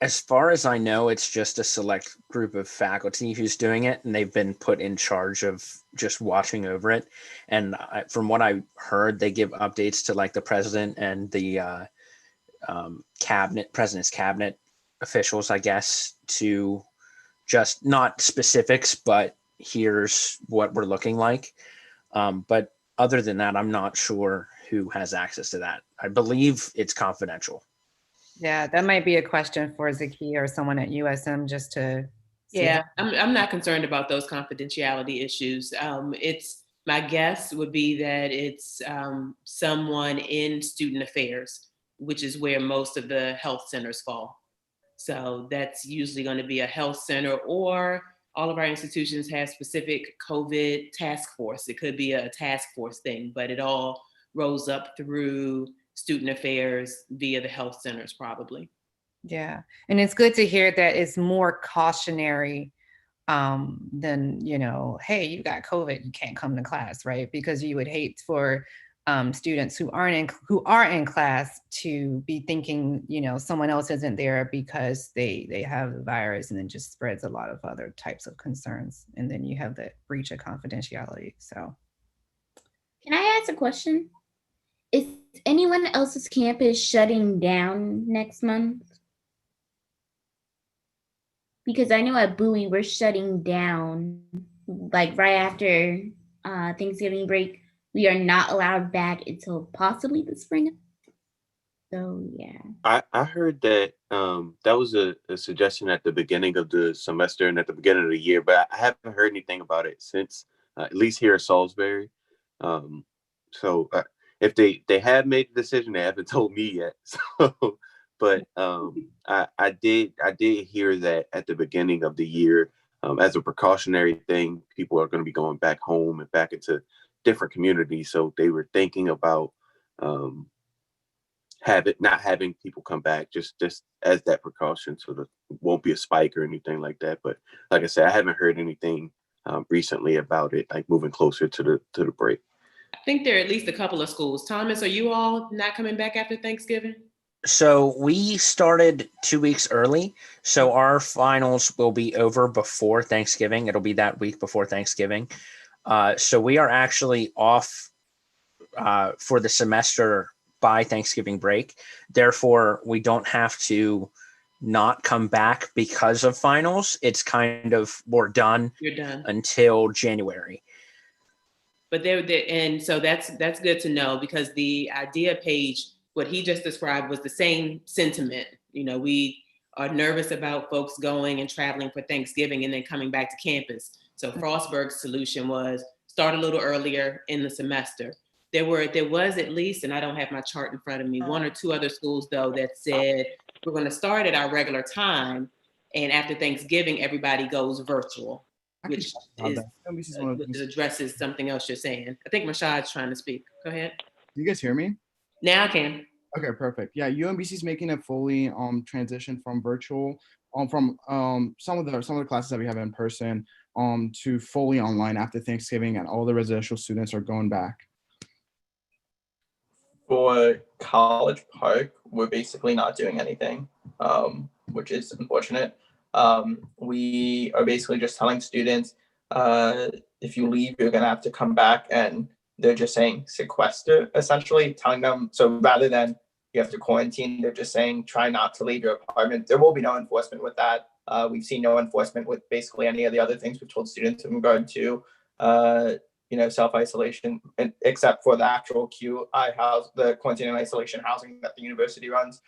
As far as I know, it's just a select group of faculty who's doing it, and they've been put in charge of just watching over it. And from what I heard, they give updates to like the president and the president's cabinet officials, I guess, to just not specifics, but here's what we're looking like. But other than that, I'm not sure who has access to that. I believe it's confidential. Yeah, that might be a question for Zaki or someone at USM just to see. Yeah, I'm not concerned about those confidentiality issues. It's my guess would be that it's someone in student affairs, which is where most of the health centers fall. So that's usually going to be a health center, or all of our institutions have specific COVID task force. It could be a task force thing, but it all rolls up through student affairs via the health centers probably. Yeah, and it's good to hear that it's more cautionary than, hey, you got COVID, you can't come to class, right? Because you would hate for students who are in class to be thinking, someone else isn't there because they have the virus, and then just spreads a lot of other types of concerns, and then you have the breach of confidentiality. So, Can I ask a question? Is anyone else's campus shutting down next month? Because I know at Bowie we're shutting down like right after Thanksgiving break. We are not allowed back until possibly the spring. So yeah. I heard that that was a suggestion at the beginning of the semester and at the beginning of the year, but I haven't heard anything about it since, at least here at Salisbury. So if they have made the decision, they haven't told me yet. So, but I did hear that at the beginning of the year, as a precautionary thing, people are going to be going back home and back into different communities. So they were thinking about not having people come back just as that precaution, so that won't be a spike or anything like that. But like I said, I haven't heard anything recently about it, like moving closer to the break. I think there are at least a couple of schools. Thomas, are you all not coming back after Thanksgiving? So we started 2 weeks early. So our finals will be over before Thanksgiving. It'll be that week before Thanksgiving. So we are actually off for the semester by Thanksgiving break. Therefore, we don't have to not come back because of finals. It's kind of, we're done. You're done until January. But and so that's good to know, because the idea page, what he just described, was the same sentiment. We are nervous about folks going and traveling for Thanksgiving and then coming back to campus. So Frostburg's solution was start a little earlier in the semester. There was at least, and I don't have my chart in front of me, 1 or 2 other schools though that said we're going to start at our regular time, and after Thanksgiving everybody goes virtual, which addresses something else you're saying. I think Rashad's trying to speak. Go ahead. You guys hear me? Now I can. Okay, perfect. Yeah, UMBC is making a fully transition from virtual, from some of the classes that we have in person to fully online after Thanksgiving, and all the residential students are going back. For College Park, we're basically not doing anything, which is unfortunate. We are basically just telling students, if you leave, you're gonna have to come back, and they're just saying sequester, essentially telling them. So rather than you have to quarantine, they're just saying try not to leave your apartment. There will be no enforcement with that. We've seen no enforcement with basically any of the other things we've told students in regard to, self-isolation, except for the actual the quarantine and isolation housing that the university runs.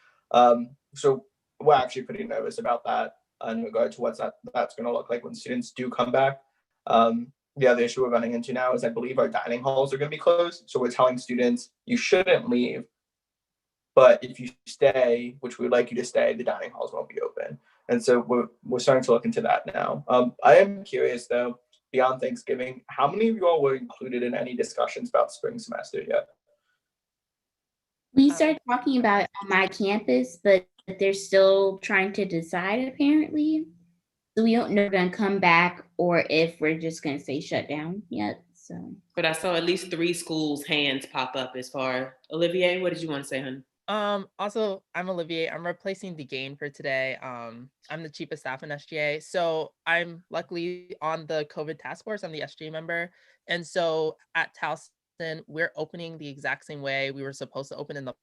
So we're actually pretty nervous about that in regard to what that's going to look like when students do come back. The other issue we're running into now is I believe our dining halls are going to be closed. So we're telling students you shouldn't leave, but if you stay, which we would like you to stay, the dining halls won't be open. And so we're starting to look into that now. I am curious though, beyond Thanksgiving, how many of you all were included in any discussions about spring semester yet? We started talking about it on my campus, but they're still trying to decide apparently. So we don't know if we're gonna come back or if we're just gonna stay shut down yet. So But I saw at least 3 schools' hands pop up as far. Olivier, what did you want to say, honey? Also, I'm Olivier. I'm replacing DeGain for today. I'm the chief of staff in SGA. So I'm luckily on the COVID task force. I'm the SGA member. And so at Towson, we're opening the exact same way we were supposed to open in the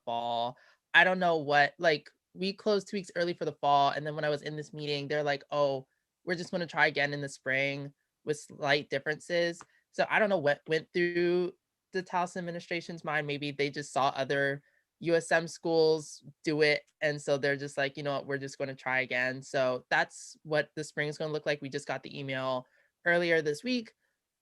fall. I don't know what, like, we closed 2 weeks early for the fall. And then when I was in this meeting, they're like, oh, we're just going to try again in the spring with slight differences. So I don't know what went through the Towson administration's mind. Maybe they just saw other USM schools do it. And so they're just like, you know what, we're just going to try again. So that's what the spring is going to look like. We just got the email earlier this week.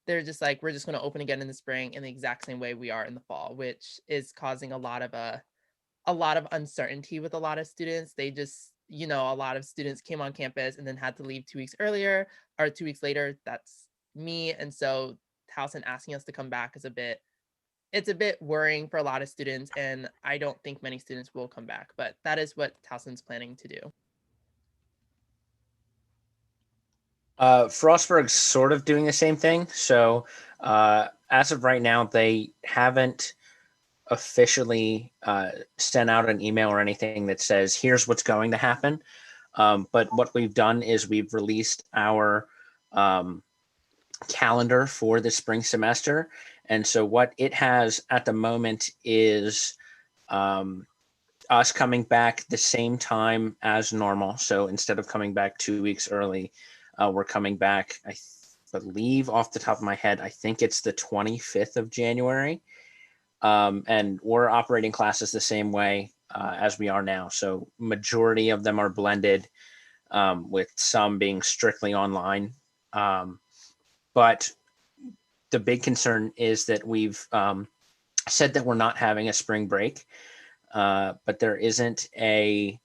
They're just like, we're just going to open again in the spring in the exact same way we are in the fall, which is causing a lot of uncertainty with a lot of students. They just, a lot of students came on campus and then had to leave 2 weeks earlier or 2 weeks later. That's me. And so Towson asking us to come back is it's a bit worrying for a lot of students, and I don't think many students will come back, but that is what Towson's planning to do. Frostburg's sort of doing the same thing. So as of right now, they haven't officially sent out an email or anything that says, here's what's going to happen. But what we've done is we've released our calendar for the spring semester. And so what it has at the moment is us coming back the same time as normal. So instead of coming back 2 weeks early, we're coming back, I believe off the top of my head, I think it's the 25th of January. And we're operating classes the same way as we are now. So majority of them are blended, with some being strictly online. But the big concern is that we've said that we're not having a spring break, but there isn't a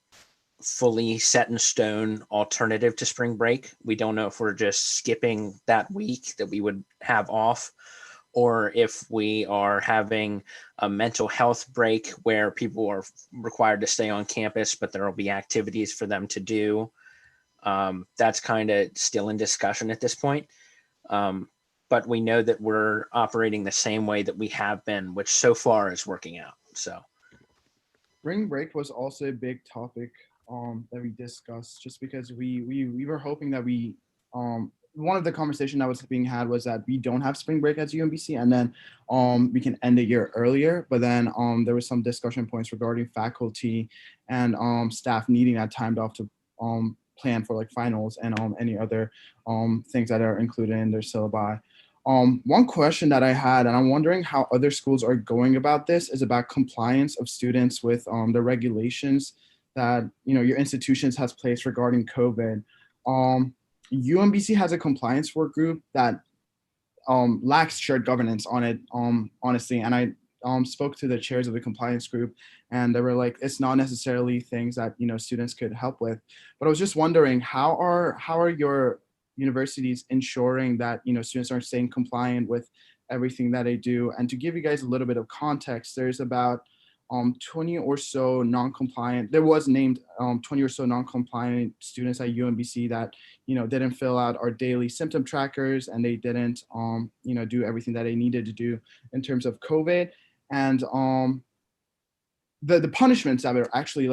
fully set in stone alternative to spring break. We don't know if we're just skipping that week that we would have off, or if we are having a mental health break where people are required to stay on campus, but there will be activities for them to do. That's kind of still in discussion at this point. But we know that we're operating the same way that we have been, which so far is working out. So Spring break was also a big topic that we discussed, just because we were hoping that one of the conversation that was being had was that we don't have spring break at UMBC, and then we can end a year earlier. But then there was some discussion points regarding faculty and staff needing that time off to plan for like finals and any other things that are included in their syllabi. One question that I had, and I'm wondering how other schools are going about this, is about compliance of students with the regulations that your institutions has placed regarding COVID. UMBC has a compliance work group that lacks shared governance on it, honestly. And I spoke to the chairs of the compliance group, and they were like, it's not necessarily things that students could help with. But I was just wondering, how are your universities ensuring that students are staying compliant with everything that they do? And to give you guys a little bit of context, there's about 20 or so non-compliant, there was named 20 or so non-compliant students at UMBC that didn't fill out our daily symptom trackers, and they didn't do everything that they needed to do in terms of COVID. And the punishments that were actually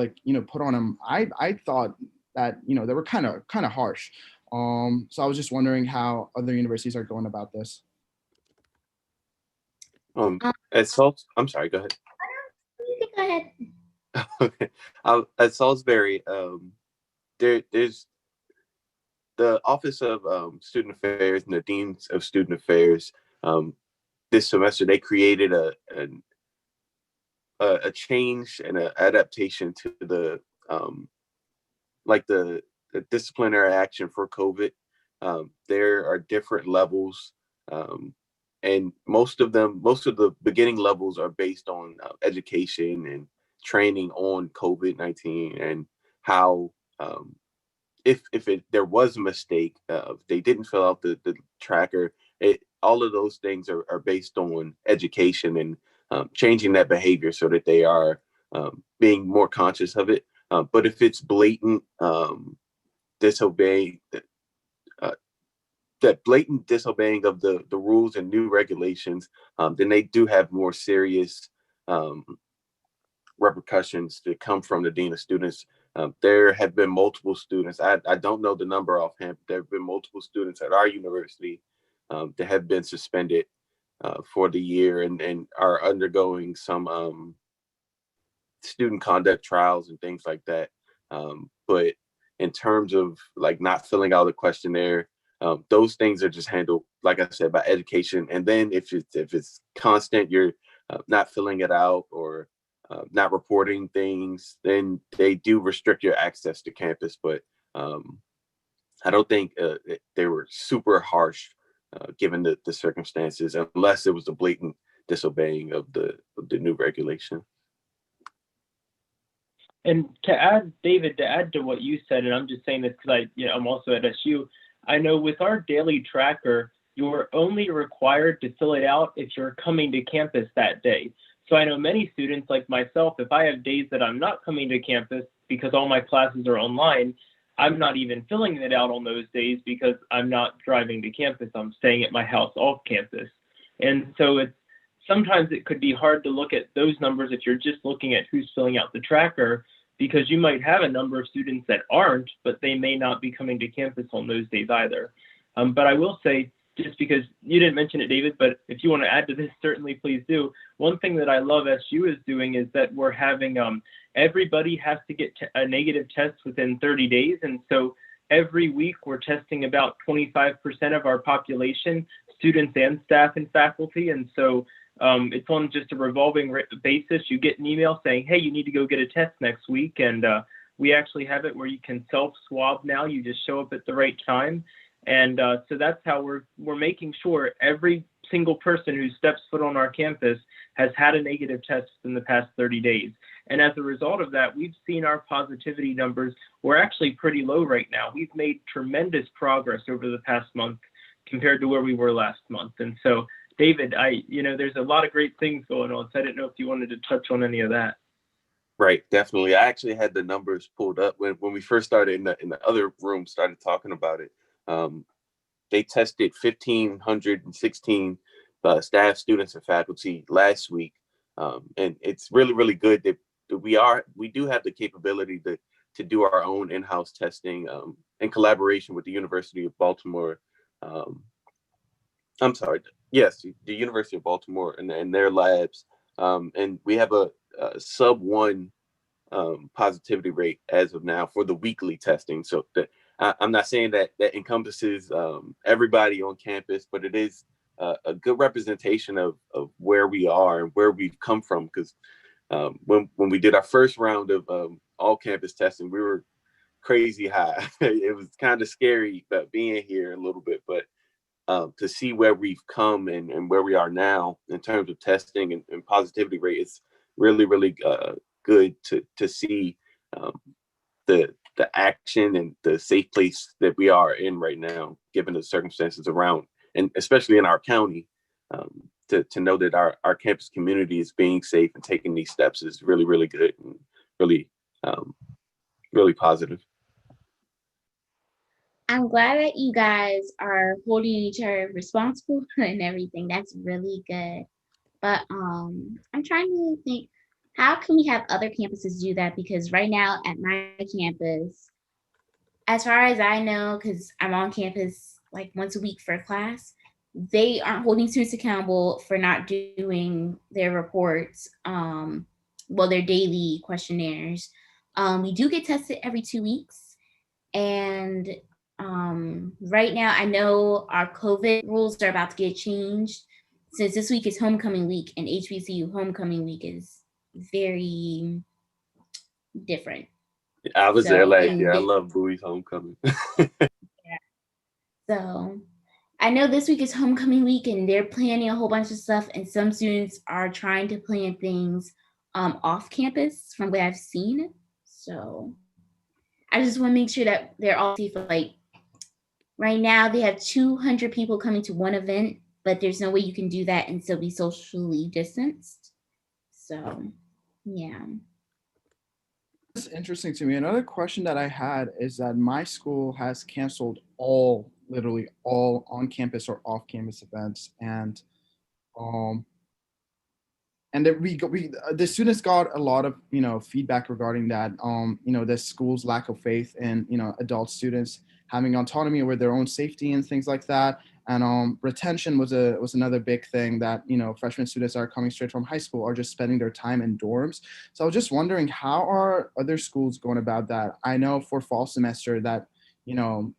put on them, I thought that they were kind of harsh. So I was just wondering how other universities are going about this. At Salt, I'm sorry, go ahead. Go ahead. Okay. At Salisbury, there's the Office of Student Affairs and the Deans of Student Affairs, this semester they created a change and an adaptation to the like the disciplinary action for COVID. There are different levels, and most of the beginning levels are based on education and training on COVID-19 and how if there was a mistake, if they didn't fill out the tracker, all of those things are based on education and changing that behavior so that they are being more conscious of it. But if it's blatant disobey, uh, that blatant disobeying of the rules and new regulations, then they do have more serious um, repercussions that come from the dean of students. There have been multiple students. I don't know the number offhand. But there have been multiple students at our university that have been suspended for the year and are undergoing some student conduct trials and things like that. But in terms of like not filling out a questionnaire, those things are just handled, like I said, by education. And then if it's constant, you're not filling it out or not reporting things, then they do restrict your access to campus. But I don't think they were super harsh given the circumstances, unless it was a blatant disobeying of the new regulation. And to add, David, to add to what you said, and I'm just saying this because I'm also at SU. I know with our daily tracker, you're only required to fill it out if you're coming to campus that day. So I know many students like myself, if I have days that I'm not coming to campus because all my classes are online, I'm not even filling it out on those days because I'm not driving to campus. I'm staying at my house off campus. And so sometimes it could be hard to look at those numbers if you're just looking at who's filling out the tracker, because you might have a number of students that aren't, but they may not be coming to campus on those days either. But I will say, just because you didn't mention it, David, but if you want to add to this, certainly please do. One thing that I love SU is doing is that we're having everybody has to get a negative test within 30 days. And so every week we're testing about 25% of our population, students and staff and faculty. And so it's on just a revolving basis. You get an email saying, hey, you need to go get a test next week. And we actually have it where you can self-swab now. You just show up at the right time. And so that's how we're making sure every single person who steps foot on our campus has had a negative test in the past 30 days. And as a result of that, we've seen our positivity numbers. We're actually pretty low right now. We've made tremendous progress over the past month compared to where we were last month. And so, David, there's a lot of great things going on. So I didn't know if you wanted to touch on any of that. Right, definitely. I actually had the numbers pulled up when we first started in the other room, started talking about it. They tested 1,516 staff, students, and faculty last week, and it's really, really good that we do have the capability to do our own in-house testing in collaboration with the University of Baltimore. I'm sorry, yes, the University of Baltimore and their labs, and we have a sub 1 positivity rate as of now for the weekly testing. So I'm not saying that encompasses everybody on campus, but it is a good representation of where we are and where we've come from. Because when we did our first round of all campus testing, we were crazy high. It was kind of scary being here a little bit, but to see where we've come and where we are now in terms of testing and positivity rate, it's really, really good to see the action and the safe place that we are in right now, given the circumstances around, and especially in our county, to know that our campus community is being safe and taking these steps is really, really good and really, really positive. I'm glad that you guys are holding each other responsible and everything. That's really good. But I'm trying to think, how can we have other campuses do that? Because right now at my campus, as far as I know, because I'm on campus like once a week for a class, they aren't holding students accountable for not doing their reports, their daily questionnaires. We do get tested every 2 weeks, and Right now, I know our COVID rules are about to get changed since this week is homecoming week, and HBCU homecoming week is very different. I was there So, last and year. I this, love Bowie's homecoming. so I know this week is homecoming week, and they're planning a whole bunch of stuff, and some students are trying to plan things off campus from what I've seen. So I just want to make sure that they're all safe. Like right now, they have 200 people coming to one event, but there's no way you can do that and still be socially distanced. So, yeah. It's interesting to me. Another question that I had is that my school has canceled literally all on-campus or off-campus events, um, and that the students got a lot of feedback regarding that. The school's lack of faith in adult students having autonomy over their own safety and things like that. And retention was another big thing that freshman students are coming straight from high school are just spending their time in dorms. So I was just wondering, how are other schools going about that? I know for fall semester that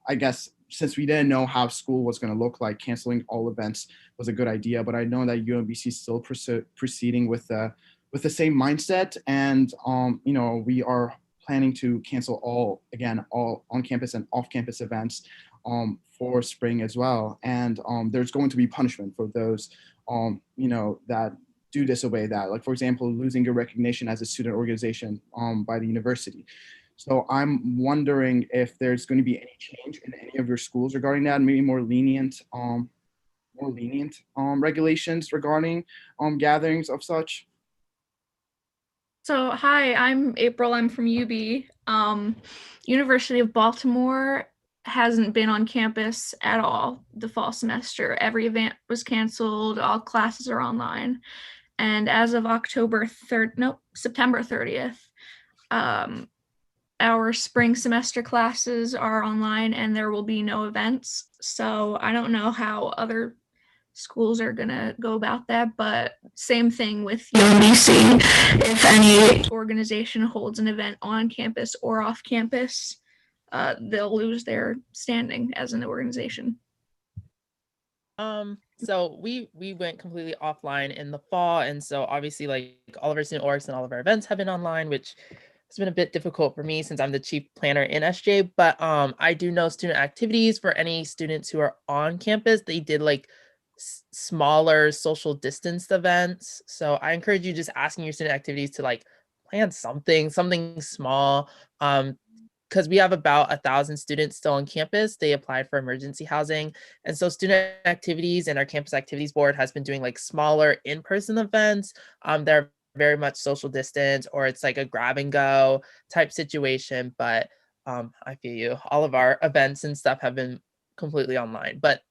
I guess since we didn't know how school was going to look like, canceling all events was a good idea. But I know that UMBC is still proceeding with the same mindset, and we are planning to cancel all on-campus and off-campus events for spring as well. And there's going to be punishment for those that do disobey that. Like, for example, losing your recognition as a student organization by the university. So I'm wondering if there's going to be any change in any of your schools regarding that, maybe more lenient regulations regarding gatherings of such. So, hi, I'm April. I'm from UB. University of Baltimore hasn't been on campus at all the fall semester. Every event was canceled. All classes are online. And as of September 30th, our spring semester classes are online and there will be no events. So I don't know how other schools are gonna go about that, but same thing with UMBC. If any organization holds an event on campus or off campus, they'll lose their standing as an organization. So we went completely offline in the fall, and so obviously like all of our student orgs and all of our events have been online, which has been a bit difficult for me since I'm the chief planner in SJ. But I do know student activities for any students who are on campus. They did like smaller social distance events. So I encourage you just asking your student activities to like plan something small. Because we have about 1,000 students still on campus. They applied for emergency housing. And so student activities and our campus activities board has been doing like smaller in-person events. They're very much social distance, or it's like a grab and go type situation. But I feel you. All of our events and stuff have been completely online. But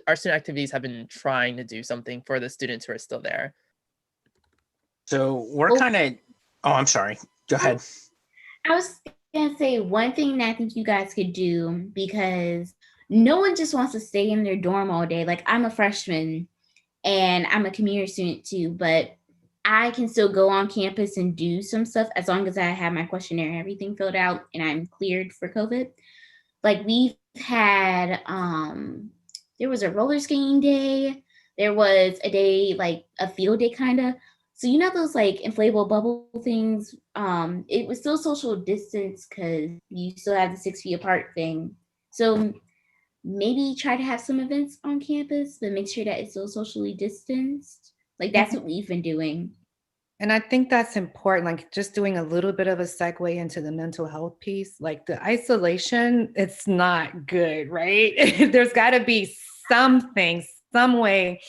our student activities have been trying to do something for the students who are still there. So we're kind of, I'm sorry. Go ahead. I was gonna say one thing that I think you guys could do, because no one just wants to stay in their dorm all day. Like, I'm a freshman and I'm a community student too, but I can still go on campus and do some stuff as long as I have my questionnaire and everything filled out and I'm cleared for COVID. Like, we've had there was a roller skating day, there was a day, like a field day kind of. So those like inflatable bubble things, it was still social distance because you still have the 6 feet apart thing. So maybe try to have some events on campus, but make sure that it's still socially distanced. Like, that's what we've been doing. And I think that's important, like just doing a little bit of a segue into the mental health piece. Like, the isolation, it's not good, right? There's got to be something, some way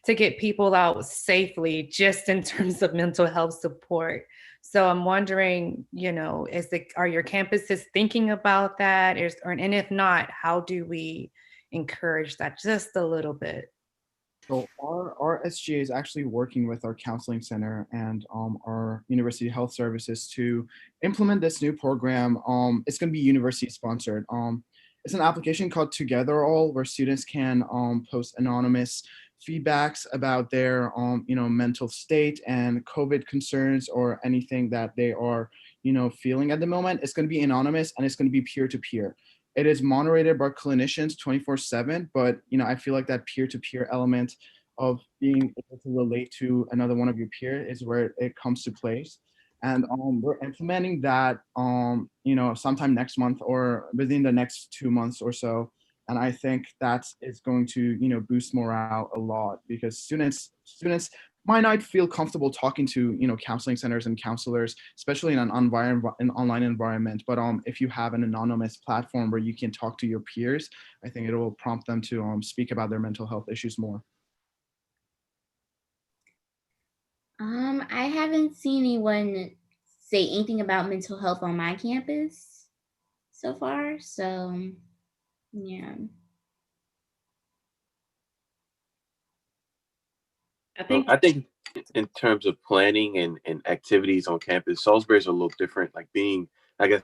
to get people out safely, just in terms of mental health support. So I'm wondering, are your campuses thinking about that? And if not, how do we encourage that just a little bit? So our SGA is actually working with our counseling center and our university health services to implement this new program. It's going to be university sponsored. It's an application called Together All, where students can post anonymous feedbacks about their mental state and COVID concerns or anything that they are feeling at the moment. It's going to be anonymous and it's going to be peer to peer. it is moderated by clinicians 24/7, but I feel like that peer-to-peer element of being able to relate to another one of your peers is where it comes to place. And we're implementing that sometime next month or within the next 2 months or so. And I think that is going to boost morale a lot, because students might not feel comfortable talking to counseling centers and counselors, especially in an online environment. But if you have an anonymous platform where you can talk to your peers, I think it will prompt them to speak about their mental health issues more. I haven't seen anyone say anything about mental health on my campus so far. So, yeah. I think in terms of planning and activities on campus, Salisbury's a little different, like being, I guess,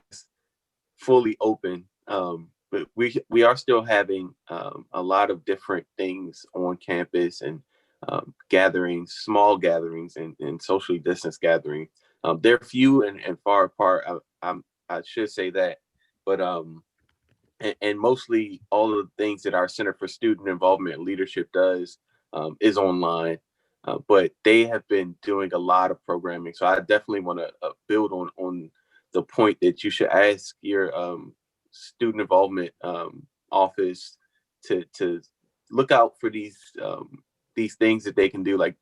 fully open. But we are still having a lot of different things on campus, and gatherings, small gatherings, and socially distanced gatherings. They're few and far apart. I should say that, but and mostly all of the things that our Center for Student Involvement and Leadership does is online. But they have been doing a lot of programming, so I definitely want to build on the point that you should ask your student involvement office to look out for these things that they can do. Like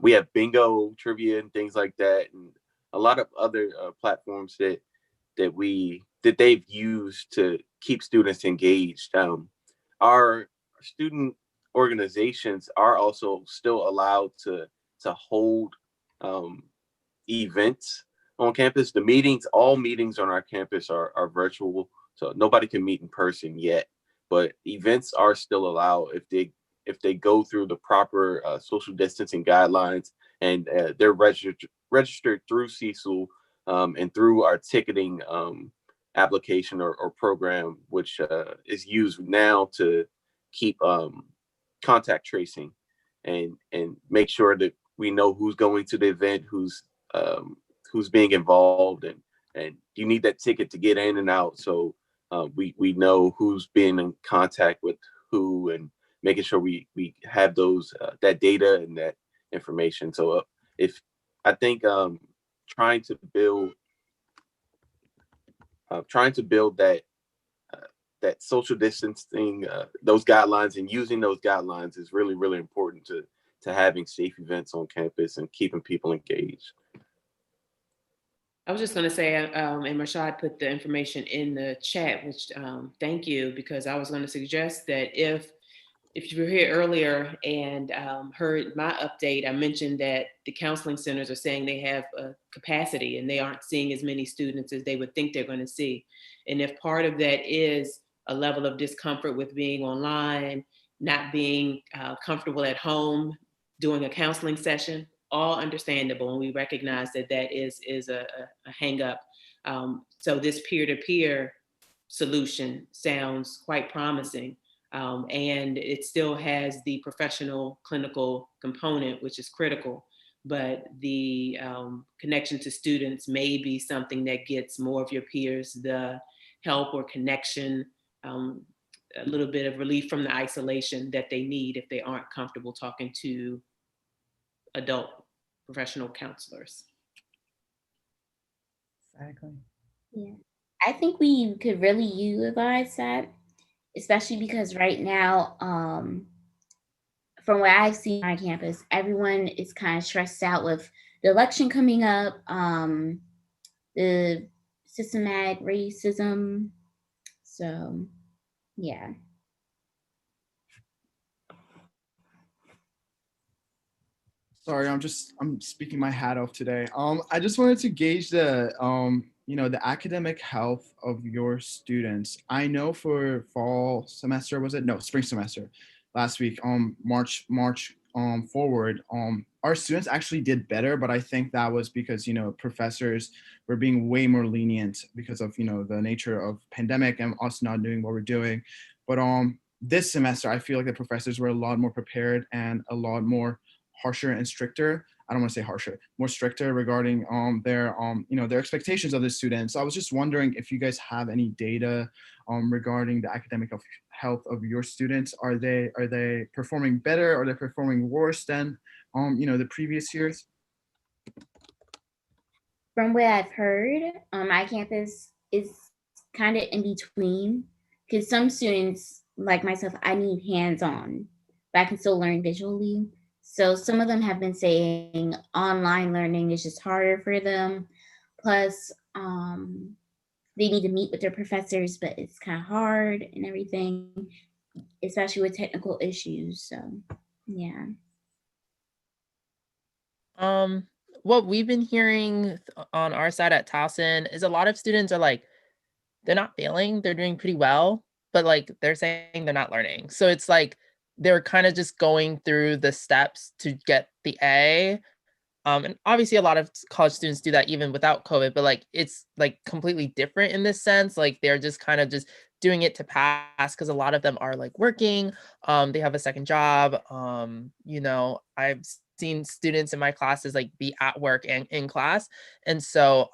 we have bingo, trivia, and things like that, and a lot of other platforms that they've used to keep students engaged. Our student organizations are also still allowed to hold events on campus. All meetings on our campus are virtual, so nobody can meet in person yet. But events are still allowed if they go through the proper social distancing guidelines, and they're registered through CECL and through our ticketing application or program, which is used now to keep contact tracing and make sure that we know who's going to the event, who's being involved, and you need that ticket to get in and out. So we know who's been in contact with who, and making sure we have those that data and that information. So if I think trying to build that that social distancing, those guidelines, and using those guidelines is really, really important to having safe events on campus and keeping people engaged. I was just going to say, and Rashad put the information in the chat, which thank you, because I was going to suggest that if you were here earlier and heard my update, I mentioned that the counseling centers are saying they have a capacity and they aren't seeing as many students as they would think they're going to see. And if part of that is a level of discomfort with being online, not being comfortable at home, doing a counseling session, all understandable. And we recognize that that is a hang up. So this peer-to-peer solution sounds quite promising. And it still has the professional clinical component, which is critical, but the connection to students may be something that gets more of your peers the help or connection, a little bit of relief from the isolation that they need if they aren't comfortable talking to adult professional counselors. Exactly. Yeah. I think we could really utilize that, especially because right now, from what I've seen on my campus, everyone is kind of stressed out with the election coming up, the systematic racism. So, yeah. Sorry, I'm speaking my hat off today. I just wanted to gauge the the academic health of your students. I know for fall semester, was it? No, spring semester last week, March forward, our students actually did better, but I think that was because professors were being way more lenient because of the nature of pandemic and us not doing what we're doing. But this semester I feel like the professors were a lot more prepared and a lot more harsher and stricter. I don't want to say harsher, more stricter regarding their their expectations of the students. So I was just wondering if you guys have any data regarding the academic health of your students. Are they performing better? Are they performing worse than the previous years? From what I've heard, my campus is kind of in between because some students, like myself, I need hands-on, but I can still learn visually. So some of them have been saying online learning is just harder for them. Plus, they need to meet with their professors, but it's kind of hard and everything, especially with technical issues. So, yeah. What we've been hearing on our side at Towson is a lot of students are like, they're not failing, they're doing pretty well, but like they're saying they're not learning. So it's like they're kind of just going through the steps to get the A. And obviously a lot of college students do that even without COVID, but like it's like completely different in this sense. Like they're just kind of just doing it to pass because a lot of them are like working, they have a second job. I've seen students in my classes like be at work and in class. And so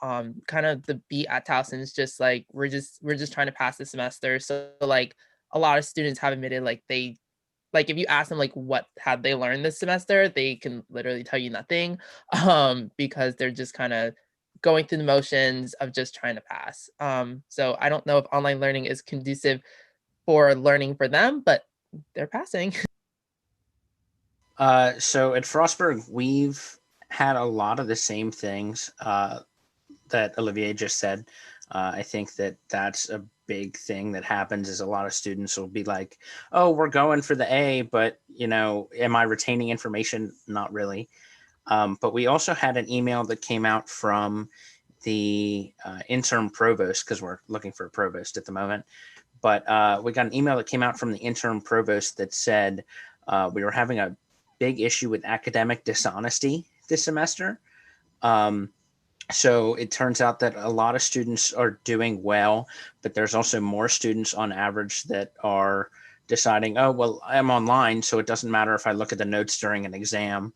kind of the beat at Towson is just like we're just trying to pass the semester. So like a lot of students have admitted like they like if you ask them like what had they learned this semester, they can literally tell you nothing because they're just kind of going through the motions of just trying to pass. So I don't know if online learning is conducive for learning for them, but they're passing. So at Frostburg, we've had a lot of the same things that Olivier just said. I think that that's a big thing that happens is a lot of students will be like, oh, we're going for the A, but am I retaining information? Not really. But we also had an email that came out from the interim provost, because we're looking for a provost at the moment. But we got an email that came out from the interim provost that said we were having a big issue with academic dishonesty this semester. So it turns out that a lot of students are doing well, but there's also more students on average that are deciding, oh, well, I'm online, so it doesn't matter if I look at the notes during an exam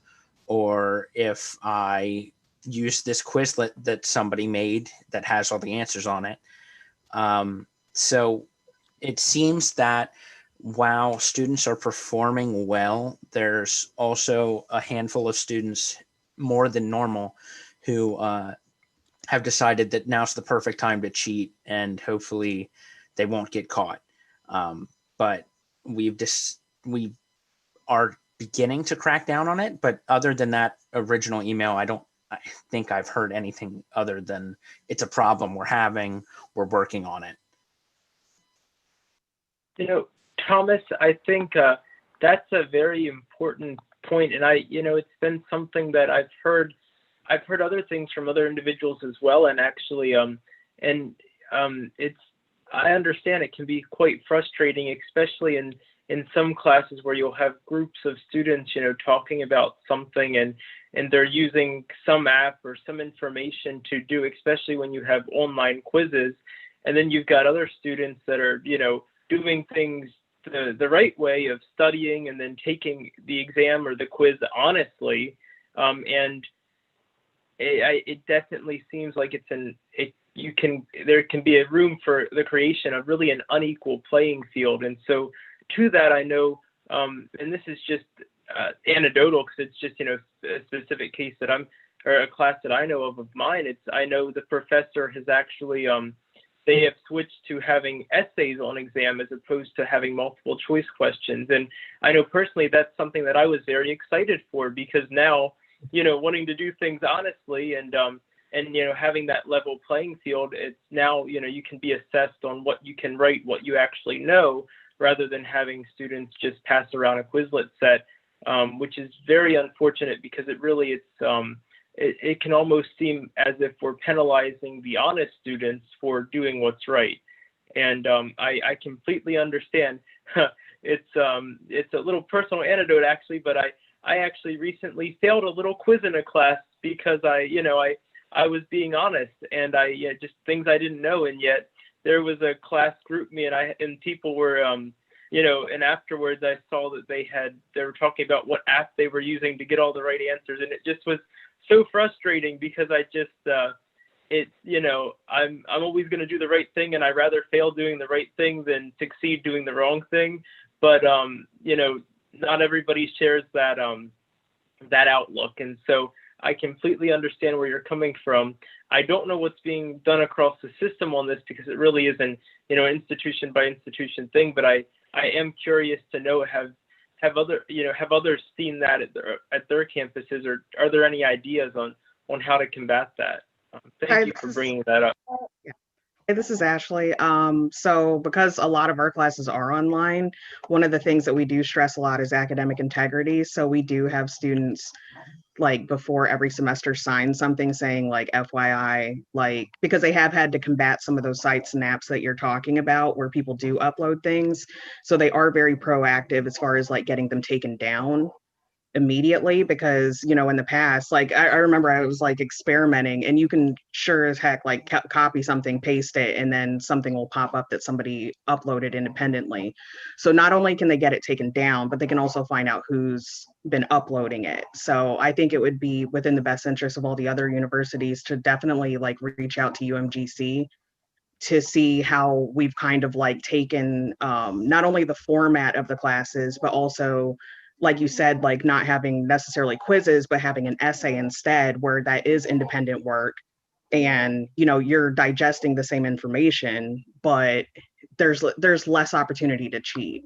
or if I use this Quizlet that somebody made that has all the answers on it. So it seems that while students are performing well, there's also a handful of students more than normal who have decided that now's the perfect time to cheat and hopefully they won't get caught. But we are beginning to crack down on it. But other than that original email, I think I've heard anything other than it's a problem we're having, we're working on it. Thomas, I think that's a very important point, and it's been something that I've heard other things from other individuals as well, and actually, I understand it can be quite frustrating, especially in some classes where you'll have groups of students, talking about something and they're using some app or some information to do, especially when you have online quizzes, and then you've got other students that are, doing things the right way of studying and then taking the exam or the quiz honestly, and it definitely seems like there can be a room for the creation of really an unequal playing field. And so to that, I know, and this is just anecdotal because it's just, a specific case or a class that I know of mine. I know the professor has actually, they have switched to having essays on exam as opposed to having multiple choice questions. And I know personally that's something that I was very excited for, because now, wanting to do things honestly and having that level playing field, it's now, you can be assessed on what you can write, what you actually know, rather than having students just pass around a Quizlet set, which is very unfortunate because it can almost seem as if we're penalizing the honest students for doing what's right. And I completely understand. It's a little personal anecdote actually, but I actually recently failed a little quiz in a class because I was being honest, and just things I didn't know, and yet there was a class group me and people were and afterwards I saw that they were talking about what app they were using to get all the right answers, and it just was so frustrating because I just I'm always going to do the right thing, and I rather fail doing the right thing than succeed doing the wrong thing. But not everybody shares that outlook, and so I completely understand where you're coming from. I don't know what's being done across the system on this because it really is an institution by institution thing. But I am curious to know, have others seen that at their campuses, or are there any ideas on how to combat that? Thank you for bringing that up. Hey, this is Ashley. So because a lot of our classes are online, one of the things that we do stress a lot is academic integrity. So we do have students, like, before every semester sign something saying like FYI, like, because they have had to combat some of those sites and apps that you're talking about where people do upload things. So they are very proactive as far as like getting them taken down immediately, because in the past, like I remember I was like experimenting, and you can sure as heck like copy something, paste it, and then something will pop up that somebody uploaded independently. So not only can they get it taken down, but they can also find out who's been uploading it. So I think it would be within the best interest of all the other universities to definitely like reach out to UMGC to see how we've kind of like taken not only the format of the classes, but also, like you said, like not having necessarily quizzes, but having an essay instead, where that is independent work, and you're digesting the same information, but there's less opportunity to cheat.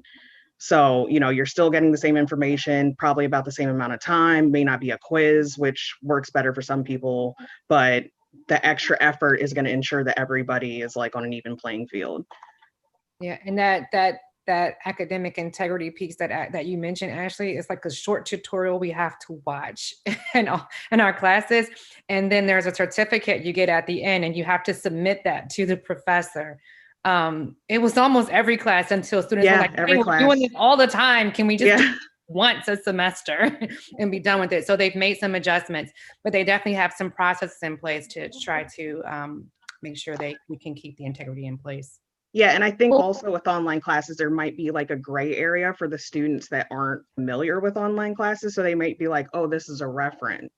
So you're still getting the same information, probably about the same amount of time. May not be a quiz, which works better for some people, but the extra effort is going to ensure that everybody is like on an even playing field. Yeah, and that academic integrity piece that you mentioned, Ashley, is like a short tutorial we have to watch in our classes, and then there's a certificate you get at the end, and you have to submit that to the professor. It was almost every class until students were like, "Hey, we're doing this all the time. Can we just do it once a semester and be done with it?" So they've made some adjustments, but they definitely have some processes in place to try to make sure we can keep the integrity in place. Yeah, and I think also with online classes, there might be like a gray area for the students that aren't familiar with online classes. So they might be like, oh, this is a reference.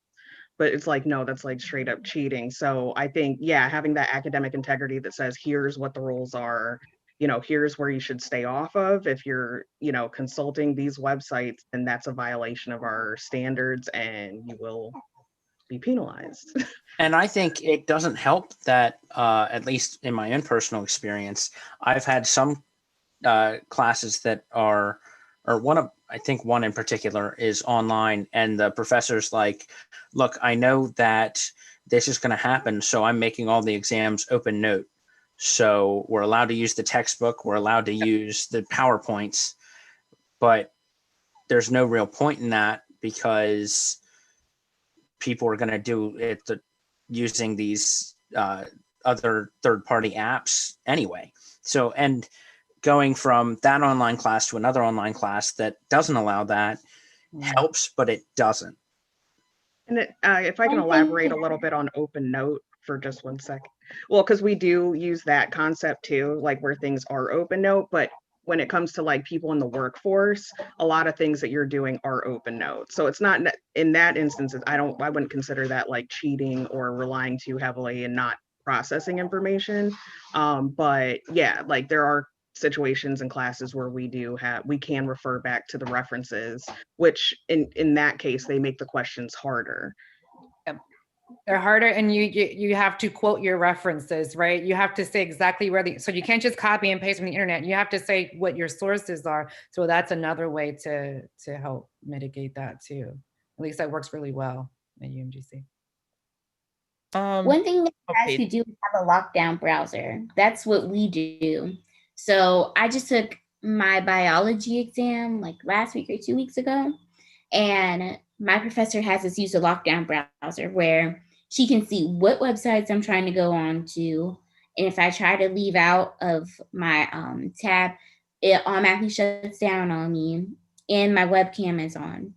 But it's like, no, that's like straight up cheating. So I think, yeah, having that academic integrity that says, here's what the rules are, here's where you should stay off of. If you're, consulting these websites, then that's a violation of our standards and you will be penalized. And I think it doesn't help that, at least in my own personal experience, I've had some classes that are, or I think one in particular is online, and the professor's like, look, I know that this is going to happen, so I'm making all the exams open note. So we're allowed to use the textbook, we're allowed to use the PowerPoints, but there's no real point in that because people are going to do it using these other third-party apps anyway. So, and going from that online class to another online class that doesn't allow that helps, but it doesn't. And if I can elaborate a little bit on Open Note for just 1 second. Well, because we do use that concept too, like where things are Open Note, but when it comes to like people in the workforce, a lot of things that you're doing are Open Note. So it's not, in that instance, I wouldn't consider that like cheating or relying too heavily and not processing information. But yeah, like there are situations and classes where we can refer back to the references, which in that case, they make the questions harder. They're harder, and you have to quote your references, right? You have to say exactly so you can't just copy and paste from the internet. You have to say what your sources are. So that's another way to help mitigate that too. At least that works really well at UMGC. One thing that you guys could do is have a lockdown browser. That's what we do. So I just took my biology exam like last week or 2 weeks ago, and my professor has us use a lockdown browser where she can see what websites I'm trying to go on to. And if I try to leave out of my tab, it automatically shuts down on me and my webcam is on.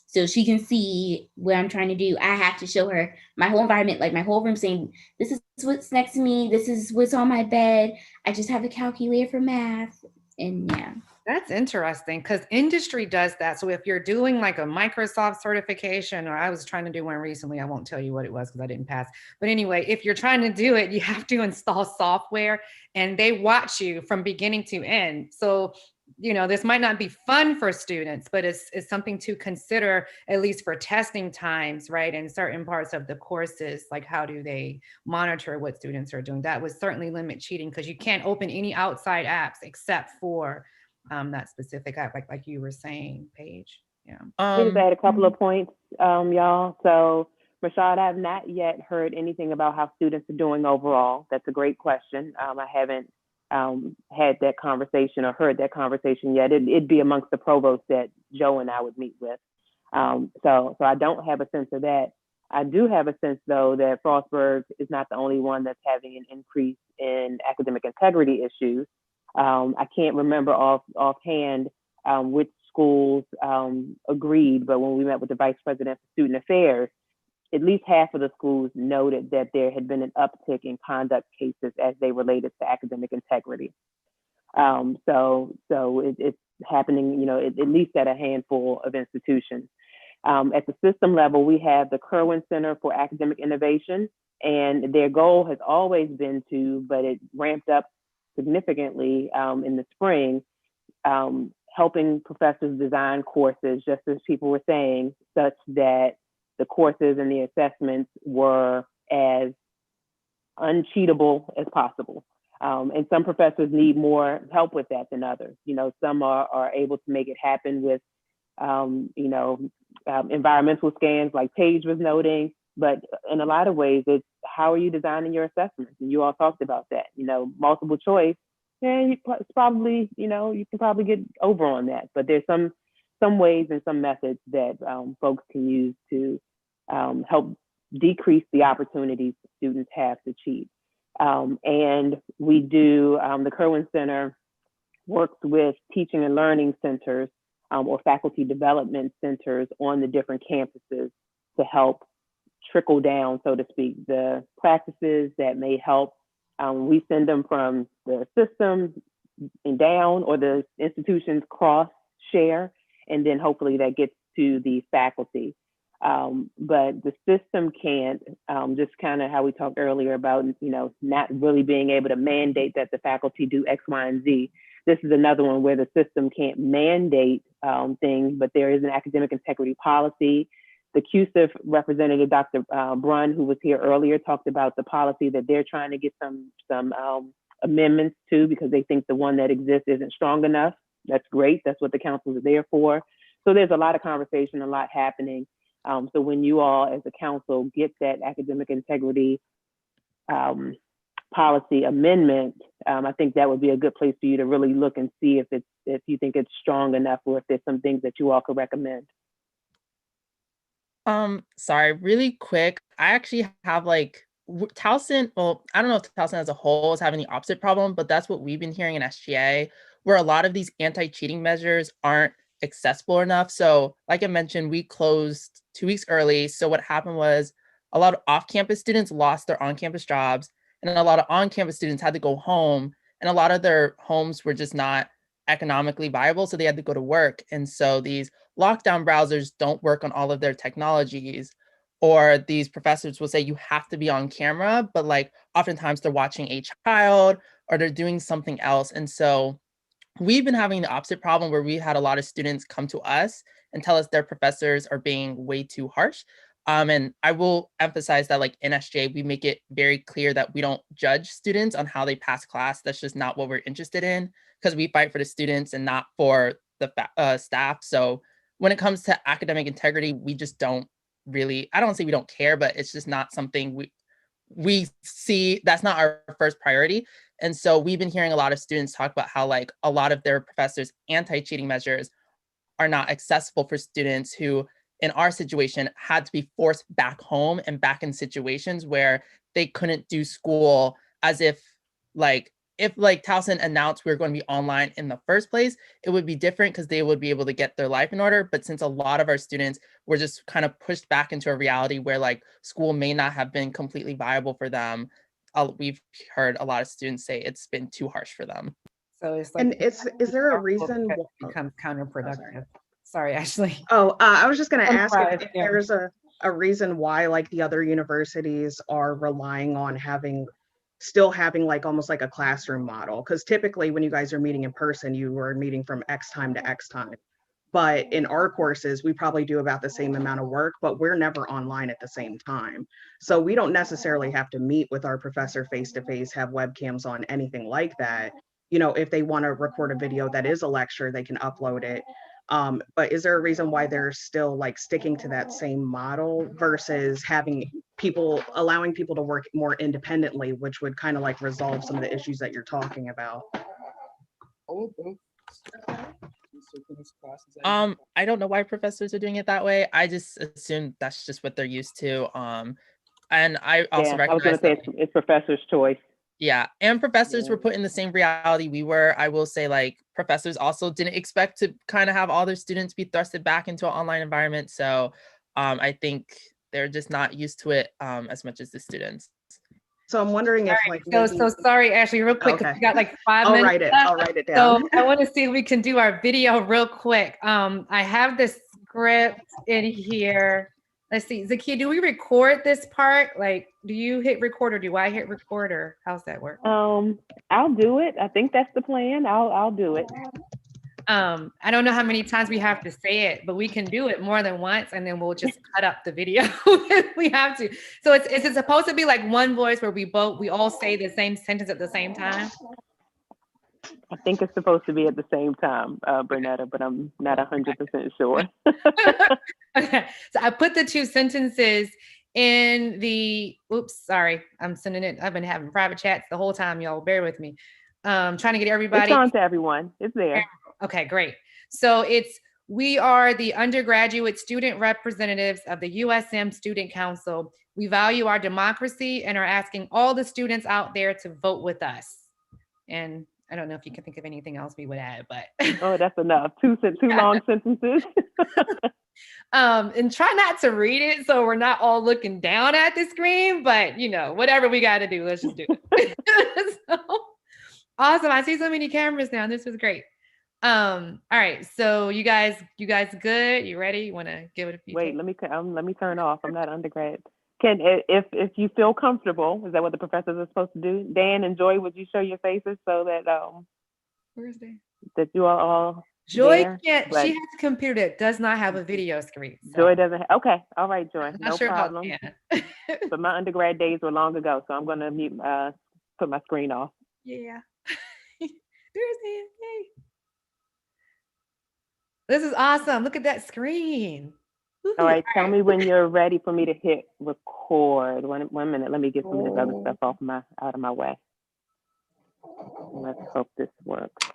So she can see what I'm trying to do. I have to show her my whole environment, like my whole room, saying, this is what's next to me. This is what's on my bed. I just have a calculator for math. And yeah, That's interesting because industry does that. So if you're doing like a Microsoft certification, or I was trying to do one recently, I won't tell you what it was because I didn't pass. But anyway, if you're trying to do it, you have to install software and they watch you from beginning to end. So, this might not be fun for students, but it's something to consider, at least for testing times, right? In certain parts of the courses, like how do they monitor what students are doing? That would certainly limit cheating because you can't open any outside apps except for that specific app, like you were saying, Paige. Yeah. Let me just add a couple of points, y'all. So, Rashad, I have not yet heard anything about how students are doing overall. That's a great question. I haven't had that conversation or heard that conversation yet. It'd be amongst the provosts that Joe and I would meet with. So I don't have a sense of that. I do have a sense, though, that Frostburg is not the only one that's having an increase in academic integrity issues. I can't remember offhand which schools agreed, but when we met with the Vice President for Student Affairs, at least half of the schools noted that there had been an uptick in conduct cases as they related to academic integrity. So it's happening, at least at a handful of institutions. At the system level, we have the Kerwin Center for Academic Innovation, and their goal has always been but it ramped up significantly in the spring, helping professors design courses, just as people were saying, such that the courses and the assessments were as uncheatable as possible. And some professors need more help with that than others. Some are able to make it happen with, environmental scans like Paige was noting, but in a lot of ways, it's how are you designing your assessments? And you all talked about that, multiple choice. Yeah, it's probably, you can probably get over on that, but there's some ways and some methods that folks can use to help decrease the opportunities students have to cheat. And we do, the Kerwin Center works with teaching and learning centers or faculty development centers on the different campuses to help trickle down, so to speak, the practices that may help. We send them from the system and down, or the institutions cross share, and then hopefully that gets to the faculty. But the system can't, just kind of how we talked earlier about, not really being able to mandate that the faculty do X, Y, and Z. This is another one where the system can't mandate things, but there is an academic integrity policy. The CUSIF representative, Dr. Brunn, who was here earlier, talked about the policy that they're trying to get some amendments to, because they think the one that exists isn't strong enough. That's great. That's what the councils are there for. So there's a lot of conversation, a lot happening. So when you all as a council get that academic integrity policy amendment, I think that would be a good place for you to really look and see if you think it's strong enough, or if there's some things that you all could recommend. Sorry, really quick. I actually have Towson, well, I don't know if Towson as a whole is having the opposite problem, but that's what we've been hearing in SGA, where a lot of these anti-cheating measures aren't accessible enough. So like I mentioned, we closed 2 weeks early. So what happened was a lot of off-campus students lost their on-campus jobs, and then a lot of on-campus students had to go home, and a lot of their homes were just not economically viable, so they had to go to work. And so these lockdown browsers don't work on all of their technologies, or these professors will say you have to be on camera, but oftentimes they're watching a child or they're doing something else. And so we've been having the opposite problem, where we had a lot of students come to us and tell us their professors are being way too harsh. And I will emphasize that in SJ, we make it very clear that we don't judge students on how they pass class. That's just not what we're interested in, because we fight for the students and not for the staff. So when it comes to academic integrity, we just don't really, I don't say we don't care, but it's just not something we see. That's not our first priority. And so we've been hearing a lot of students talk about how a lot of their professors' anti-cheating measures are not accessible for students who, in our situation, had to be forced back home and back in situations where they couldn't do school, as if Towson announced we were going to be online in the first place, it would be different because they would be able to get their life in order. But since a lot of our students were just kind of pushed back into a reality where school may not have been completely viable for them, we've heard a lot of students say it's been too harsh for them. So it's like, And is there a reason? it becomes counterproductive. Sorry, Ashley. I was just going to I'm ask surprised, if yeah. there's a reason why like the other universities are relying on still having like almost like a classroom model. Because typically when you guys are meeting in person, you are meeting from X time to X time. But in our courses, we probably do about the same amount of work, but we're never online at the same time. So we don't necessarily have to meet with our professor face to face, have webcams on, anything like that. You know, if they want to record a video that is a lecture, they can upload it. But is there a reason why they're still like sticking to that same model versus allowing people to work more independently, which would kind of like resolve some of the issues that you're talking about? I don't know why professors are doing it that way. I just assume that's just what they're used to. And I also Yeah, I was recognize going to say that, it's professor's choice. yeah, and professors were put in the same reality we were. I will say, like, professors also didn't expect to kind of have all their students be thrusted back into an online environment. So I think they're just not used to it as much as the students. So I'm wondering if like So sorry, Ashley, real quick, 'cause Okay. we got like 5 I'll minutes write it. left. I'll write it down. So I want to see if we can do our video real quick. I have this script in here. Let's see, Zakia, do we record this part? Like, do you hit record or do I hit record, or how's that work? I'll do it. I think that's the plan. I'll do it. I don't know how many times we have to say it, but we can do it more than once, and then we'll just cut up the video if we have to. So is it supposed to be like one voice where we all say the same sentence at the same time? I think it's supposed to be at the same time, Bernetta, but I'm not 100% sure. Okay, so I put the 2 sentences in the, oops, sorry, I'm sending it. I've been having private chats the whole time, y'all. Bear with me. Trying to get everybody. It's on to everyone. It's there. Okay, great. So we are the undergraduate student representatives of the USM Student Council. We value our democracy and are asking all the students out there to vote with us. And I don't know if you can think of anything else we would add, but. Oh, that's enough. Two long sentences. And try not to read it so we're not all looking down at the screen, but you know, whatever we got to do, let's just do it. So, awesome. I see so many cameras now. This was great. All right. So you guys good? You ready? You want to give it a few? Wait, let me turn off. I'm not undergrad. If you feel comfortable, is that what the professors are supposed to do? Dan and Joy, would you show your faces so that Where's Dan? that you are all Joy there? can't. But She has a computer that does not have a video screen. So. Joy doesn't. Okay, all right, Joy, Not no sure problem. But my undergrad days were long ago, so I'm gonna put my screen off. Yeah. There's Dan. Yay. This is awesome. Look at that screen. All right, tell me when you're ready for me to hit record. One minute. Let me get some of this other stuff out of my way. Let's hope this works.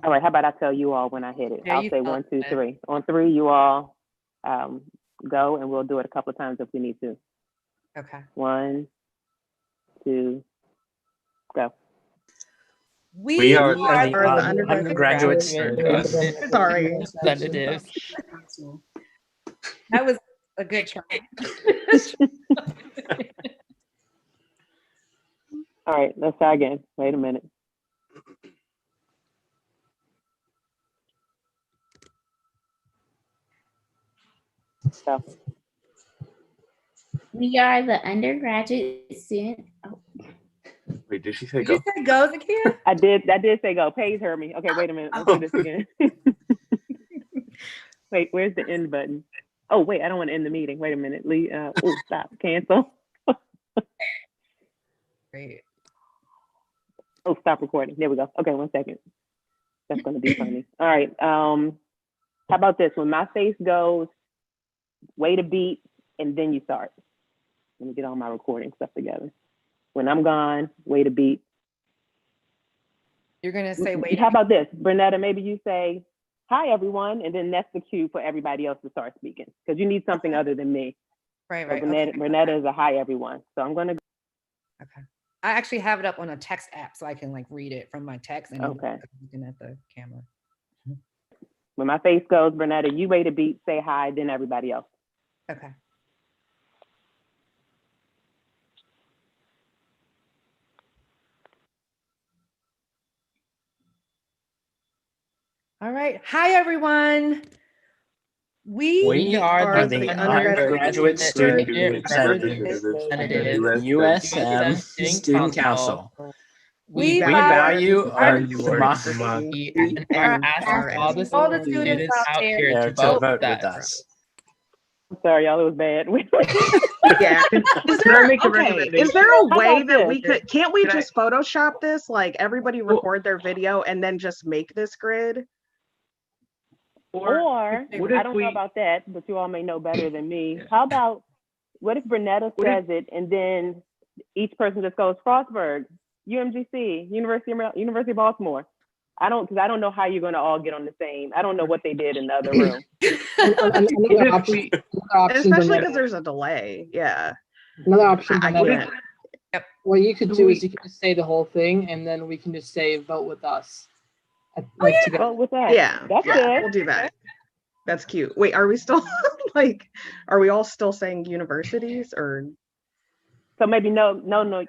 All right, how about I tell you all when I hit it? Yeah, I'll say 1, 2, 3. On 3, you all go, and we'll do it a couple of times if we need to. Okay. 1, 2, go. We are the the undergraduate students. Sorry. Representatives. That was a good try. All right, let's try again. Wait a minute. So. We are the undergraduate student. Oh. Wait, did she say Did go? you say go, Zakia? I did say go. Paige heard me. Okay, wait a minute. Let's do this again. Wait, where's the end button? Oh, wait, I don't want to end the meeting. Wait a minute. Stop. Cancel. Great. Oh, stop recording. There we go. Okay, 1 second. That's going to be funny. All right. How about this? When my face goes, wait a beat, and then you start. Let me get all my recording stuff together. When I'm gone, wait a beat. You're going to say wait. How about this? Bernetta, maybe you say, hi, everyone, and then that's the cue for everybody else to start speaking, because you need something other than me. Right. So Bernetta is a hi, everyone. So I'm going to. Okay. I actually have it up on a text app so I can like read it from my text and okay. looking at the camera. When my face goes, Bernetta, you wait a beat, say hi, then everybody else. Okay. All right. Hi, everyone. We are the undergraduate student representatives of the USM Student Council. We value our democracy and are asking all the students out there to vote with us. I'm sorry, y'all. It was bad. Yeah. Is Can I there make a okay? Is recommendation? there a How way about that we this? could? Can't we Can I- just Photoshop this? Like everybody record their video and then just make this grid? Or what I if don't we- know about that, but you all may know better than me. How about what if Bernetta says it and then each person just goes Frostburg, UMGC, University of Baltimore. Because I don't know how you're going to all get on the same. I don't know what they did in the other room. Another option, Especially Bernetta. because there's a delay. Yeah. Another option, I Bernetta. can't. What you could do is you can just say the whole thing, and then we can just say vote with us. Together. Vote with us. Yeah. That's yeah, good. we'll do that. That's cute. Wait, are we still are we all still saying universities or? So maybe no universities.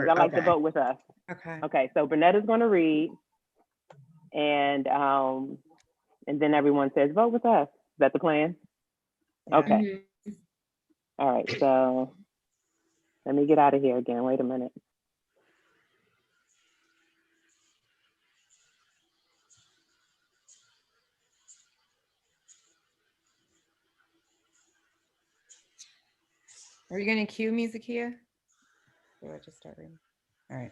I like to okay. vote with us. Okay. Okay. So Bernetta's going to read, and then everyone says vote with us. Is that the plan? Yeah. Okay. All right. So let me get out of here again. Wait a minute. Are you going to cue me, Zakia? Or do I just start reading? All right.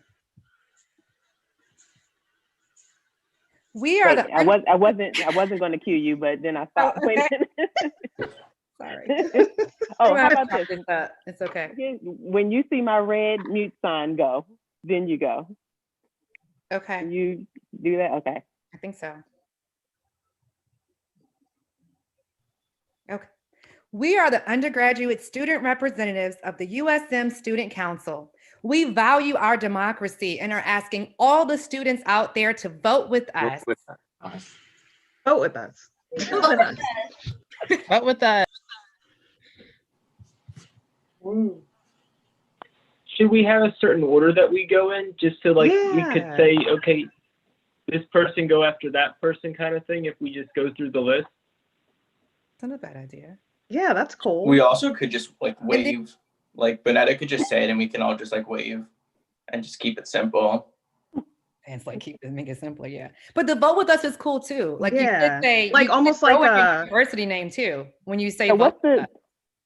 We are Wait, I wasn't going to cue you, but then I stopped. Oh, okay. Wait a minute. Sorry. Oh, how about this? It's okay. When you see my red mute sign go, then you go. Okay. You do that? Okay. I think so. Okay. We are the undergraduate student representatives of the USM Student Council. We value our democracy and are asking all the students out there to vote with us. Vote with us. Vote with us. Vote with us. Should we have a certain order that we go in, just so we could Yeah. say, okay, this person go after that person kind of thing, if we just go through the list? It's not a bad idea. Yeah, that's cool. We also could just wave, Bonetta could just say it and we can all just wave and just keep it simple. And it's make it simpler, yeah. But the vote with us is cool too. You Yeah. could say Like, you almost could throw like in your a- university name too when you say So vote what's with the us.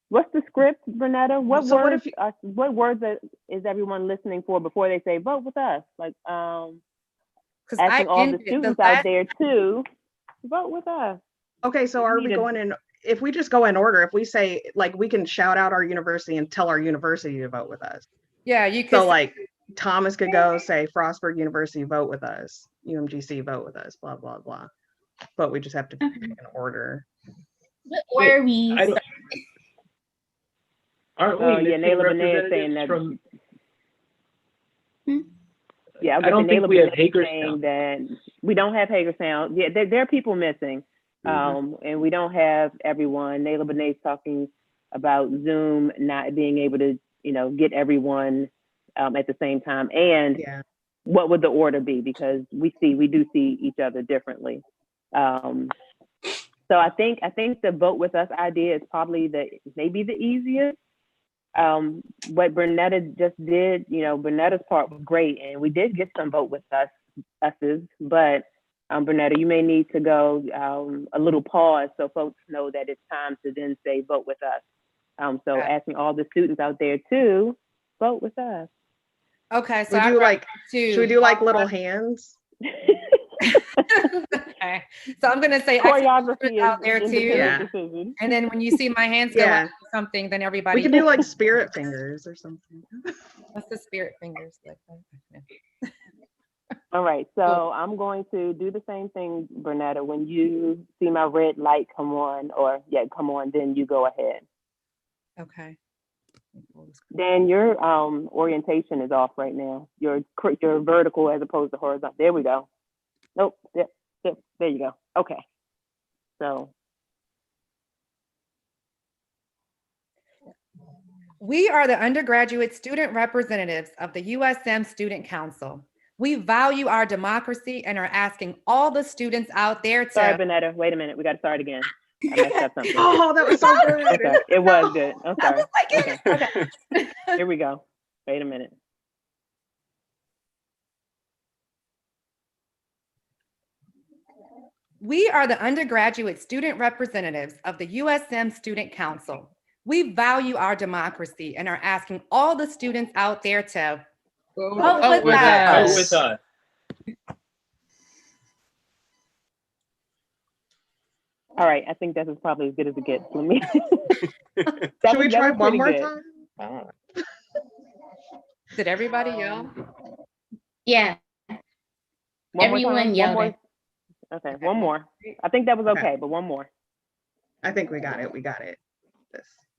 what's the script, Bernetta? What So what words what words is everyone listening for before they say vote with us? Asking all the students out there to vote with us. Okay, so are we going in? If we just go in order, if we say we can shout out our university and tell our university to vote with us. Yeah, you could. So Thomas could go say Frostburg University vote with us, UMGC vote with us, blah blah blah. But we just have to pick an order. Where we? Aren't we yeah, missing Nayla Bonet is saying representatives that. from? Yeah, I don't think we have Hagerstown. saying that we don't have Hagerstown. Yeah, there are people missing, and we don't have everyone. Nayla Bonet's talking about Zoom not being able to, get everyone at the same time. And what would the order be? Because we do see each other differently. So I think the vote with us idea is probably maybe the easiest. What Bernetta just did, Bernetta's part was great, and we did get some vote with us's, but Bernetta, you may need to go a little pause so folks know that it's time to then say vote with us. So asking all the students out there to vote with us. Okay, so should we do little hands? Okay, so I'm gonna say choreography out there too, decision. and then when you see my hands go out or something, then everybody. We can do spirit fingers or something. What's the spirit fingers like? All right, so I'm going to do the same thing, Bernetta. When you see my red light come on, then you go ahead. Okay. Dan, your orientation is off right now. You're vertical as opposed to horizontal. There we go. Nope. Yep. There you go. Okay. So. We are the undergraduate student representatives of the USM Student Council. We value our democracy and are asking all the students out there to. Sorry, Bonetta. Wait a minute. We got to start again. I messed up something. Oh, that was so good. Okay. It was good. I'm I sorry. was like, Okay. Here we go. Wait a minute. We are the undergraduate student representatives of the USM Student Council. We value our democracy and are asking all the students out there to vote with us. Vote with us. All right. I think that is probably as good as it gets. Let me. Should we try one more good. time? Did everybody yell? Yeah. One Everyone more time? yelled One it. more. Okay, one more. I think that was okay, but one more. I think we got it. We got it.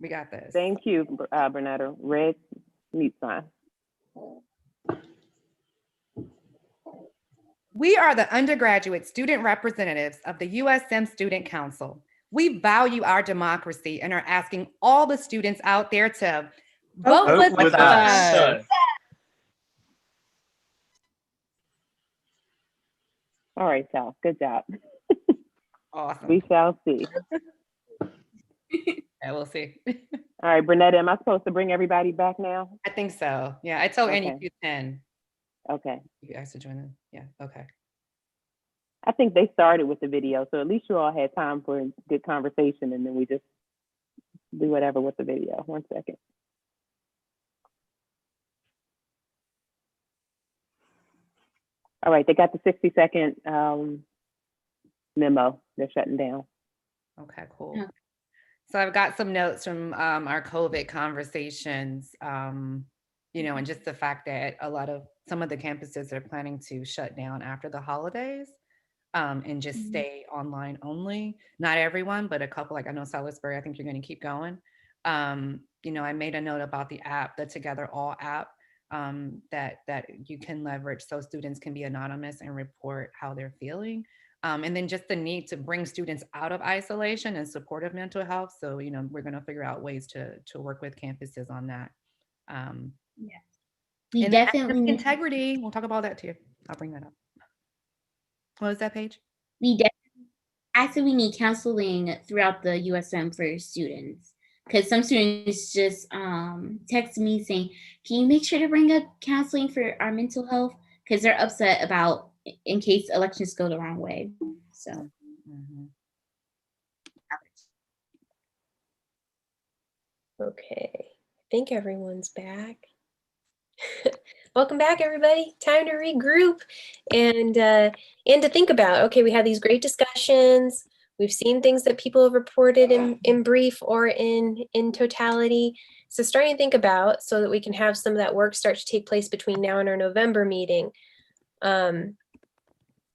We got this. Thank you, Bernetta. Red mute sign. We are the undergraduate student representatives of the USM Student Council. We value our democracy and are asking all the students out there to vote with us. All right, y'all. Good job. Awesome. We shall see. Yeah, we'll see. All right, Bernetta, am I supposed to bring everybody back now? I think so. Yeah, I told Annie Okay. you 10. Okay. You guys to join in. Yeah, okay. I think they started with the video, so at least you all had time for a good conversation, and then we just do whatever with the video. 1 second. All right, they got the 60-second memo. They're shutting down. Okay, cool. So I've got some notes from our COVID conversations, you know, and just the fact that some of the campuses are planning to shut down after the holidays and just stay online only. Not everyone, but a couple, like I know Salisbury, I think you're going to keep going. You know, I made a note about the app, the Together All app, that you can leverage so students can be anonymous and report how they're feeling. And then just the need to bring students out of isolation and supportive mental health. So, you know, we're going to figure out ways to work with campuses on that. Yeah. We And definitely need integrity. We'll talk about that too. I'll bring that up. What was that page? I said we need counseling throughout the USM for students. Because some students just text me saying, can you make sure to bring up counseling for our mental health? Because they're upset about in case elections go the wrong way. So. Okay, I think everyone's back. Welcome back, everybody. Time to regroup and to think about, okay, we had these great discussions. We've seen things that people have reported in brief or in totality. So starting to think about so that we can have some of that work start to take place between now and our November meeting.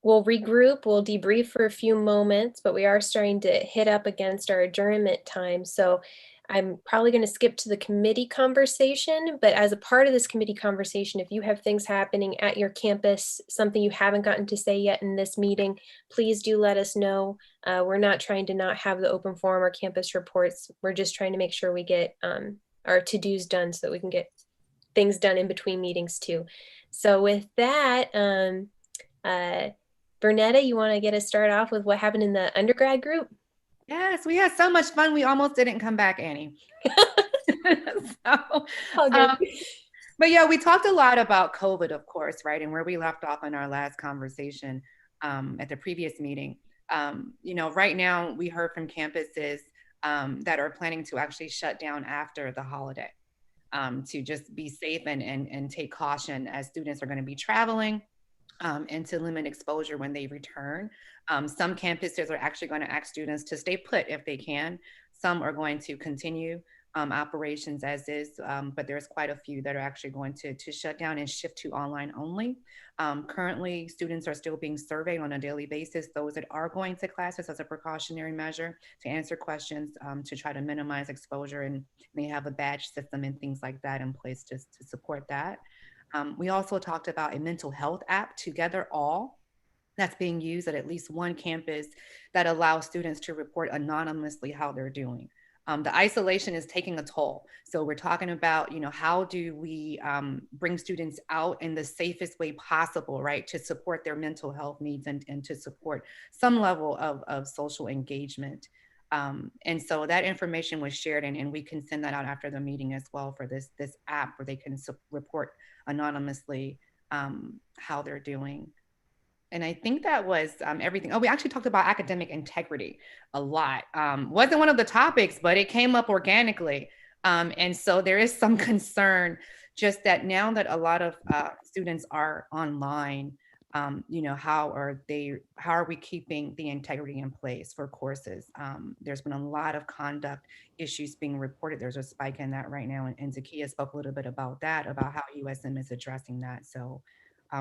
We'll regroup, we'll debrief for a few moments, but we are starting to hit up against our adjournment time. So I'm probably going to skip to the committee conversation, but as a part of this committee conversation, if you have things happening at your campus, something you haven't gotten to say yet in this meeting, please do let us know. We're not trying to not have the open forum or campus reports. We're just trying to make sure we get our to-dos done so that we can get things done in between meetings too. So with that, Bernetta, you want to get us started off with what happened in the undergrad group? Yes, we had so much fun. We almost didn't come back, Annie. But yeah, we talked a lot about COVID, of course, right? And where we left off in our last conversation at the previous meeting. You know, right now we heard from campuses that are planning to actually shut down after the holiday to just be safe and take caution as students are going to be traveling. And to limit exposure when they return. Some campuses are actually going to ask students to stay put if they can. Some are going to continue operations as is, but there's quite a few that are actually going to shut down and shift to online only. Currently, students are still being surveyed on a daily basis, those that are going to classes as a precautionary measure to answer questions to try to minimize exposure, and they have a badge system and things like that in place to support that. We also talked about a mental health app, Together All, that's being used at least one campus that allows students to report anonymously how they're doing. The isolation is taking a toll. So we're talking about, how do we bring students out in the safest way possible, right, to support their mental health needs and to support some level of social engagement. And so that information was shared, and we can send that out after the meeting as well for this app where they can report anonymously how they're doing. And I think that was everything. Oh, we actually talked about academic integrity a lot. Wasn't one of the topics, but it came up organically. And so there is some concern just that now that a lot of students are online, how are we keeping the integrity in place for courses? There's been a lot of conduct issues being reported. There's a spike in that right now. And Zakiya spoke a little bit about that, about how USM is addressing that. So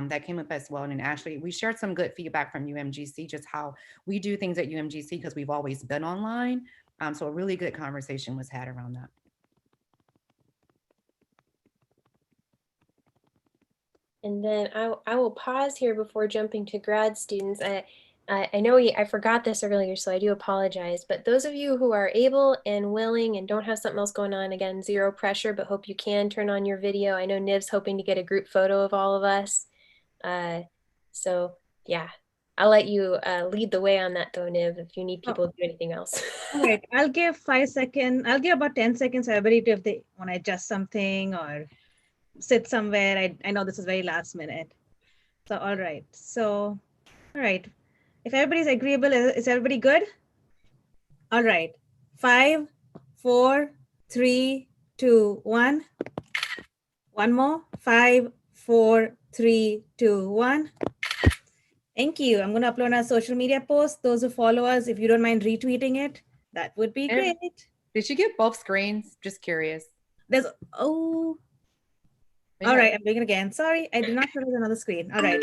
that came up as well. And Ashley, we shared some good feedback from UMGC, just how we do things at UMGC because we've always been online. So a really good conversation was had around that. And then I will pause here before jumping to grad students. I know I forgot this earlier, so I do apologize. But those of you who are able and willing and don't have something else going on, again, zero pressure, but hope you can turn on your video. I know Niv's hoping to get a group photo of all of us. So yeah, I'll let you lead the way on that though, Niv, if you need people to do anything else. All right, I'll give 5 seconds. I'll give about 10 seconds for everybody to, if they want to adjust something or sit somewhere. I know this is very last minute. So, all right. So, all right. If everybody's agreeable, is everybody good? All right. 5, 4, 3, 2, 1. One more. 5, 4, 3, 2, 1. Thank you. I'm going to upload our social media post. Those who follow us, if you don't mind retweeting it, that would be great. Did you get both screens? Just curious. All right, I'm doing it again. Sorry, I did not put another screen. All right.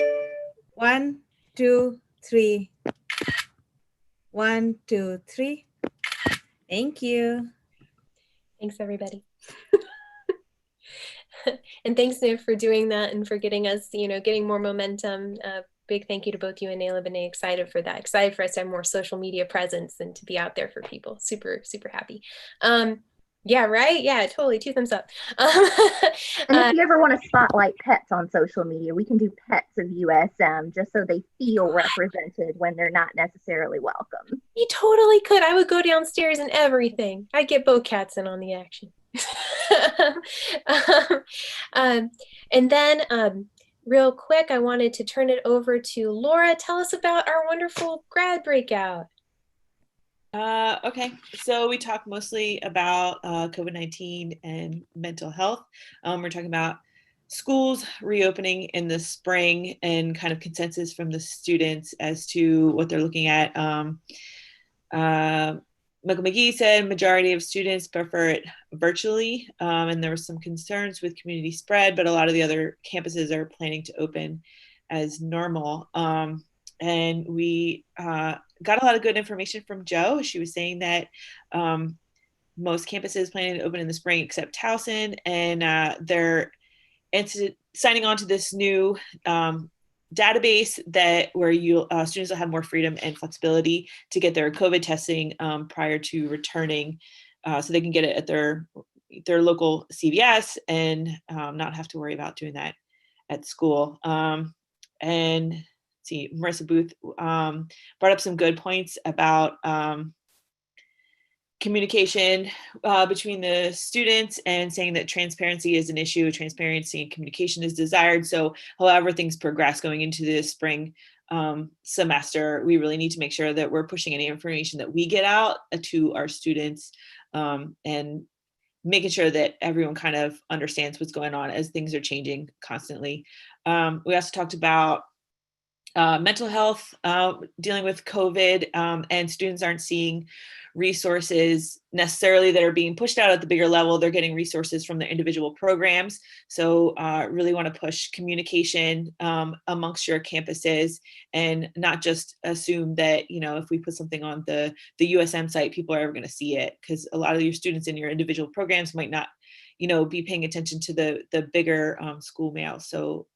1, 2, 3. 1, 2, 3. Thank you. Thanks, everybody. And thanks, Niv, for doing that and for getting us, getting more momentum. Big thank you to both you and Nayla Benet. Excited for that. Excited for us to have more social media presence and to be out there for people. Super, super happy. Yeah, right? Yeah, totally. 2 thumbs up. And if you ever want to spotlight pets on social media, we can do pets of USM just so they feel represented when they're not necessarily welcome. You totally could. I would go downstairs and everything. I'd get both cats in on the action. And then real quick, I wanted to turn it over to Laura. Tell us about our wonderful grad breakout. Okay, so we talked mostly about COVID-19 and mental health. We're talking about schools reopening in the spring and kind of consensus from the students as to what they're looking at. Michael McGee said majority of students prefer it virtually, and there were some concerns with community spread, but a lot of the other campuses are planning to open as normal. And we got a lot of good information from Jo. She was saying that most campuses planning to open in the spring except Towson, and they're signing on to this new database where students will have more freedom and flexibility to get their COVID testing prior to returning, so they can get it at their local CVS and not have to worry about doing that at school. And see, Marissa Booth brought up some good points about communication between the students and saying that transparency is an issue. Transparency and communication is desired. So however things progress going into the spring semester, we really need to make sure that we're pushing any information that we get out to our students and making sure that everyone kind of understands what's going on as things are changing constantly. We also talked about mental health, dealing with COVID, and students aren't seeing resources necessarily that are being pushed out at the bigger level. They're getting resources from their individual programs. So really want to push communication amongst your campuses and not just assume that, if we put something on the USM site, people are ever going to see it, because a lot of your students in your individual programs might not be paying attention to the bigger school mail. So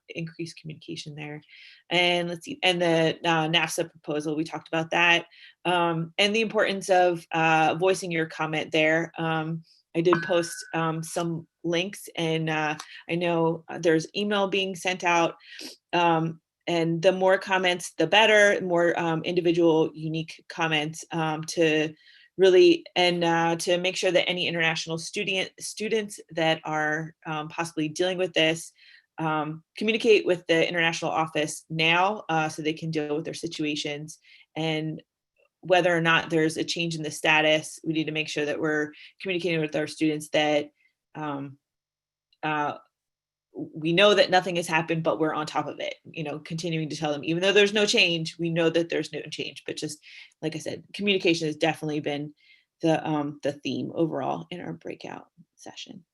increased communication there. And let's see, and the NAFSA proposal, we talked about that. And the importance of voicing your comment there. I did post some links, and I know there's email being sent out. And the more comments, the better, more individual, unique comments to really, and to make sure that any international students that are possibly dealing with this communicate with the international office now so they can deal with their situations. And whether or not there's a change in the status, we need to make sure that we're communicating with our students that we know that nothing has happened, but we're on top of it, continuing to tell them, even though there's no change, we know that there's no change. But just like I said, communication has definitely been the theme overall in our breakout session.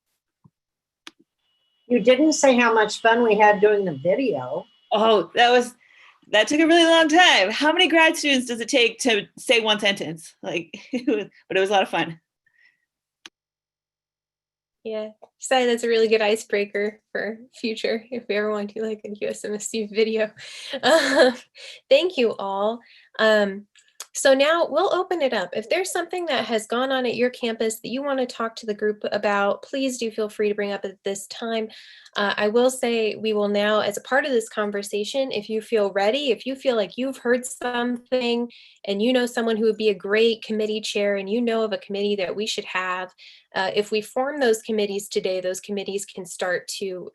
You didn't say how much fun we had doing the video. Oh, that took a really long time. How many grad students does it take to say one sentence? But it was a lot of fun. Yeah, so that's a really good icebreaker for future if we ever want to do like a USMSC video. Thank you all. So now we'll open it up. If there's something that has gone on at your campus that you want to talk to the group about, please do feel free to bring up at this time. I will say we will now, as a part of this conversation, if you feel ready, if you feel like you've heard something and you know someone who would be a great committee chair and you know of a committee that we should have, if we form those committees today, those committees can start to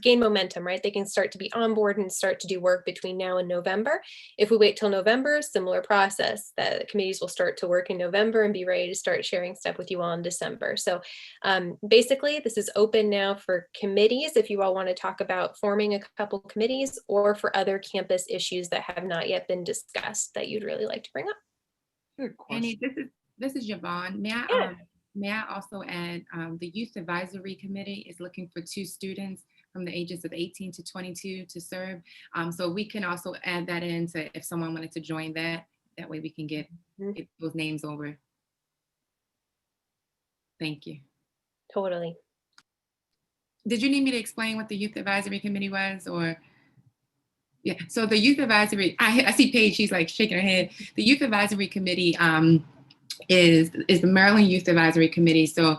gain momentum, right? They can start to be on board and start to do work between now and November. If we wait till November, similar process, the committees will start to work in November and be ready to start sharing stuff with you all in December. So basically, this is open now for committees if you all want to talk about forming a couple committees or for other campus issues that have not yet been discussed that you'd really like to bring up. Annie, this is Yvonne. May I also add, the Youth Advisory Committee is looking for 2 students from the ages of 18 to 22 to serve. So we can also add that in to if someone wanted to join that way we can get those names over. Thank you. Totally. Did you need me to explain what the Youth Advisory Committee was, or? Yeah, so the Youth Advisory, I see Paige, she's like shaking her head. The Youth Advisory Committee is the Maryland Youth Advisory Committee. So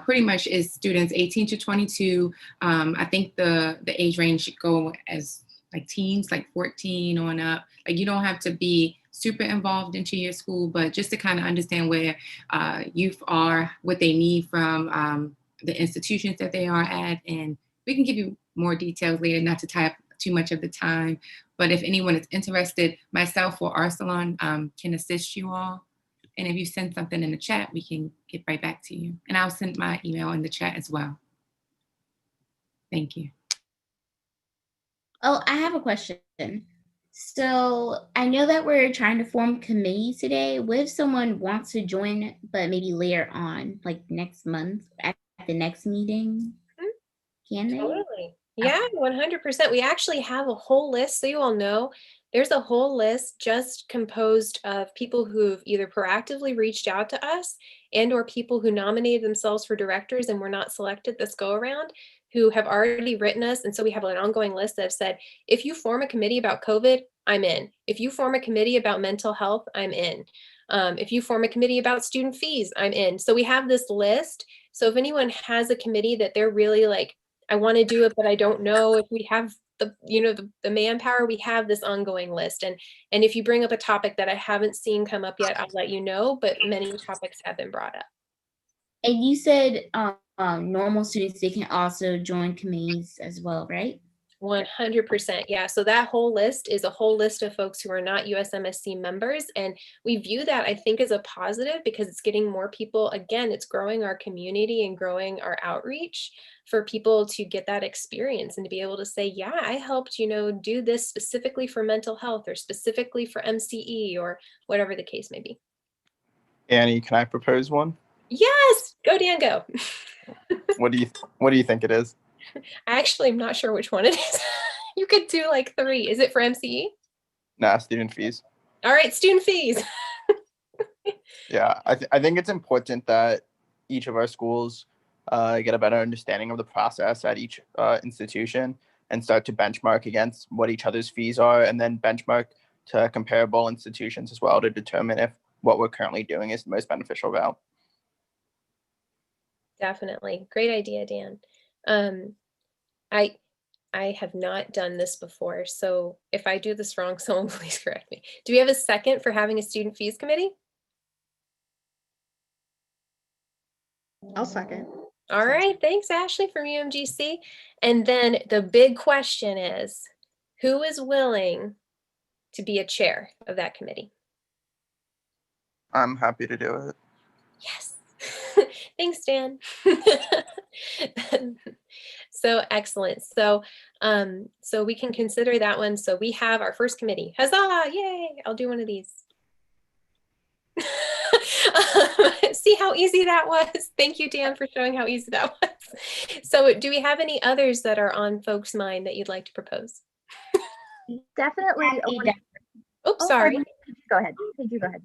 pretty much is students 18 to 22. I think the age range should go as like teens, like 14 on up. Like you don't have to be super involved into your school, but just to kind of understand where youth are, what they need from the institutions that they are at. And we can give you more details later, not to tie up too much of the time. But if anyone is interested, myself or Arsalan can assist you all. And if you send something in the chat, we can get right back to you. And I'll send my email in the chat as well. Thank you. Oh, I have a question. So I know that we're trying to form committees today. What if someone wants to join, but maybe later on, like next month at the next meeting? Can they? Totally. Yeah, 100%. We actually have a whole list, so you all know. There's a whole list just composed of people who've either proactively reached out to us and or people who nominated themselves for directors and were not selected this go around, who have already written us. And so we have an ongoing list that have said, if you form a committee about COVID, I'm in. If you form a committee about mental health, I'm in. If you form a committee about student fees, I'm in. So we have this list. So if anyone has a committee that they're really like, I want to do it, but I don't know if we have the manpower, we have this ongoing list. And if you bring up a topic that I haven't seen come up yet, I'll let you know, but many topics have been brought up. And you said normal students, they can also join committees as well, right? 100%. Yeah. So that whole list is a whole list of folks who are not USMSC members. And we view that, I think, as a positive because it's getting more people. Again, it's growing our community and growing our outreach for people to get that experience and to be able to say, yeah, I helped, do this specifically for mental health or specifically for MCE or whatever the case may be. Annie, can I propose one? Yes. Go, Dan, go. What do you think it is? I actually am not sure which one it is. You could do like 3. Is it for MCE? Nah, student fees. All right, student fees. Yeah, I think it's important that each of our schools get a better understanding of the process at each institution and start to benchmark against what each other's fees are, and then benchmark to comparable institutions as well to determine if what we're currently doing is the most beneficial route. Definitely. Great idea, Dan. I have not done this before, so if I do this wrong, someone please correct me. Do we have a second for having a student fees committee? I'll second. All right, thanks, Ashley from UMGC. And then the big question is, who is willing to be a chair of that committee? I'm happy to do it. Yes. Thanks, Dan. So excellent. So so we can consider that one. So we have our first committee. Huzzah! Yay! I'll do one of these. See how easy that was? Thank you, Dan, for showing how easy that was. So do we have any others that are on folks' mind that you'd like to propose? Definitely. Oops, sorry. Go ahead. Could you go ahead?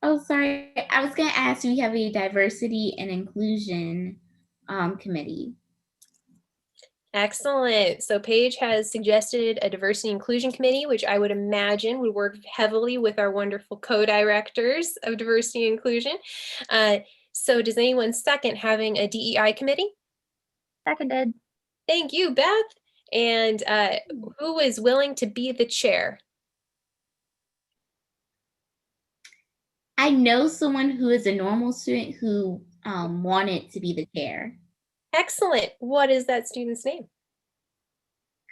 Oh, sorry. I was going to ask, do we have a diversity and inclusion committee? Excellent. So Paige has suggested a diversity inclusion committee, which I would imagine would work heavily with our wonderful co-directors of diversity and inclusion. So does anyone second having a DEI committee? Seconded. Thank you, Beth. And who is willing to be the chair? I know someone who is a normal student who wanted to be the chair. Excellent. What is that student's name?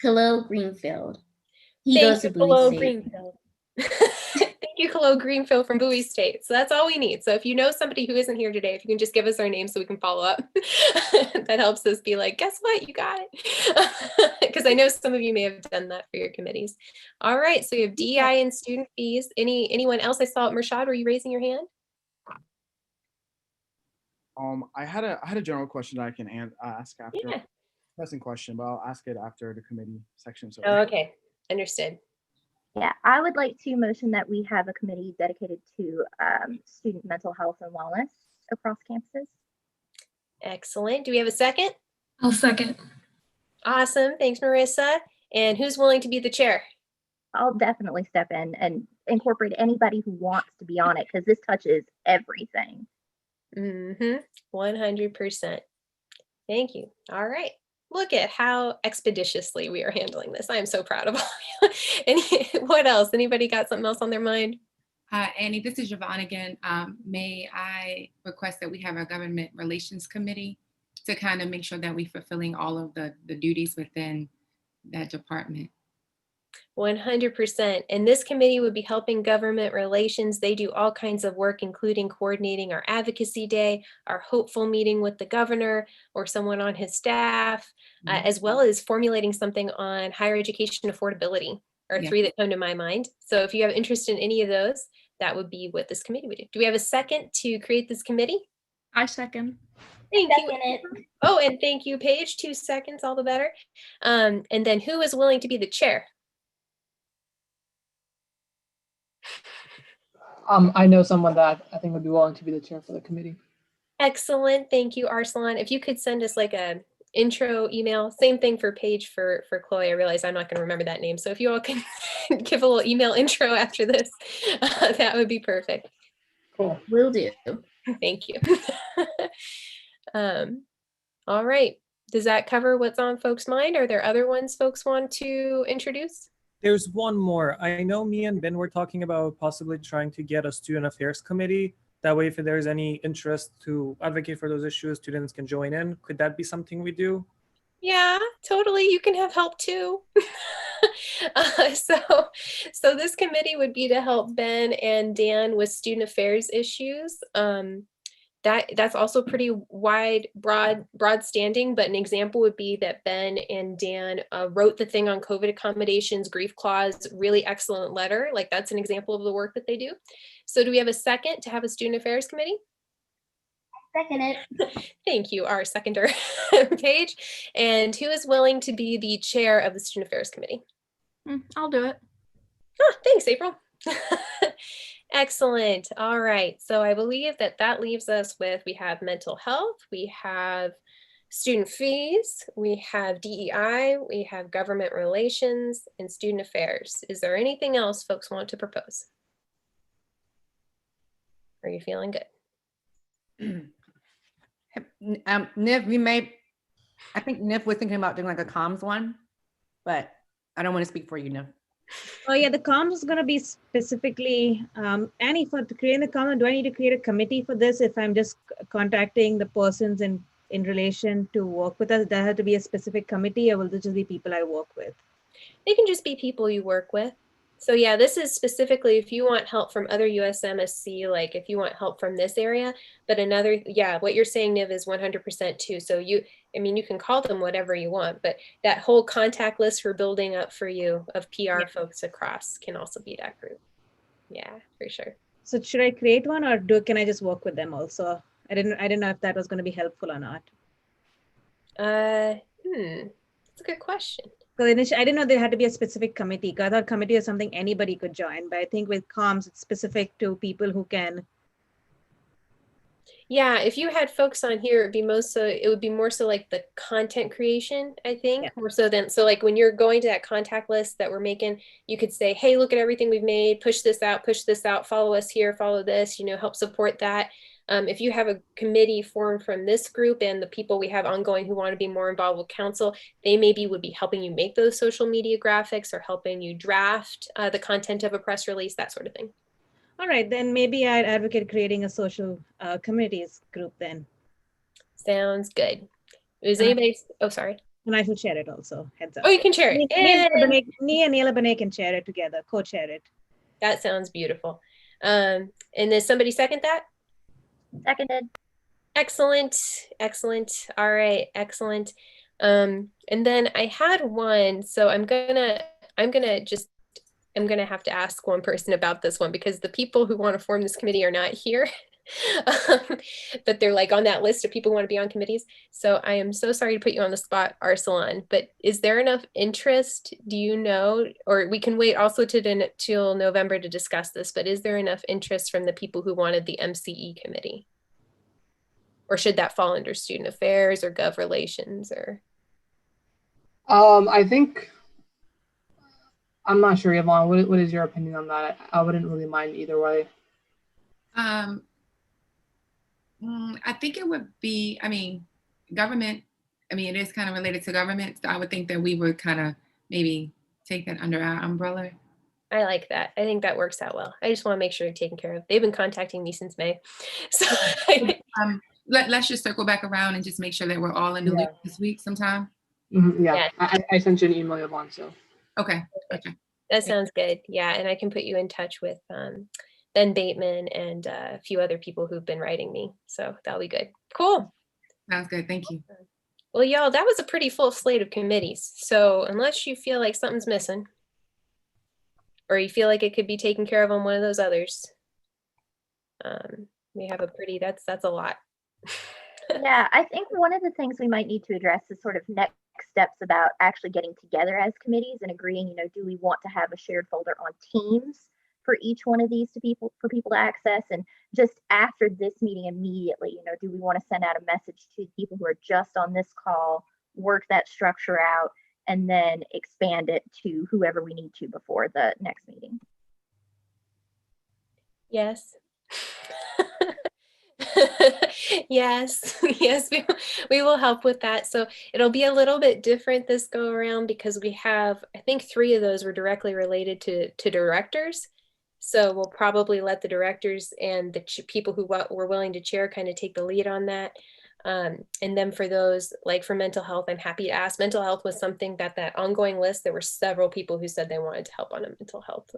Khalil Greenfield. He Thank goes to you, Bowie Khalil State. Greenfield. Thank you, Khalil Greenfield from Bowie State. So that's all we need. So if you know somebody who isn't here today, if you can just give us their name so we can follow up, that helps us be like, guess what? You got it. Because I know some of you may have done that for your committees. All right. So we have DEI and student fees. Anyone else? I saw Mershad, were you raising your hand? I had a general question that I can ask after. Yeah. Pressing question, but I'll ask it after the committee section. So. Oh, okay. Understood. Yeah, I would like to motion that we have a committee dedicated to student mental health and wellness across campuses. Excellent. Do we have a second? I'll second. Awesome. Thanks, Marissa. And who's willing to be the chair? I'll definitely step in and incorporate anybody who wants to be on it because this touches everything. 100%. Thank you. All right. Look at how expeditiously we are handling this. I am so proud of all of you. What else? Anybody got something else on their mind? Annie, this is Javon again. May I request that we have a government relations committee to kind of make sure that we're fulfilling all of the duties within that department? 100%. And this committee would be helping government relations. They do all kinds of work, including coordinating our advocacy day, our hopeful meeting with the governor or someone on his staff, as well as formulating something on higher education affordability are three that come to my mind. So if you have interest in any of those, that would be what this committee would do. Do we have a second to create this committee? I second. Thank you. Oh, and thank you, Paige. 2 seconds, all the better. And then who is willing to be the chair? I know someone that I think would be willing to be the chair for the committee. Excellent. Thank you, Arslan. If you could send us like a intro email, same thing for Paige for Chloe. I realize I'm not going to remember that name. So if you all can give a little email intro after this, that would be perfect. Cool. Will do. Thank you. All right. Does that cover what's on folks' mind? Are there other ones folks want to introduce? There's one more. I know me and Ben were talking about possibly trying to get a student affairs committee. That way, if there's any interest to advocate for those issues, students can join in. Could that be something we do? Yeah, totally. You can have help too. So this committee would be to help Ben and Dan with student affairs issues. That's also pretty broad standing, but an example would be that Ben and Dan wrote the thing on COVID accommodations, grief clause, really excellent letter. Like that's an example of the work that they do. So do we have a second to have a student affairs committee? Second it. Thank you, our seconder, Paige. And who is willing to be the chair of the student affairs committee? I'll do it. Oh, thanks, April. Excellent. All right. So I believe that that leaves us with, we have mental health, we have student fees, we have DEI, we have government relations, and student affairs. Is there anything else folks want to propose? Are you feeling good? Niv, I think Niv was thinking about doing like a comms one, but I don't want to speak for you, Niv. Oh yeah, the comms is going to be specifically, Annie, for creating the comms, do I need to create a committee for this if I'm just contacting the persons in relation to work with us? Does there have to be a specific committee, or will this just be people I work with? They can just be people you work with. So yeah, this is specifically if you want help from other USMSC, like if you want help from this area, but another, yeah, what you're saying, Niv, is 100% too. So you can call them whatever you want, but that whole contact list we're building up for you of PR folks across can also be that group. Yeah, for sure. So should I create one, or can I just work with them also? I didn't know if that was going to be helpful or not. That's a good question. Because initially, I didn't know there had to be a specific committee. Because I thought committee is something anybody could join, but I think with comms, it's specific to people who can. Yeah, if you had folks on here, it would be more so like the content creation, I think, more so than, so like when you're going to that contact list that we're making, you could say, hey, look at everything we've made, push this out, follow us here, follow this, help support that. If you have a committee formed from this group and the people we have ongoing who want to be more involved with council, they maybe would be helping you make those social media graphics or helping you draft the content of a press release, that sort of thing. All right, then maybe I'd advocate creating a social communities group then. Sounds good. Is anybody, oh, sorry. And I should share it also, heads up. Oh, you can share it. Me and Neela Benet can share it together, co-share it. That sounds beautiful. And does somebody second that? Seconded. Excellent, excellent. All right, excellent. And then I had one, so I'm gonna have to ask one person about this one because the people who want to form this committee are not here. But they're like on that list of people who want to be on committees. So I am so sorry to put you on the spot, Arsalan, but is there enough interest? Do you know, or we can wait also till November to discuss this, but is there enough interest from the people who wanted the MCE committee? Or should that fall under student affairs or gov relations or? I think, I'm not sure, Yvonne, what is your opinion on that? I wouldn't really mind either way. I think it would be, government, it is kind of related to government. So I would think that we would kind of maybe take that under our umbrella. I like that. I think that works out well. I just want to make sure they're taken care of. They've been contacting me since May. So let's just circle back around and just make sure that we're all in the loop this week sometime. Yeah. I sent you an email, Yvonne, so. Okay. That sounds good. Yeah, and I can put you in touch with Ben Bateman and a few other people who've been writing me. So that'll be good. Cool. Sounds good. Thank you. Well, y'all, that was a pretty full slate of committees. So unless you feel like something's missing, or you feel like it could be taken care of on one of those others, we have that's a lot. Yeah, I think one of the things we might need to address is sort of next steps about actually getting together as committees and agreeing, do we want to have a shared folder on Teams for each one of these for people to access? And just after this meeting immediately, do we want to send out a message to people who are just on this call, work that structure out, and then expand it to whoever we need to before the next meeting? Yes. Yes, we will help with that. So it'll be a little bit different this go around because we have, I think 3 of those were directly related to directors. So we'll probably let the directors and the people who were willing to chair kind of take the lead on that. And then for those, like for mental health, I'm happy to ask. Mental health was something that ongoing list, there were several people who said they wanted to help on a mental health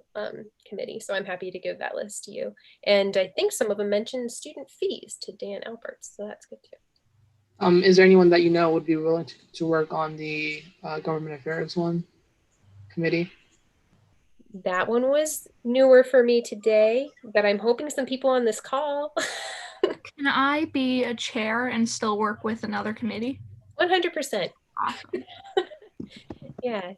committee. So I'm happy to give that list to you. And I think some of them mentioned student fees to Dan Alberts. So that's good too. Is there anyone that would be willing to work on the government affairs committee? That one was newer for me today, but I'm hoping some people on this call. Can I be a chair and still work with another committee? 100%. Awesome. Yeah.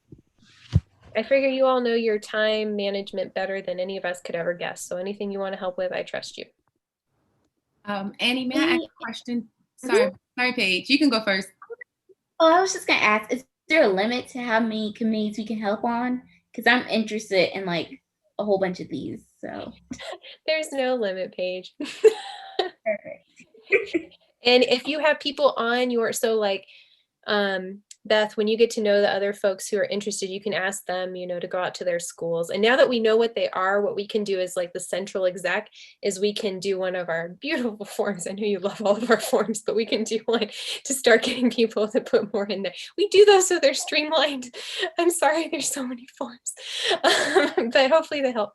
I figure you all know your time management better than any of us could ever guess. So anything you want to help with, I trust you. Annie, may I ask a question? Sorry, sorry, Paige. You can go first. Oh, I was just gonna ask, is there a limit to how many committees we can help on? Because I'm interested in like a whole bunch of these. So There's no limit, Paige. perfect. And if you have people on your, so like, Beth, when you get to know the other folks who are interested, you can ask them, you know, to go out to their schools. And now that we know what they are, what we can do is like the central exec is we can do one of our beautiful forms. I know you love all of our forms, but we can do one to start getting people to put more in there. We do those so they're streamlined. I'm sorry, there's so many forms, but hopefully they help.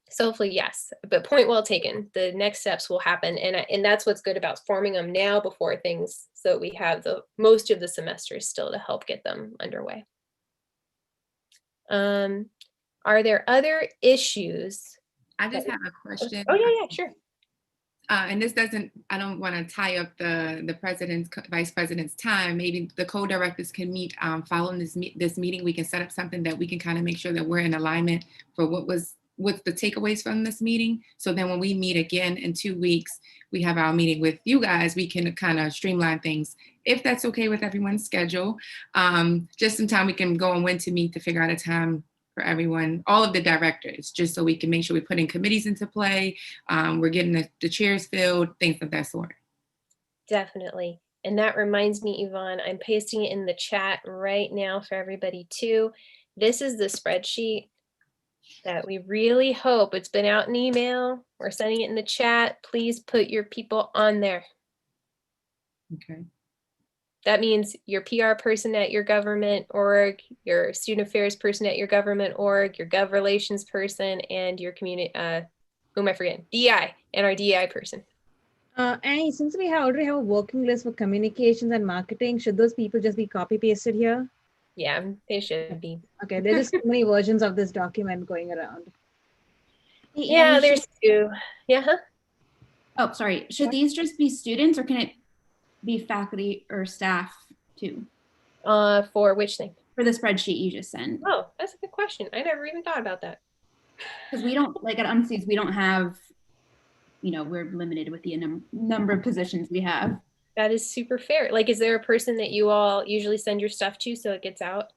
So hopefully, yes, but point well taken. The next steps will happen. And that's what's good about forming them now before things, so we have the most of the semester still to help get them underway. Are there other issues? I just have a question. Oh, yeah, sure. And this doesn't, I don't want to tie up the president's, vice president's time. Maybe the co-directors can meet following this meeting. We can set up something that we can kind of make sure that we're in alignment for what's the takeaways from this meeting. So then when we meet again in 2 weeks, we have our meeting with you guys, we can kind of streamline things. If that's okay with everyone's schedule, just some time we can go on when to meet to figure out a time for everyone, all of the directors, just so we can make sure we're putting committees into play. We're getting the chairs filled, things of that sort. Definitely. And that reminds me, Yvonne, I'm pasting it in the chat right now for everybody too. This is the spreadsheet that we really hope, it's been out in email. We're sending it in the chat. Please put your people on there. Okay. That means your PR person at your government org, your student affairs person at your government org, your gov relations person, and your community, who am I forgetting? DI, and our DI person. Annie, since we already have a working list for communications and marketing, should those people just be copy pasted here? Yeah, they should be. Okay, there's just too many versions of this document going around. Yeah, there's two. Yeah. Huh? Oh, sorry. Should these just be students or can it be faculty or staff too? For which thing? For the spreadsheet you just sent. Oh, that's a good question. I never even thought about that. Because we don't, like at UMCs, we don't have, you know, we're limited with the number of positions we have. That is super fair. Like, is there a person that you all usually send your stuff to so it gets out?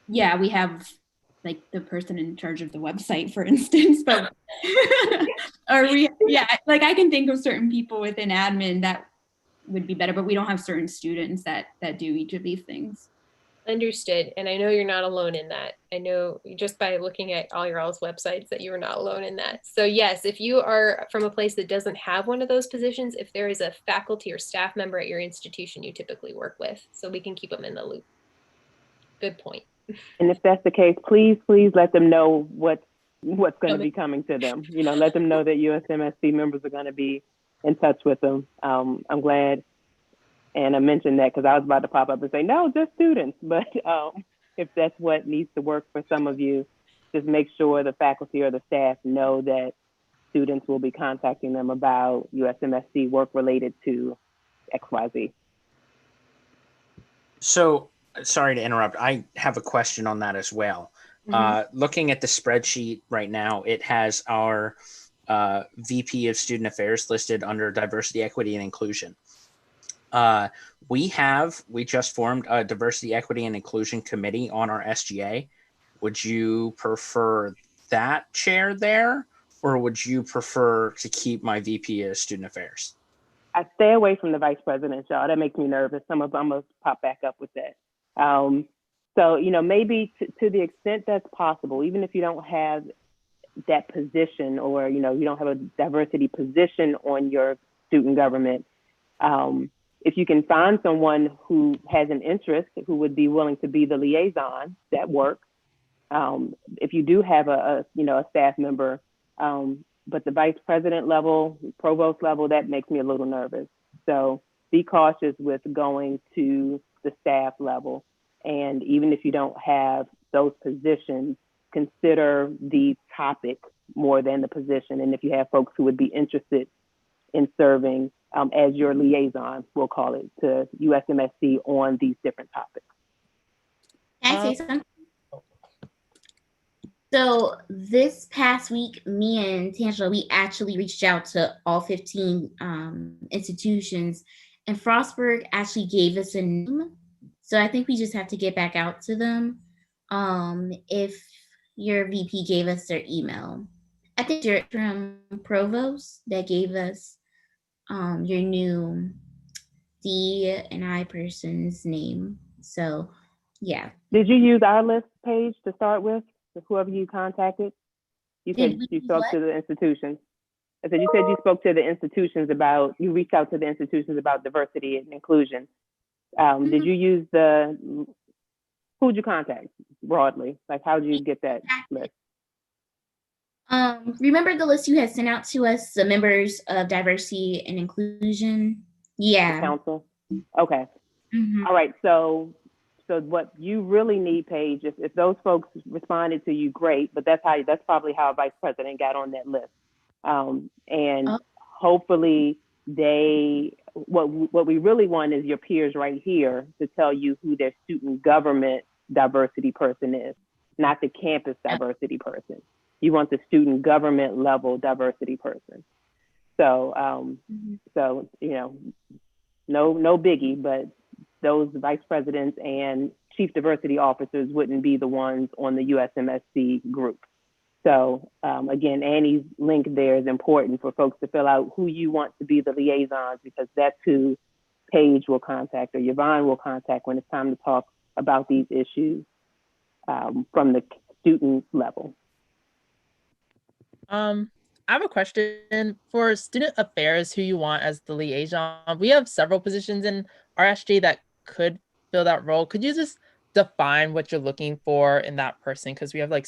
Yeah, we have like the person in charge of the website, for instance, but like I can think of certain people within admin that would be better, but we don't have certain students that do each of these things. Understood. And I know you're not alone in that. I know just by looking at all your all's websites that you are not alone in that. So yes, if you are from a place that doesn't have one of those positions, if there is a faculty or staff member at your institution you typically work with, so we can keep them in the loop. Good point. And if that's the case, please let them know what's going to be coming to them. You know, let them know that USMSC members are going to be in touch with them. I'm glad. And I mentioned that because I was about to pop up and say, no, just students. But if that's what needs to work for some of you, just make sure the faculty or the staff know that students will be contacting them about USMSC work related to XYZ. So, sorry to interrupt. I have a question on that as well. Looking at the spreadsheet right now, it has our VP of Student Affairs listed under Diversity, Equity, and Inclusion. We just formed a Diversity, Equity, and Inclusion Committee on our SGA. Would you prefer that chair there, or would you prefer to keep my VP of Student Affairs? I stay away from the vice president, y'all. That makes me nervous. I'm gonna pop back up with that. So, you know, maybe to the extent that's possible, even if you don't have that position or, you know, you don't have a diversity position on your student government, if you can find someone who has an interest, who would be willing to be the liaison, that works. If you do have a staff member, but the vice president level, provost level, that makes me a little nervous. So be cautious with going to the staff level. And even if you don't have those positions, consider the topic more than the position. And if you have folks who would be interested in serving as your liaison, we'll call it, to USMSC on these different topics. say something? So this past week, me and Tangela, we actually reached out to all 15 institutions, and Frostburg actually gave us a name. So I think we just have to get back out to them. If your VP gave us their email, I think you're from Provost that gave us your new D&I person's name. So yeah. Did you use our list page to start with? Whoever you contacted? You said you spoke to the institutions. I said you said you spoke to the institutions about, you reached out to the institutions about diversity and inclusion. Did you use who'd you contact broadly? Like, how'd you get that list? Remember the list you had sent out to us, the members of diversity and inclusion? Yeah. The council? Okay. All right, so what you really need, Paige, if those folks responded to you, great, but that's probably how a vice president got on that list. And hopefully what we really want is your peers right here to tell you who their student government diversity person is, not the campus diversity person. You want the student government level diversity person. So, so you know, no biggie, but those vice presidents and chief diversity officers wouldn't be the ones on the USMSC group. So again, Annie's link there is important for folks to fill out who you want to be the liaisons, because that's who Paige will contact or Yvonne will contact when it's time to talk about these issues from the student level. I have a question for student affairs, who you want as the liaison. We have several positions in RSG that could fill that role. Could you just define what you're looking for in that person? Because we have like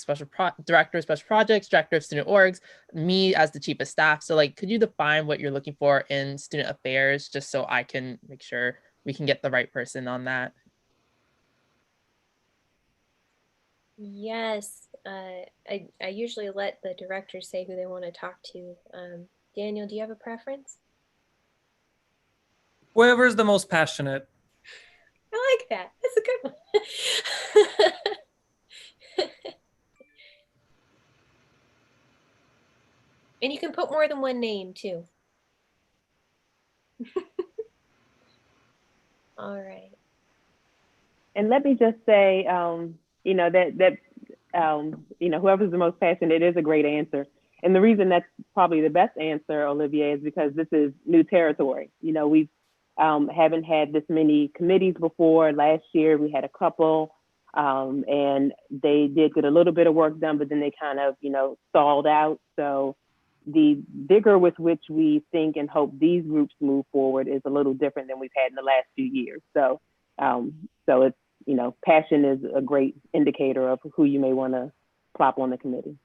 director of special projects, director of student orgs, me as the chief of staff. So like, could you define what you're looking for in student affairs, just so I can make sure we can get the right person on that? Yes, I usually let the directors say who they want to talk to. Daniel, do you have a preference? Whoever's the most passionate. I like that. That's a good one. And you can put more than one name too. All right. And let me just say, you know, you know, whoever's the most passionate is a great answer. And the reason that's probably the best answer, Olivier, is because this is new territory. You know, we haven't had this many committees before. Last year we had a couple, and they did get a little bit of work done, but then they kind of, you know, stalled out. So the vigor with which we think and hope these groups move forward is a little different than we've had in the last few years. So, so it's, you know, passion is a great indicator of who you may want to plop on the committee.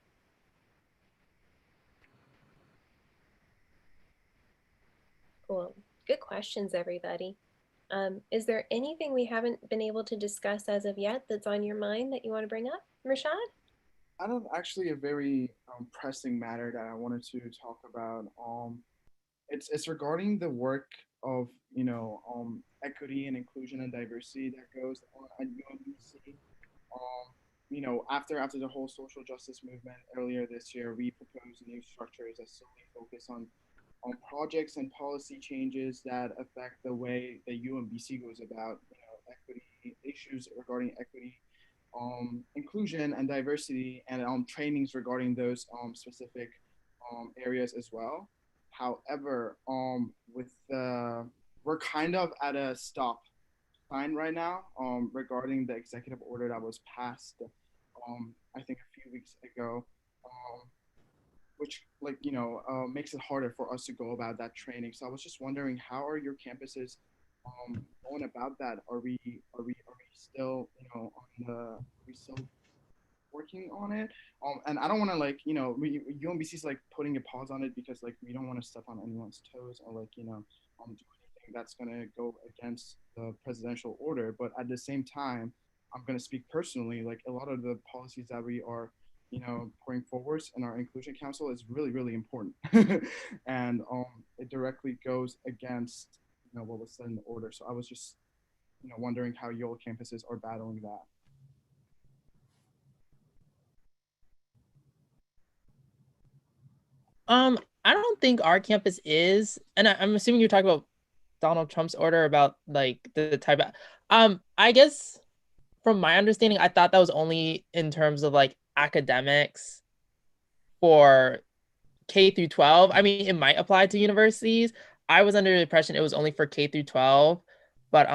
Cool. Good questions, everybody. Is there anything we haven't been able to discuss as of yet that's on your mind that you want to bring up, Rashad? I have actually a very pressing matter that I wanted to talk about. It's regarding the work of, you know, equity and inclusion and diversity that goes on at UMBC. You know, after the whole social justice movement earlier this year, we proposed new structures that solely focus on projects and policy changes that affect the way the UMBC goes about, you know, equity issues regarding equity, inclusion and diversity, and trainings regarding those specific areas as well. However, we're kind of at a stop sign right now regarding the executive order that was passed, I think a few weeks ago, which, like, you know, makes it harder for us to go about that training. So I was just wondering, how are your campuses going about that? Are we still, you know, are we still working on it? And I don't want to, like, you know, UMBC is like putting a pause on it because, like, we don't want to step on anyone's toes or, like, you know, do anything that's gonna go against the presidential order. But at the same time, I'm gonna speak personally. Like, a lot of the policies that we are, you know, pouring forwards in our inclusion council is really, really important, and it directly goes against, you know, what was said in the order. So I was just, you know, wondering how your campuses are battling that. I don't think our campus is, and I'm assuming you're talking about Donald Trump's order about like the type of, I guess from my understanding, I thought that was only in terms of like academics for K through 12. I mean, it might apply to universities. I was under the impression it was only for K through 12, but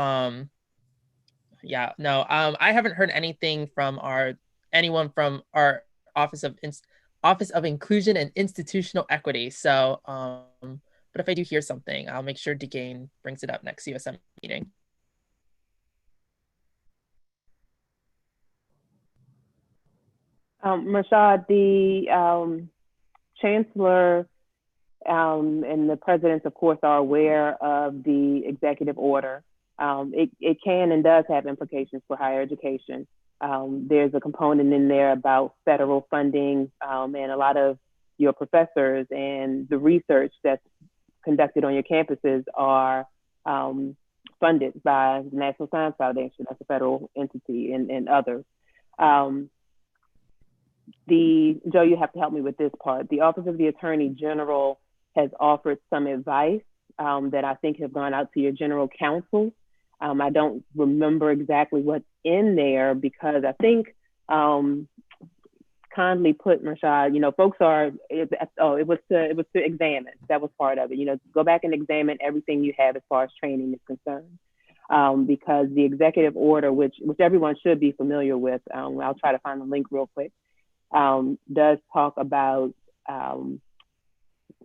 yeah, no, I haven't heard anything from anyone from our Office of Inclusion and Institutional Equity. So, but if I do hear something, I'll make sure DeGane brings it up next USM meeting. Rashad, the chancellor and the presidents, of course, are aware of the executive order. It can and does have implications for higher education. There's a component in there about federal funding, and a lot of your professors and the research that's conducted on your campuses are funded by the National Science Foundation, that's a federal entity, and others. Joe, you have to help me with this part. The Office of the Attorney General has offered some advice that I think have gone out to your general counsel. I don't remember exactly what's in there because I think kindly put, Rashad, folks it was to examine. That was part of it. Go back and examine everything you have as far as training is concerned. Because the executive order, which everyone should be familiar with, I'll try to find the link real quick, does talk about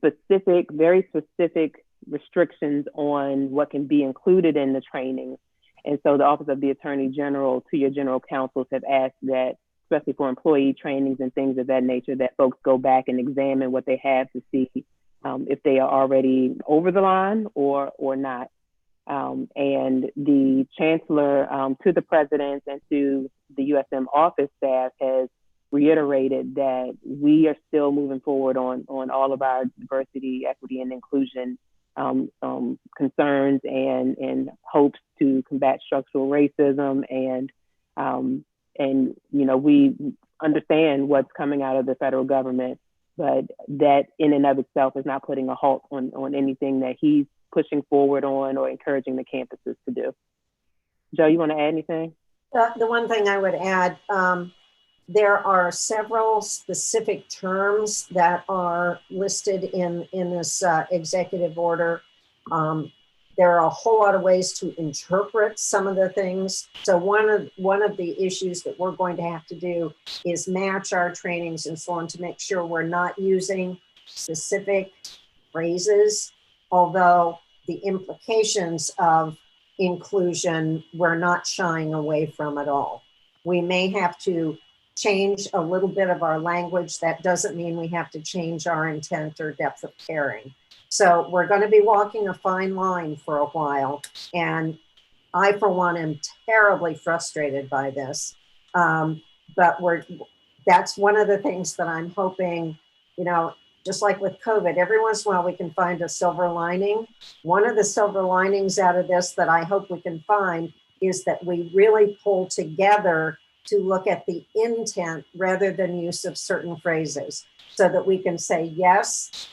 very specific restrictions on what can be included in the training. And so the Office of the Attorney General to your general counsels have asked that, especially for employee trainings and things of that nature, that folks go back and examine what they have to see if they are already over the line or not. And the chancellor to the presidents and to the USM office staff has reiterated that we are still moving forward on all of our diversity, equity, and inclusion concerns and hopes to combat structural racism. And we understand what's coming out of the federal government, but that in and of itself is not putting a halt on anything that he's pushing forward on or encouraging the campuses to do. Joe, you want to add anything? The one thing I would add, there are several specific terms that are listed in this executive order. There are a whole lot of ways to interpret some of the things. So one of the issues that we're going to have to do is match our trainings and so on to make sure we're not using specific phrases, although the implications of inclusion we're not shying away from at all. We may have to change a little bit of our language. That doesn't mean we have to change our intent or depth of caring. So we're going to be walking a fine line for a while. And I, for one, am terribly frustrated by this. But that's one of the things that I'm hoping, just like with COVID, every once in a while we can find a silver lining. One of the silver linings out of this that I hope we can find is that we really pull together to look at the intent rather than use of certain phrases, so that we can say yes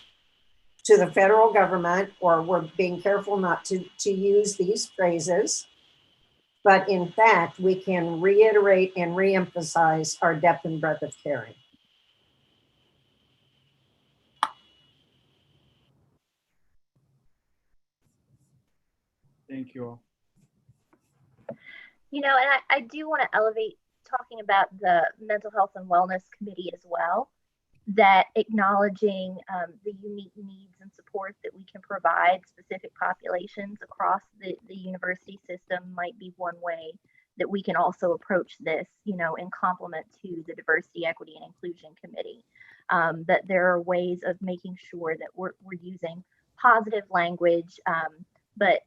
to the federal government, or we're being careful not to use these phrases. But in fact, we can reiterate and reemphasize our depth and breadth of caring. Thank you all. And I do want to elevate talking about the Mental Health and Wellness Committee as well, that acknowledging the unique needs and support that we can provide specific populations across the university system might be one way that we can also approach this, in complement to the Diversity, Equity, and Inclusion Committee. That there are ways of making sure that we're using positive language, but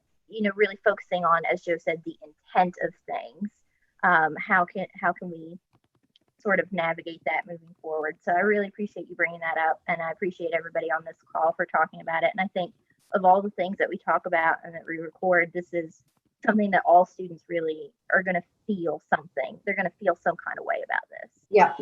really focusing on, as Joe said, the intent of things. How can we sort of navigate that moving forward? So I really appreciate you bringing that up, and I appreciate everybody on this call for talking about it. And I think of all the things that we talk about and that we record, this is something that all students really are going to feel something. They're going to feel some kind of way about this. Yeah,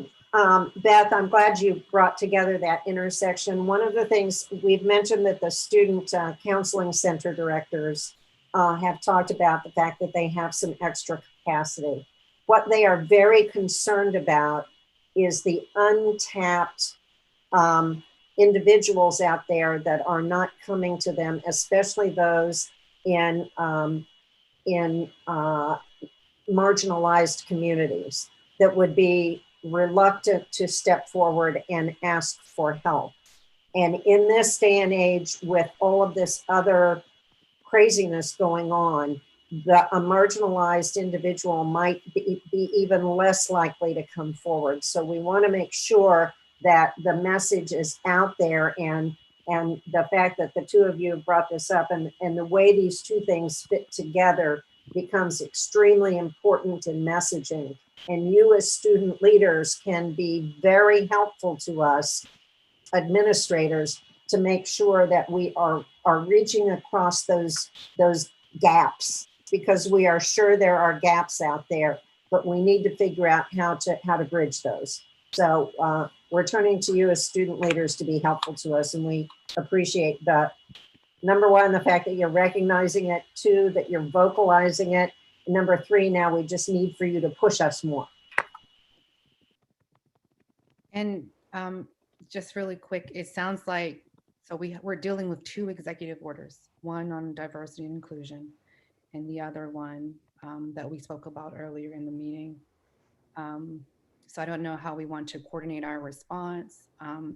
Beth, I'm glad you brought together that intersection. One of the things we've mentioned that the student counseling center directors have talked about the fact that they have some extra capacity. What they are very concerned about is the untapped individuals out there that are not coming to them, especially those in marginalized communities that would be reluctant to step forward and ask for help. And in this day and age, with all of this other craziness going on, a marginalized individual might be even less likely to come forward. So we want to make sure that the message is out there, and the fact that the two of you brought this up, and the way these two things fit together becomes extremely important in messaging. And you as student leaders can be very helpful to us administrators to make sure that we are reaching across those gaps, because we are sure there are gaps out there, but we need to figure out how to bridge those. So we're turning to you as student leaders to be helpful to us, and we appreciate that. Number one, the fact that you're recognizing it. Two, that you're vocalizing it. Number three, now we just need for you to push us more. And just really quick, it sounds like, so we're dealing with two executive orders, one on diversity and inclusion, and the other one that we spoke about earlier in the meeting. So I don't know how we want to coordinate our response.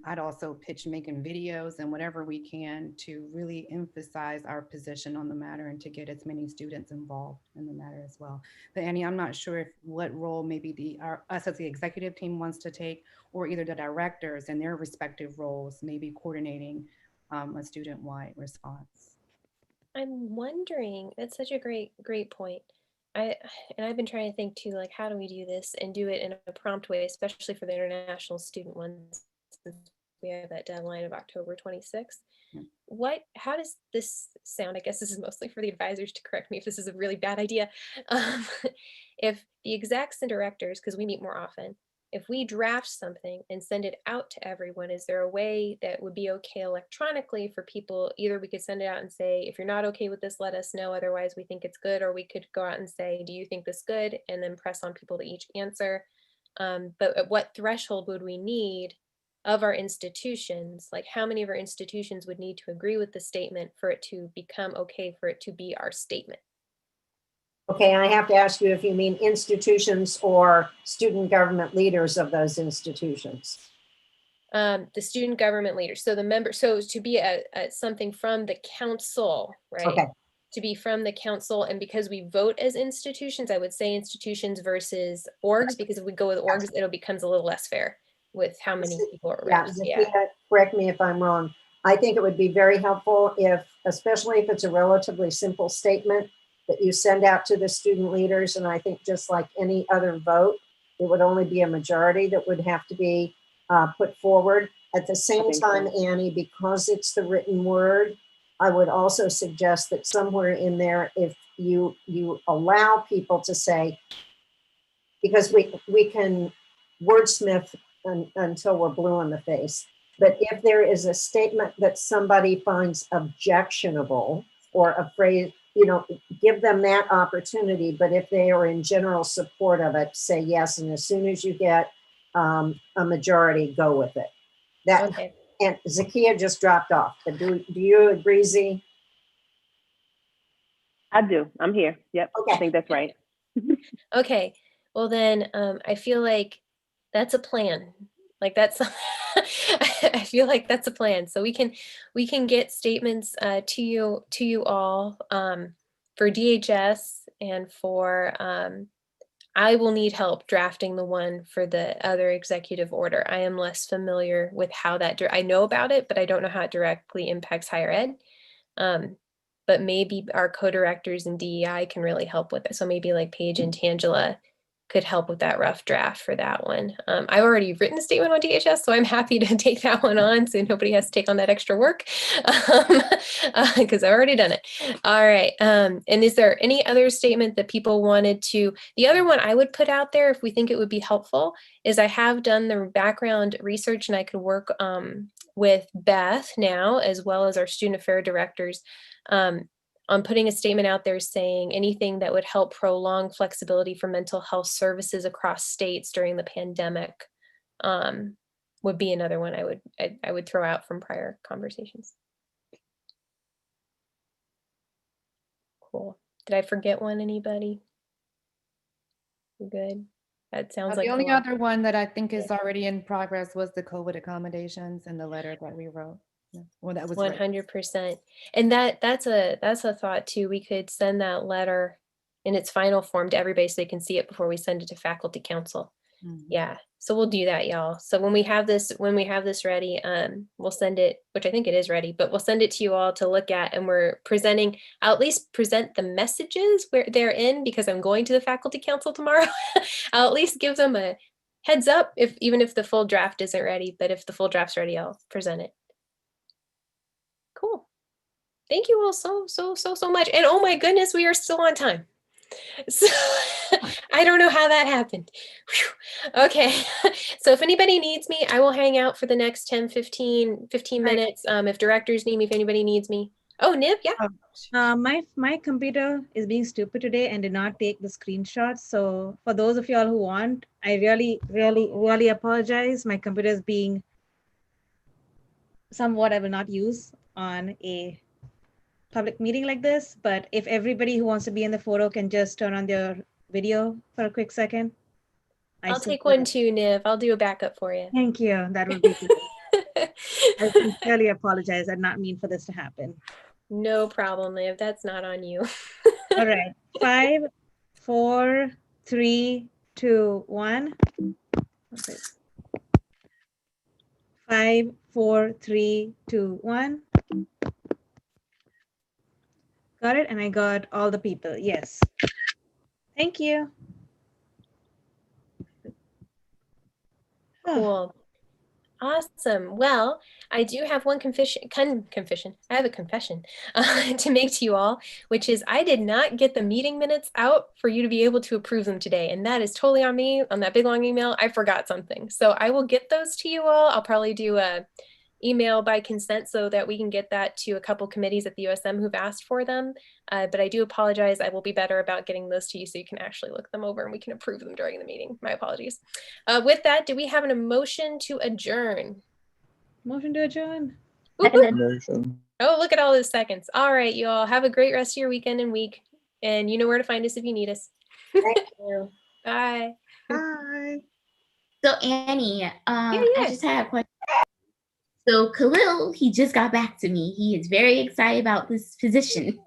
I'd also pitch making videos and whatever we can to really emphasize our position on the matter and to get as many students involved in the matter as well. But Annie, I'm not sure what role maybe us as the executive team wants to take, or either the directors in their respective roles, maybe coordinating a student-wide response. I'm wondering, that's such a great point. I've been trying to think too, like, how do we do this and do it in a prompt way, especially for the international student ones, since we have that deadline of October 26th. How does this sound? I guess this is mostly for the advisors to correct me if this is a really bad idea. If the execs and directors, because we meet more often, if we draft something and send it out to everyone, is there a way that would be okay electronically for people? Either we could send it out and say, if you're not okay with this, let us know, otherwise we think it's good, or we could go out and say, do you think this good? And then press on people to each answer. But at what threshold would we need of our institutions? Like, how many of our institutions would need to agree with the statement for it to become okay, for it to be our statement? Okay, I have to ask you if you mean institutions or student government leaders of those institutions. The student government leaders. So the member, so to be something from the council, right? Okay. To be from the council, and because we vote as institutions, I would say institutions versus orgs, because if we go with orgs, it becomes a little less fair with how many people are reps. Yeah, correct me if I'm wrong. I think it would be very helpful if, especially if it's a relatively simple statement, that you send out to the student leaders. And I think just like any other vote, it would only be a majority that would have to be put forward. At the same time, Annie, because it's the written word, I would also suggest that somewhere in there, if you allow people to say, because we can wordsmith until we're blue in the face, but if there is a statement that somebody finds objectionable, or a phrase, give them that opportunity. But if they are in general support of it, say yes. And as soon as you get a majority, go with it. Okay. And Zakia just dropped off. But do you agree, Z? I do. I'm here. Yep. Okay. I think that's right. Okay. Well then, I feel like that's a plan. Like that's, I feel like that's a plan. So we can get statements to you all for DHS, and for I will need help drafting the one for the other executive order. I am less familiar with how that, I know about it, but I don't know how it directly impacts higher ed. But maybe our co-directors and DEI can really help with it. So maybe like Paige and Tangela could help with that rough draft for that one. I've already written a statement on DHS, so I'm happy to take that one on so nobody has to take on that extra work because I've already done it. All right. And is there any other statement that people wanted to, the other one I would put out there if we think it would be helpful is I have done the background research and I could work with Beth now, as well as our student affair directors, on putting a statement out there saying anything that would help prolong flexibility for mental health services across states during the pandemic would be another one I would throw out from prior conversations. Cool. Did I forget one, anybody? We're good. That sounds like the a only lot. other one that I think is already in progress was the COVID accommodations and the letter that we wrote. Yeah. Well, that was 100%. And that's a thought too. We could send that letter in its final form to everybody so they can see it before we send it to faculty council. Yeah. So we'll do that, y'all. So when we have this ready, we'll send it, which I think it is ready, but we'll send it to you all to look at, and we're presenting, I'll at least present the messages where they're in, because I'm going to the faculty council tomorrow. I'll at least give them a heads up even if the full draft isn't ready, but if the full draft's ready, I'll present it. Cool. Thank you all so much. And oh my goodness, we are still on time. So I don't know how that happened. Whew. Okay. So if anybody needs me, I will hang out for the next 10, 15 minutes. If directors need me, if anybody needs me. Oh, Nib, yeah. My computer is being stupid today and did not take the screenshots. So for those of y'all who want, I really apologize. My computer is being somewhat I will not use on a public meeting like this, but if everybody who wants to be in the photo can just turn on their video for a quick second. I'll take one too, Niv. I'll do a backup for you. Thank you. That would be good. I sincerely apologize. I did not mean for this to happen. No problem, Niv. That's not on you. All right. 5, 4, 3, 2, 1. Okay. 5, 4, 3, 2, 1. Got it, and I got all the people. Yes. Thank you. Cool. Awesome. Well, I do have one confession. I have a confession to make to you all, which is I did not get the meeting minutes out for you to be able to approve them today. And that is totally on me. On that big long email, I forgot something. So I will get those to you all. I'll probably do a email by consent so that we can get that to a couple committees at the USM who've asked for them. But I do apologize. I will be better about getting those to you so you can actually look them over and we can approve them during the meeting. My apologies. With that, do we have an motion to adjourn? Motion to adjourn. Oh, look at all those seconds. All right, you all have a great rest of your weekend and week. And you know where to find us if you need us. Thank you. Bye. Bye. So Annie, yeah. I just had a question. So Khalil, he just got back to me. He is very excited about this position.